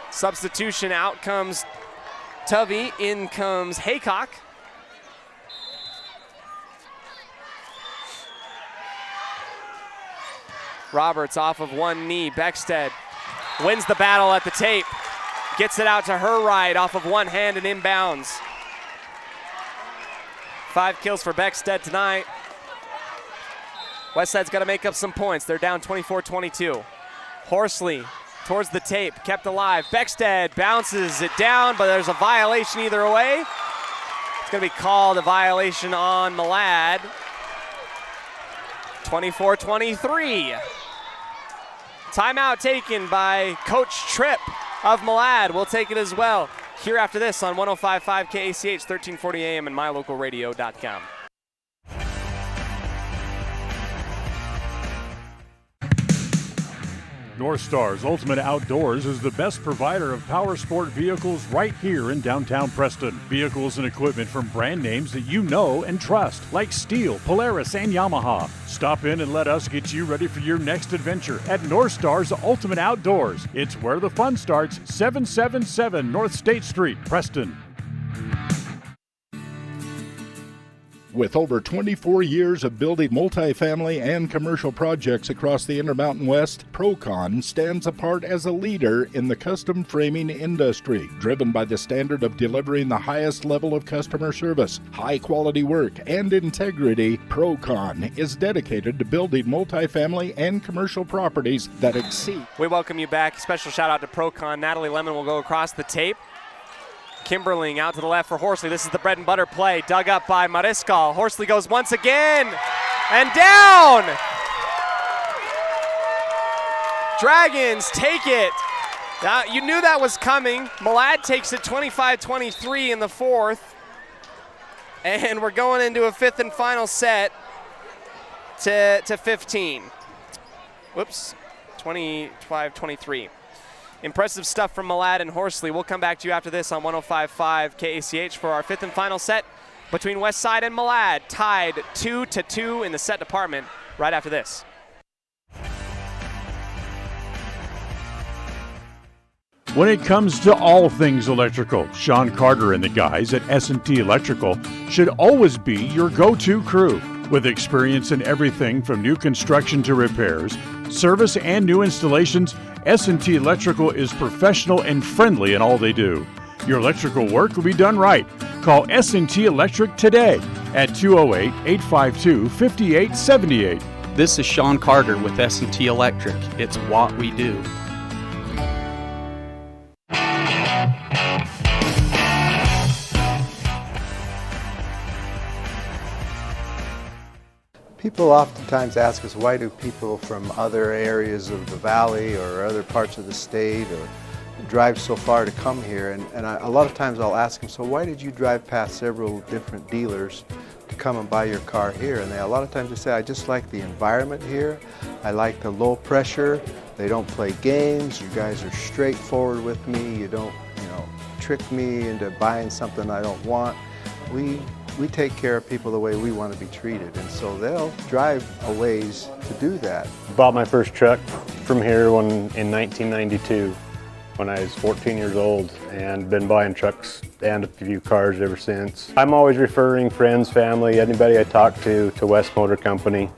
Substitution, out comes Tuvey, in comes Haycock. Roberts off of one knee. Beckstead wins the battle at the tape. Gets it out to her right off of one hand and inbounds. 5 kills for Beckstead tonight. Westside's got to make up some points. They're down 24-22. Horsley towards the tape, kept alive. Beckstead bounces it down, but there's a violation either way. It's going to be called a violation on Malad. 24-23. Timeout taken by Coach Tripp of Malad. We'll take it as well here after this on 105.5 KACH, 1340 AM and mylocalradio.com. North Star's Ultimate Outdoors is the best provider of power sport vehicles right here in downtown Preston. Vehicles and equipment from brand names that you know and trust, like Steel, Polaris, and Yamaha. Stop in and let us get you ready for your next adventure at North Star's Ultimate Outdoors. It's where the fun starts, 777 North State Street, Preston. With over 24 years of building multifamily and commercial projects across the Intermountain West, Procon stands apart as a leader in the custom framing industry, driven by the standard of delivering the highest level of customer service, high-quality work, and integrity. Procon is dedicated to building multifamily and commercial properties that exceed. We welcome you back. Special shout-out to Procon. Natalie Lemon will go across the tape. Kimberling out to the left for Horsley. This is the bread and butter play, dug up by Mariscal. Horsley goes once again, and down! Dragons take it. Now, you knew that was coming. Malad takes it 25-23 in the fourth. And we're going into a fifth and final set to 15. Whoops, 25-23. Impressive stuff from Malad and Horsley. We'll come back to you after this on 105.5 KACH for our fifth and final set between Westside and Malad, tied 2-2 in the set department right after this. When it comes to all things electrical, Sean Carter and the guys at S&T Electrical should always be your go-to crew. With experience in everything from new construction to repairs, service, and new installations, S&T Electrical is professional and friendly in all they do. Your electrical work will be done right. Call S&T Electric today at 208-852-5878. This is Sean Carter with S&T Electric. It's what we do. People oftentimes ask us, why do people from other areas of the valley or other parts of the state or drive so far to come here? And a lot of times I'll ask them, so why did you drive past several different dealers to come and buy your car here? And a lot of times they say, I just like the environment here. I like the low pressure. They don't play games. You guys are straightforward with me. You don't, trick me into buying something I don't want. We take care of people the way we want to be treated, and so they'll drive a ways to do that. Bought my first truck from here in 1992 when I was 14 years old, and been buying trucks and a few cars ever since. I'm always referring friends, family, anybody I talk to West Motor Company.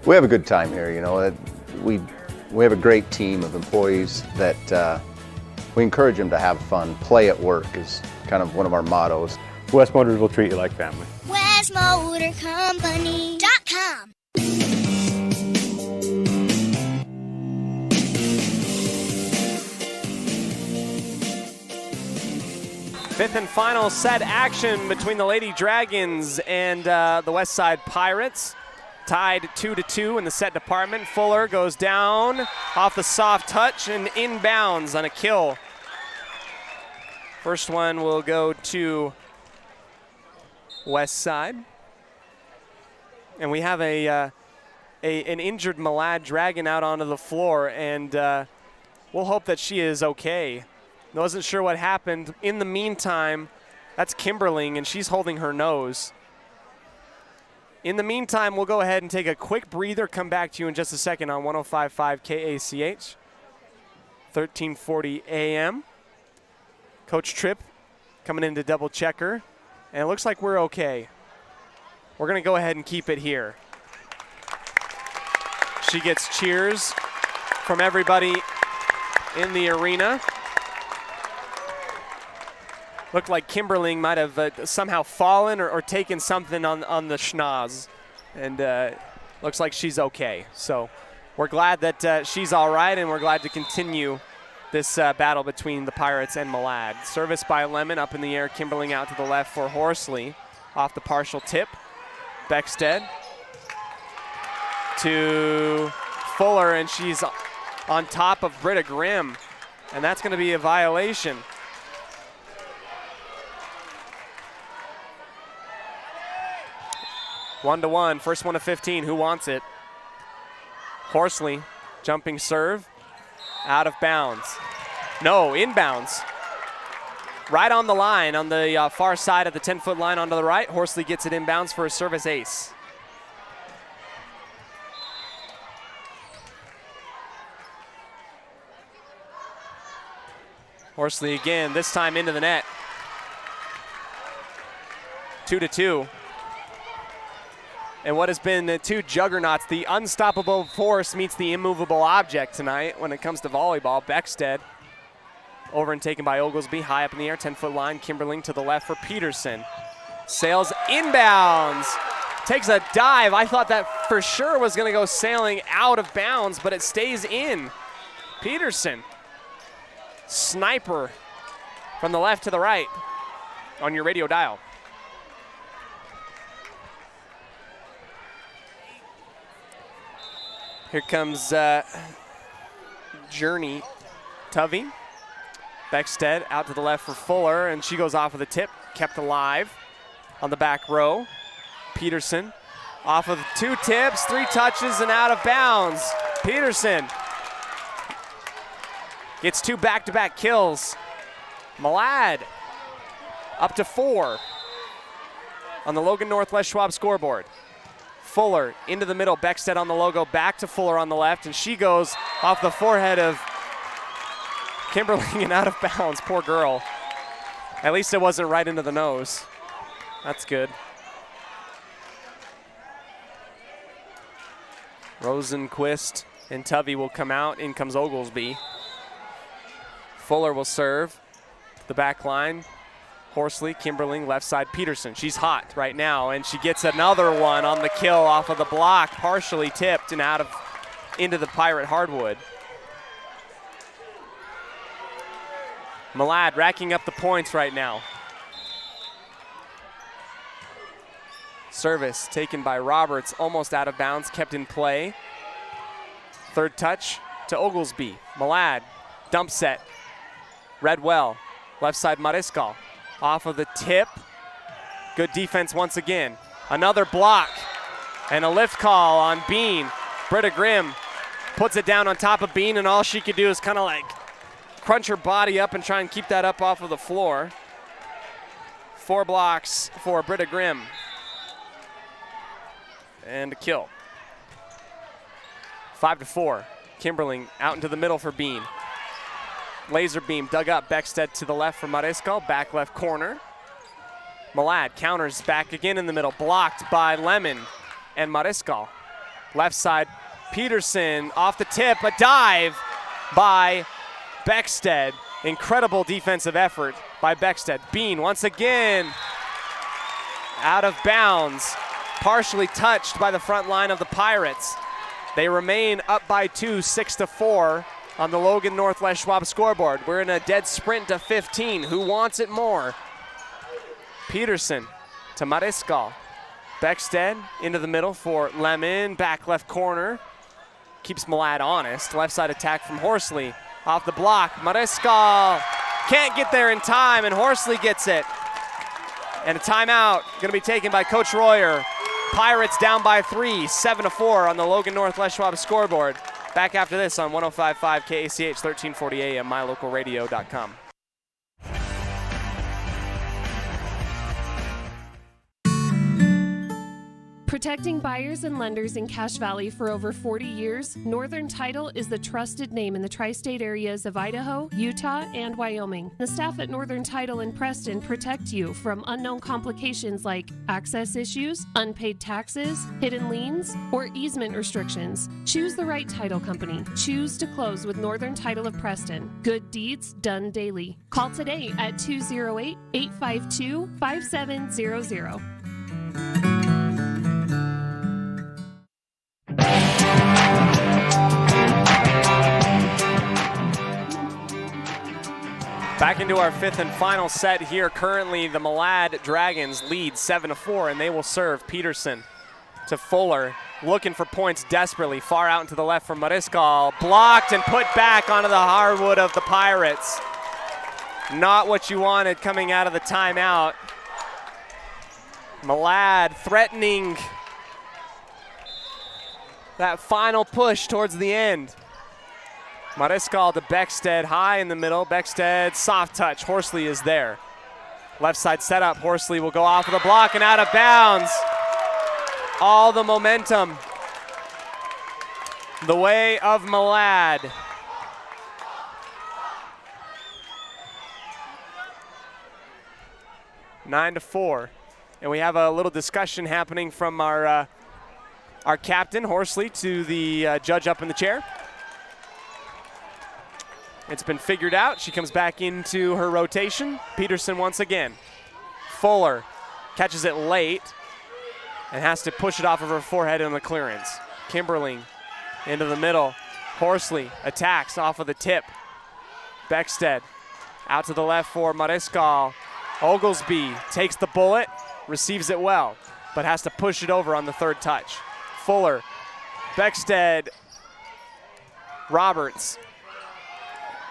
We have a good time here, We have a great team of employees that we encourage them to have fun. Play at work is kind of one of our mottos. West Motors will treat you like family. WestMotorCompany.com. Fifth and final set action between the Lady Dragons and the West Side Pirates. Tied 2-2 in the set department. Fuller goes down off the soft touch and inbounds on a kill. First one will go to West Side. And we have an injured Malad Dragon out onto the floor, and we'll hope that she is okay. Wasn't sure what happened. In the meantime, that's Kimberling, and she's holding her nose. In the meantime, we'll go ahead and take a quick breather, come back to you in just a second on 105.5 KACH, 1340 AM. Coach Tripp coming in to double check her, and it looks like we're okay. We're going to go ahead and keep it here. She gets cheers from everybody in the arena. Looked like Kimberling might have somehow fallen or taken something on the schnoz, and looks like she's okay. So we're glad that she's all right, and we're glad to continue this battle between the Pirates and Malad. Service by Lemon up in the air. Kimberling out to the left for Horsley. Off the partial tip. Beckstead to Fuller, and she's on top of Britta Grimm, and that's going to be a violation. One to one, first one to 15. Who wants it? Horsley, jumping serve, out of bounds. No, inbounds. Right on the line, on the far side of the 10-foot line onto the right. Horsley gets it inbounds for a service ace. Horsley again, this time into the net. 2-2. And what has been the two juggernauts, the unstoppable force meets the immovable object tonight when it comes to volleyball. Beckstead over and taken by Oglesby, high up in the air, 10-foot line. Kimberling to the left for Peterson. Sails inbounds, takes a dive. I thought that for sure was gonna go sailing out of bounds, but it stays in. Peterson, sniper from the left to the right on your radio dial. Here comes Journey Tovey. Beckstead out to the left for Fuller, and she goes off with a tip, kept alive on the back row. Peterson off of 2 tips, 3 touches, and out of bounds. Peterson gets 2 back-to-back kills. Malad up to 4 on the Logan Northwest Schwab scoreboard. Fuller into the middle, Beckstead on the logo, back to Fuller on the left, and she goes off the forehead of Kimberling and out of bounds. Poor girl. At least it wasn't right into the nose. That's good. Rosenquist and Tovey will come out. In comes Oglesby. Fuller will serve the back line. Horsley, Kimberling, left side, Peterson. She's hot right now, and she gets another one on the kill off of the block, partially tipped and out of into the Pirate hardwood. Malad racking up the points right now. Service taken by Roberts, almost out of bounds, kept in play. Third touch to Oglesby. Malad, dump set. Redwell, left side Mariscal. Off of the tip. Good defense once again. Another block and a lift call on Bean. Britta Grimm puts it down on top of Bean, and all she could do is kind of like crunch her body up and try and keep that up off of the floor. 4 blocks for Britta Grimm. And a kill. 5-4. Kimberling out into the middle for Bean. Laser beam dug up. Beckstead to the left for Mariscal. Back left corner. Malad counters back again in the middle. Blocked by Lemon and Mariscal. Left side, Peterson off the tip. A dive by Beckstead. Incredible defensive effort by Beckstead. Bean once again out of bounds. Partially touched by the front line of the Pirates. They remain up by 2, 6-4 on the Logan Northwest Schwab scoreboard. We're in a dead sprint to 15. Who wants it more? Peterson to Mariscal. Beckstead into the middle for Lemon. Back left corner. Keeps Malad honest. Left side attack from Horsley. Off the block. Mariscal can't get there in time, and Horsley gets it. And a timeout going to be taken by Coach Royer. Pirates down by 3, 7-4 on the Logan Northwest Schwab scoreboard. Back after this on 105.5 KACH, 1340 AM, mylocalradio.com. Protecting buyers and lenders in Cache Valley for over 40 years, Northern Title is the trusted name in the tri-state areas of Idaho, Utah, and Wyoming. The staff at Northern Title in Preston protect you from unknown complications like access issues, unpaid taxes, hidden liens, or easement restrictions. Choose the right title company. Choose to close with Northern Title of Preston. Good deeds done daily. Call today at 208-852-5700. Back into our 5th and final set here. Currently, the Malad Dragons lead 7-4, and they will serve. Peterson to Fuller, looking for points desperately. Far out into the left from Mariscal. Blocked and put back onto the hardwood of the Pirates. Not what you wanted coming out of the timeout. Malad threatening that final push towards the end. Mariscal to Beckstead, high in the middle. Beckstead, soft touch. Horsley is there. Left side setup. Horsley will go off of the block and out of bounds. All the momentum the way of Malad. Nine to 4. And we have a little discussion happening from our captain, Horsley, to the judge up in the chair. It's been figured out. She comes back into her rotation. Peterson once again. Fuller catches it late and has to push it off of her forehead on the clearance. Kimberling into the middle. Horsley attacks off of the tip. Beckstead out to the left for Mariscal. Oglesby takes the bullet, receives it well, but has to push it over on the third touch. Fuller, Beckstead, Roberts.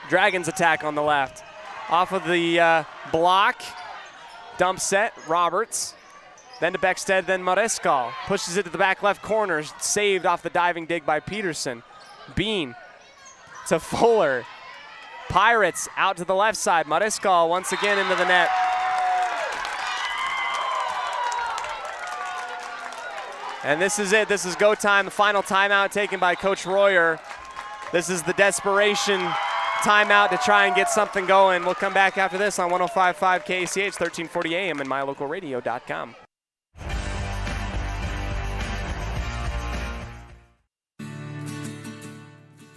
Dragons attack on the left. Off of the block, dump set, Roberts. Then to Beckstead, then Mariscal. Pushes it to the back left corner, saved off the diving dig by Peterson. Bean to Fuller. Pirates out to the left side. Mariscal once again into the net. And this is it. This is go time. The final timeout taken by Coach Royer. This is the desperation timeout to try and get something going. We'll come back after this on 105.5 KACH, 1340 AM and mylocalradio.com.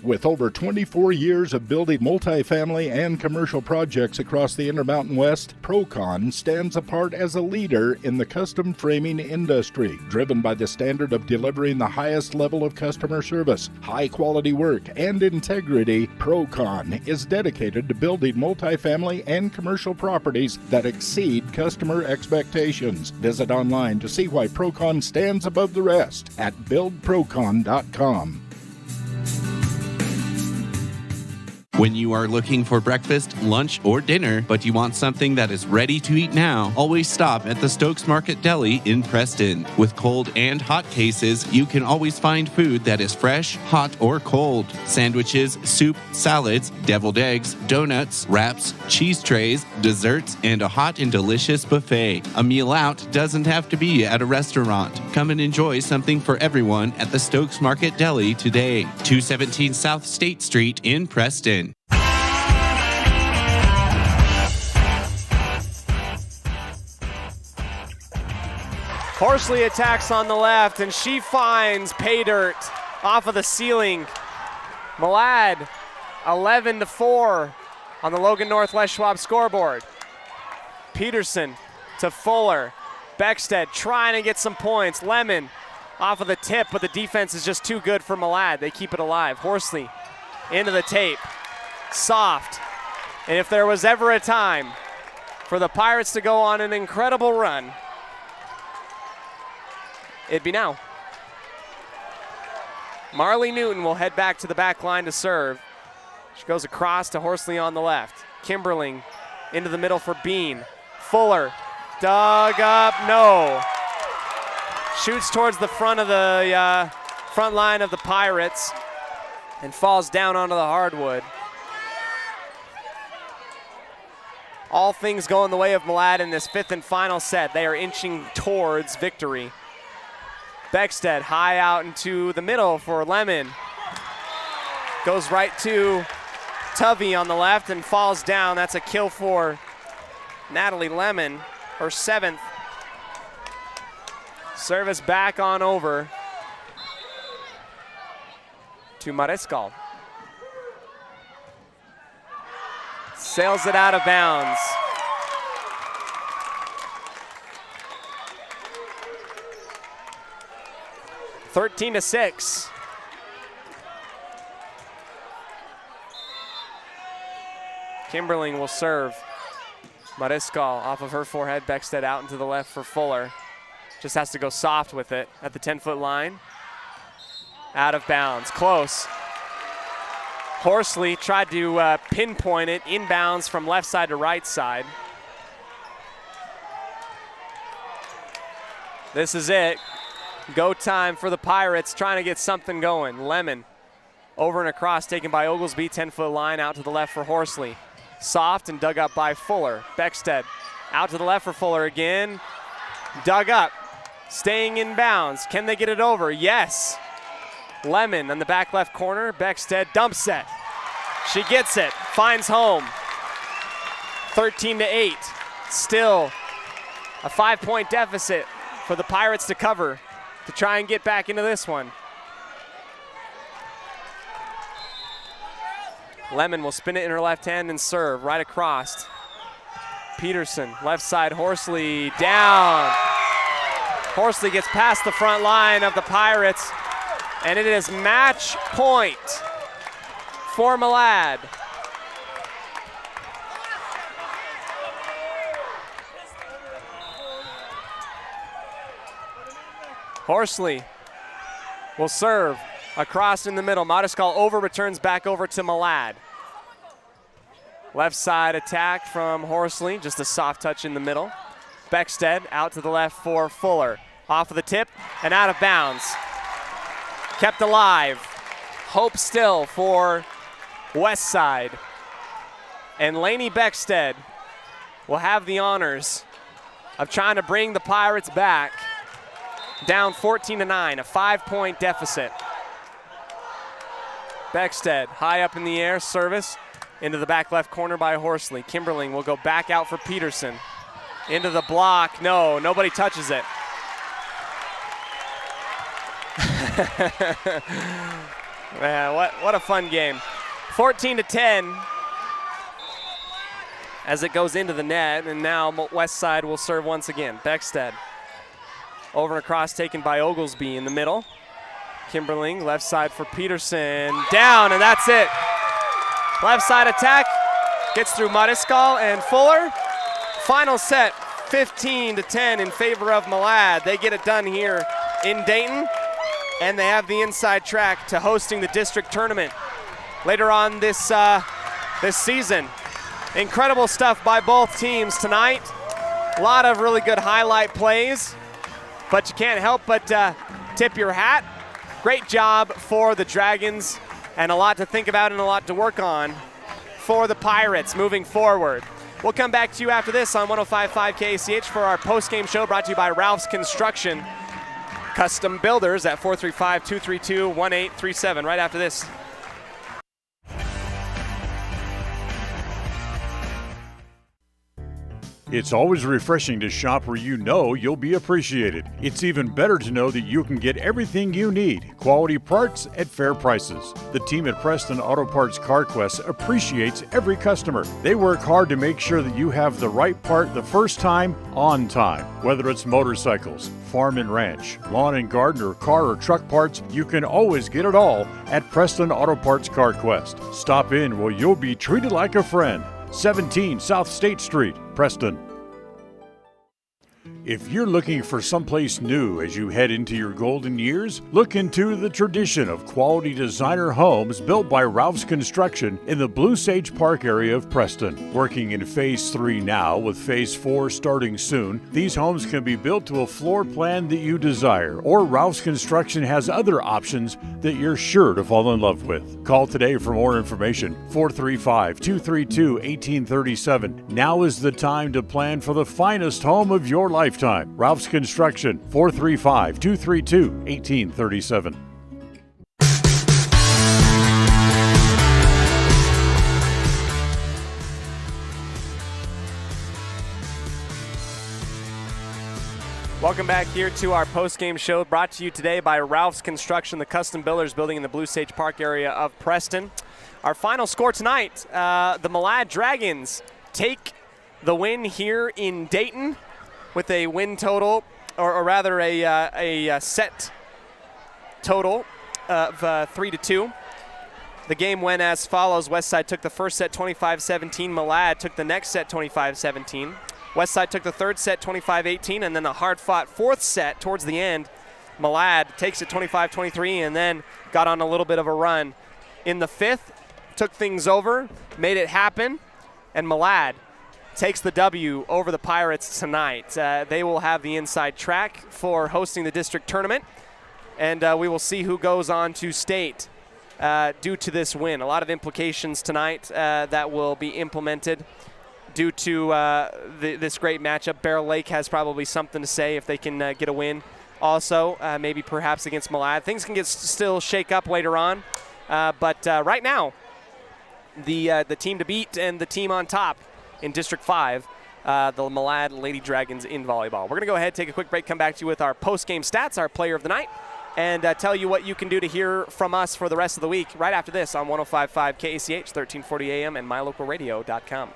With over 24 years of building multifamily and commercial projects across the Intermountain West, Procon stands apart as a leader in the custom framing industry, driven by the standard of delivering the highest level of customer service, high-quality work, and integrity. Procon is dedicated to building multifamily and commercial properties that exceed customer expectations. Visit online to see why Procon stands above the rest at buildprocon.com. When you are looking for breakfast, lunch, or dinner, but you want something that is ready to eat now, always stop at the Stokes Market Deli in Preston. With cold and hot cases, you can always find food that is fresh, hot, or cold. Sandwiches, soup, salads, deviled eggs, donuts, wraps, cheese trays, desserts, and a hot and delicious buffet. A meal out doesn't have to be at a restaurant. Come and enjoy something for everyone at the Stokes Market Deli today. 217 South State Street in Preston. Horsley attacks on the left, and she finds pay dirt off of the ceiling. Malad, 11-4 on the Logan Northwest Schwab scoreboard. Peterson to Fuller. Beckstead trying to get some points. Lemon off of the tip, but the defense is just too good for Malad. They keep it alive. Horsley into the tape. Soft. And if there was ever a time for the Pirates to go on an incredible run, it'd be now. Marley Newton will head back to the back line to serve. She goes across to Horsley on the left. Kimberling into the middle for Bean. Fuller dug up, no. Shoots towards the front of the front line of the Pirates and falls down onto the hardwood. All things going the way of Malad in this fifth and final set. They are inching towards victory. Beckstead high out into the middle for Lemon. Goes right to Tuvey on the left and falls down. That's a kill for Natalie Lemon, her 7th. Service back on over to Mariscal. Sails it out of bounds. (13-6). Kimberling will serve. Mariscal off of her forehead. Beckstead out into the left for Fuller. Just has to go soft with it at the 10-foot line. Out of bounds, close. Horsley tried to pinpoint it inbounds from left side to right side. This is it. Go time for the Pirates, trying to get something going. Lemon over and across, taken by Oglesby, 10-foot line out to the left for Horsley. Soft and dug up by Fuller. Beckstead out to the left for Fuller again. Dug up, staying in bounds. Can they get it over? Yes. Lemon in the back left corner. Beckstead dump set. She gets it, finds home. 13-8. Still a 5-point deficit for the Pirates to cover to try and get back into this one. Lemon will spin it in her left hand and serve right across. Peterson, left side, Horsley down. Horsley gets past the front line of the Pirates, and it is match point for Malad. Horsley will serve across in the middle. Mariscal over, returns back over to Malad. Left side attack from Horsley, just a soft touch in the middle. Beckstead out to the left for Fuller. Off of the tip and out of bounds. Kept alive. Hope still for West Side. And Lainey Beckstead will have the honors of trying to bring the Pirates back. Down 14-9, a 5-point deficit. Beckstead high up in the air, service into the back left corner by Horsley. Kimberling will go back out for Peterson. Into the block, no, nobody touches it. Yeah, what a fun game. 14-10 as it goes into the net, and now West Side will serve once again. Beckstead over and across, taken by Oglesby in the middle. Kimberling, left side for Peterson. Down, and that's it. Left side attack gets through Mariscal and Fuller. Final set, 15-10 in favor of Malad. They get it done here in Dayton, and they have the inside track to hosting the district tournament later on this season. Incredible stuff by both teams tonight. A lot of really good highlight plays, but you can't help but tip your hat. Great job for the Dragons, and a lot to think about and a lot to work on for the Pirates moving forward. We'll come back to you after this on 105.5 KACH for our post-game show brought to you by Ralph's Construction Custom Builders at 435-232-1837. Right after this. It's always refreshing to shop where you know you'll be appreciated. It's even better to know that you can get everything you need, quality parts at fair prices. The team at Preston Auto Parts CarQuest appreciates every customer. They work hard to make sure that you have the right part the first time, on time. Whether it's motorcycles, farm and ranch, lawn and garden, or car or truck parts, you can always get it all at Preston Auto Parts CarQuest. Stop in where you'll be treated like a friend. 17 South State Street, Preston. If you're looking for someplace new as you head into your golden years, look into the tradition of quality designer homes built by Ralph's Construction in the Blue Sage Park area of Preston. Working in Phase 3 now, with Phase 4 starting soon, these homes can be built to a floor plan that you desire, or Ralph's Construction has other options that you're sure to fall in love with. Call today for more information, 435-232-1837. Now is the time to plan for the finest home of your lifetime. Ralph's Construction, 435-232-1837. Welcome back here to our post-game show brought to you today by Ralph's Construction, the custom builders building in the Blue Sage Park area of Preston. Our final score tonight, the Malad Dragons take the win here in Dayton with a win total, or rather a set total of 3-2. The game went as follows. Westside took the first set 25-17. Malad took the next set 25-17. Westside took the third set 25-18, and then a hard-fought fourth set towards the end. Malad takes it 25-23 and then got on a little bit of a run. In the fifth, took things over, made it happen, and Malad takes the W over the Pirates tonight. They will have the inside track for hosting the district tournament, and we will see who goes on to state due to this win. A lot of implications tonight that will be implemented due to this great matchup. Barrel Lake has probably something to say if they can get a win. Also, maybe perhaps against Malad. Things can still shake up later on, but right now, the team to beat and the team on top in District 5, the Malad Lady Dragons in volleyball. We're going to go ahead, take a quick break, come back to you with our post-game stats, our player of the night, and tell you what you can do to hear from us for the rest of the week right after this on 105.5 KACH, 1340 AM, and mylocalradio.com.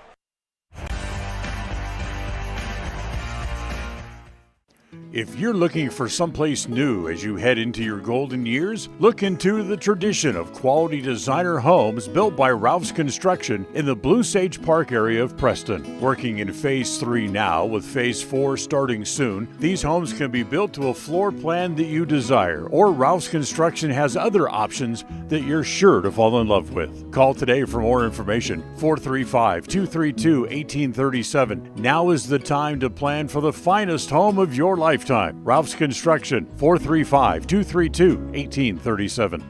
If you're looking for someplace new as you head into your golden years, look into the tradition of quality designer homes built by Ralph's Construction in the Blue Sage Park area of Preston. Working in Phase 3 now, with Phase 4 starting soon, these homes can be built to a floor plan that you desire, or Ralph's Construction has other options that you're sure to fall in love with. Call today for more information, 435-232-1837. Now is the time to plan for the finest home of your lifetime. Ralph's Construction, 435-232-1837.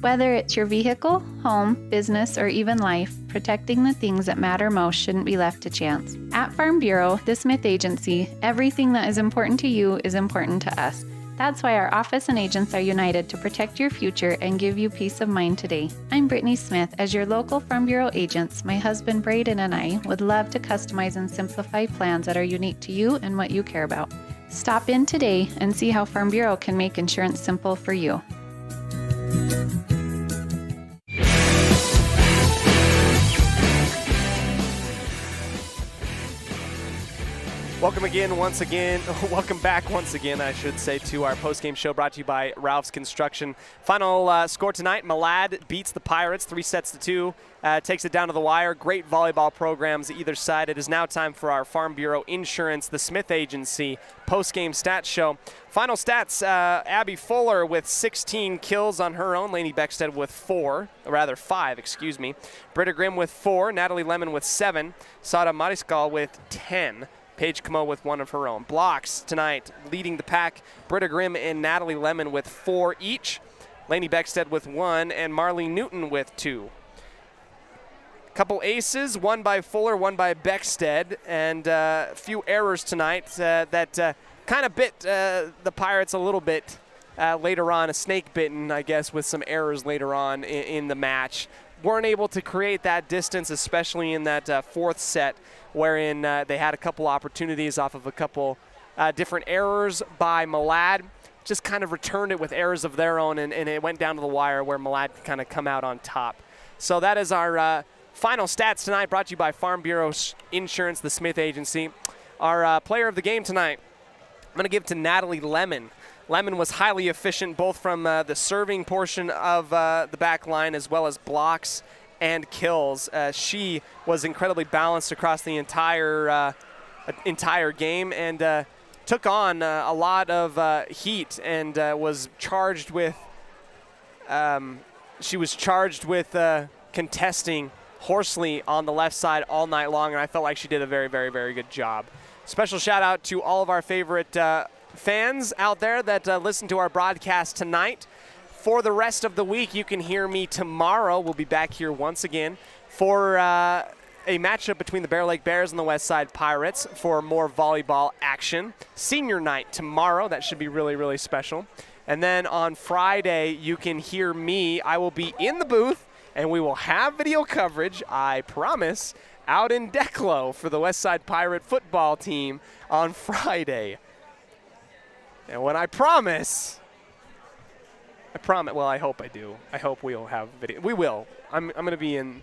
Whether it's your vehicle, home, business, or even life, protecting the things that matter most shouldn't be left to chance. At Farm Bureau, the Smith Agency, everything that is important to you is important to us. That's why our office and agents are united to protect your future and give you peace of mind today. I'm Brittany Smith. As your local Farm Bureau agents, my husband Braden and I would love to customize and simplify plans that are unique to you and what you care about. Stop in today and see how Farm Bureau can make insurance simple for you. Welcome back once again, I should say, to our post-game show brought to you by Ralph's Construction. Final score tonight, Malad beats the Pirates 3-2, takes it down to the wire. Great volleyball programs either side. It is now time for our Farm Bureau Insurance, the Smith Agency post-game stats show. Final stats, Abby Fuller with 16 kills on her own, Lainey Beckstead with 5, Britta Grimm with 4, Natalie Lemon with 7, Sada Mariscal with 10. Paige Camo with 1 of her own. Blocks tonight leading the pack, Britta Grimm and Natalie Lemon with 4 each, Lainey Beckstead with 1, and Marley Newton with 2. Couple aces, one by Fuller, one by Beckstead, and a few errors tonight that kind of bit the Pirates a little bit later on, a snake bitten, I guess, with some errors later on in the match. Weren't able to create that distance, especially in that fourth set, wherein they had a couple opportunities off of a couple different errors by Malad. Just kind of returned it with errors of their own, and it went down to the wire where Malad could kind of come out on top. So that is our final stats tonight, brought to you by Farm Bureau Insurance, the Smith Agency. Our player of the game tonight, I'm going to give to Natalie Lemon. Lemon was highly efficient both from the serving portion of the back line as well as blocks and kills. She was incredibly balanced across the entire game and took on a lot of heat and was charged with contesting Horsley on the left side all night long, and I felt like she did a very, very, very good job. Special shout out to all of our favorite fans out there that listen to our broadcast tonight. For the rest of the week, you can hear me tomorrow. We'll be back here once again for a matchup between the Bear Lake Bears and the West Side Pirates for more volleyball action. Senior night tomorrow. That should be really, really special. And then on Friday, you can hear me. I will be in the booth, and we will have video coverage, I promise, out in Declo for the West Side Pirate football team on Friday. And when I promise, well, I hope I do. I hope we'll have video. We will. I'm going to be in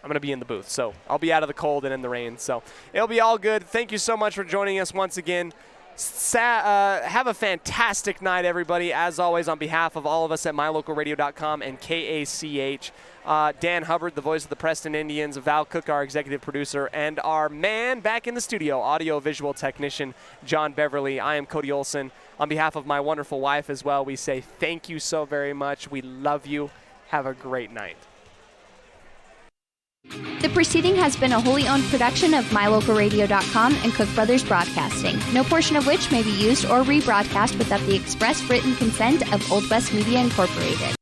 the booth. So I'll be out of the cold and in the rain. So it'll be all good. Thank you so much for joining us once again. Have a fantastic night, everybody. As always, on behalf of all of us at mylocalradio.com and KACH, Dan Hubbard, the voice of the Preston Indians, Val Cook, our executive producer, and our man back in the studio, audio-visual technician, John Beverly. I am Cody Olsen. On behalf of my wonderful wife as well, we say thank you so very much. We love you. Have a great night. The proceeding has been a wholly owned production of mylocalradio.com and Cook Brothers Broadcasting, no portion of which may be used or rebroadcast without the express written consent of Old West Media Incorporated.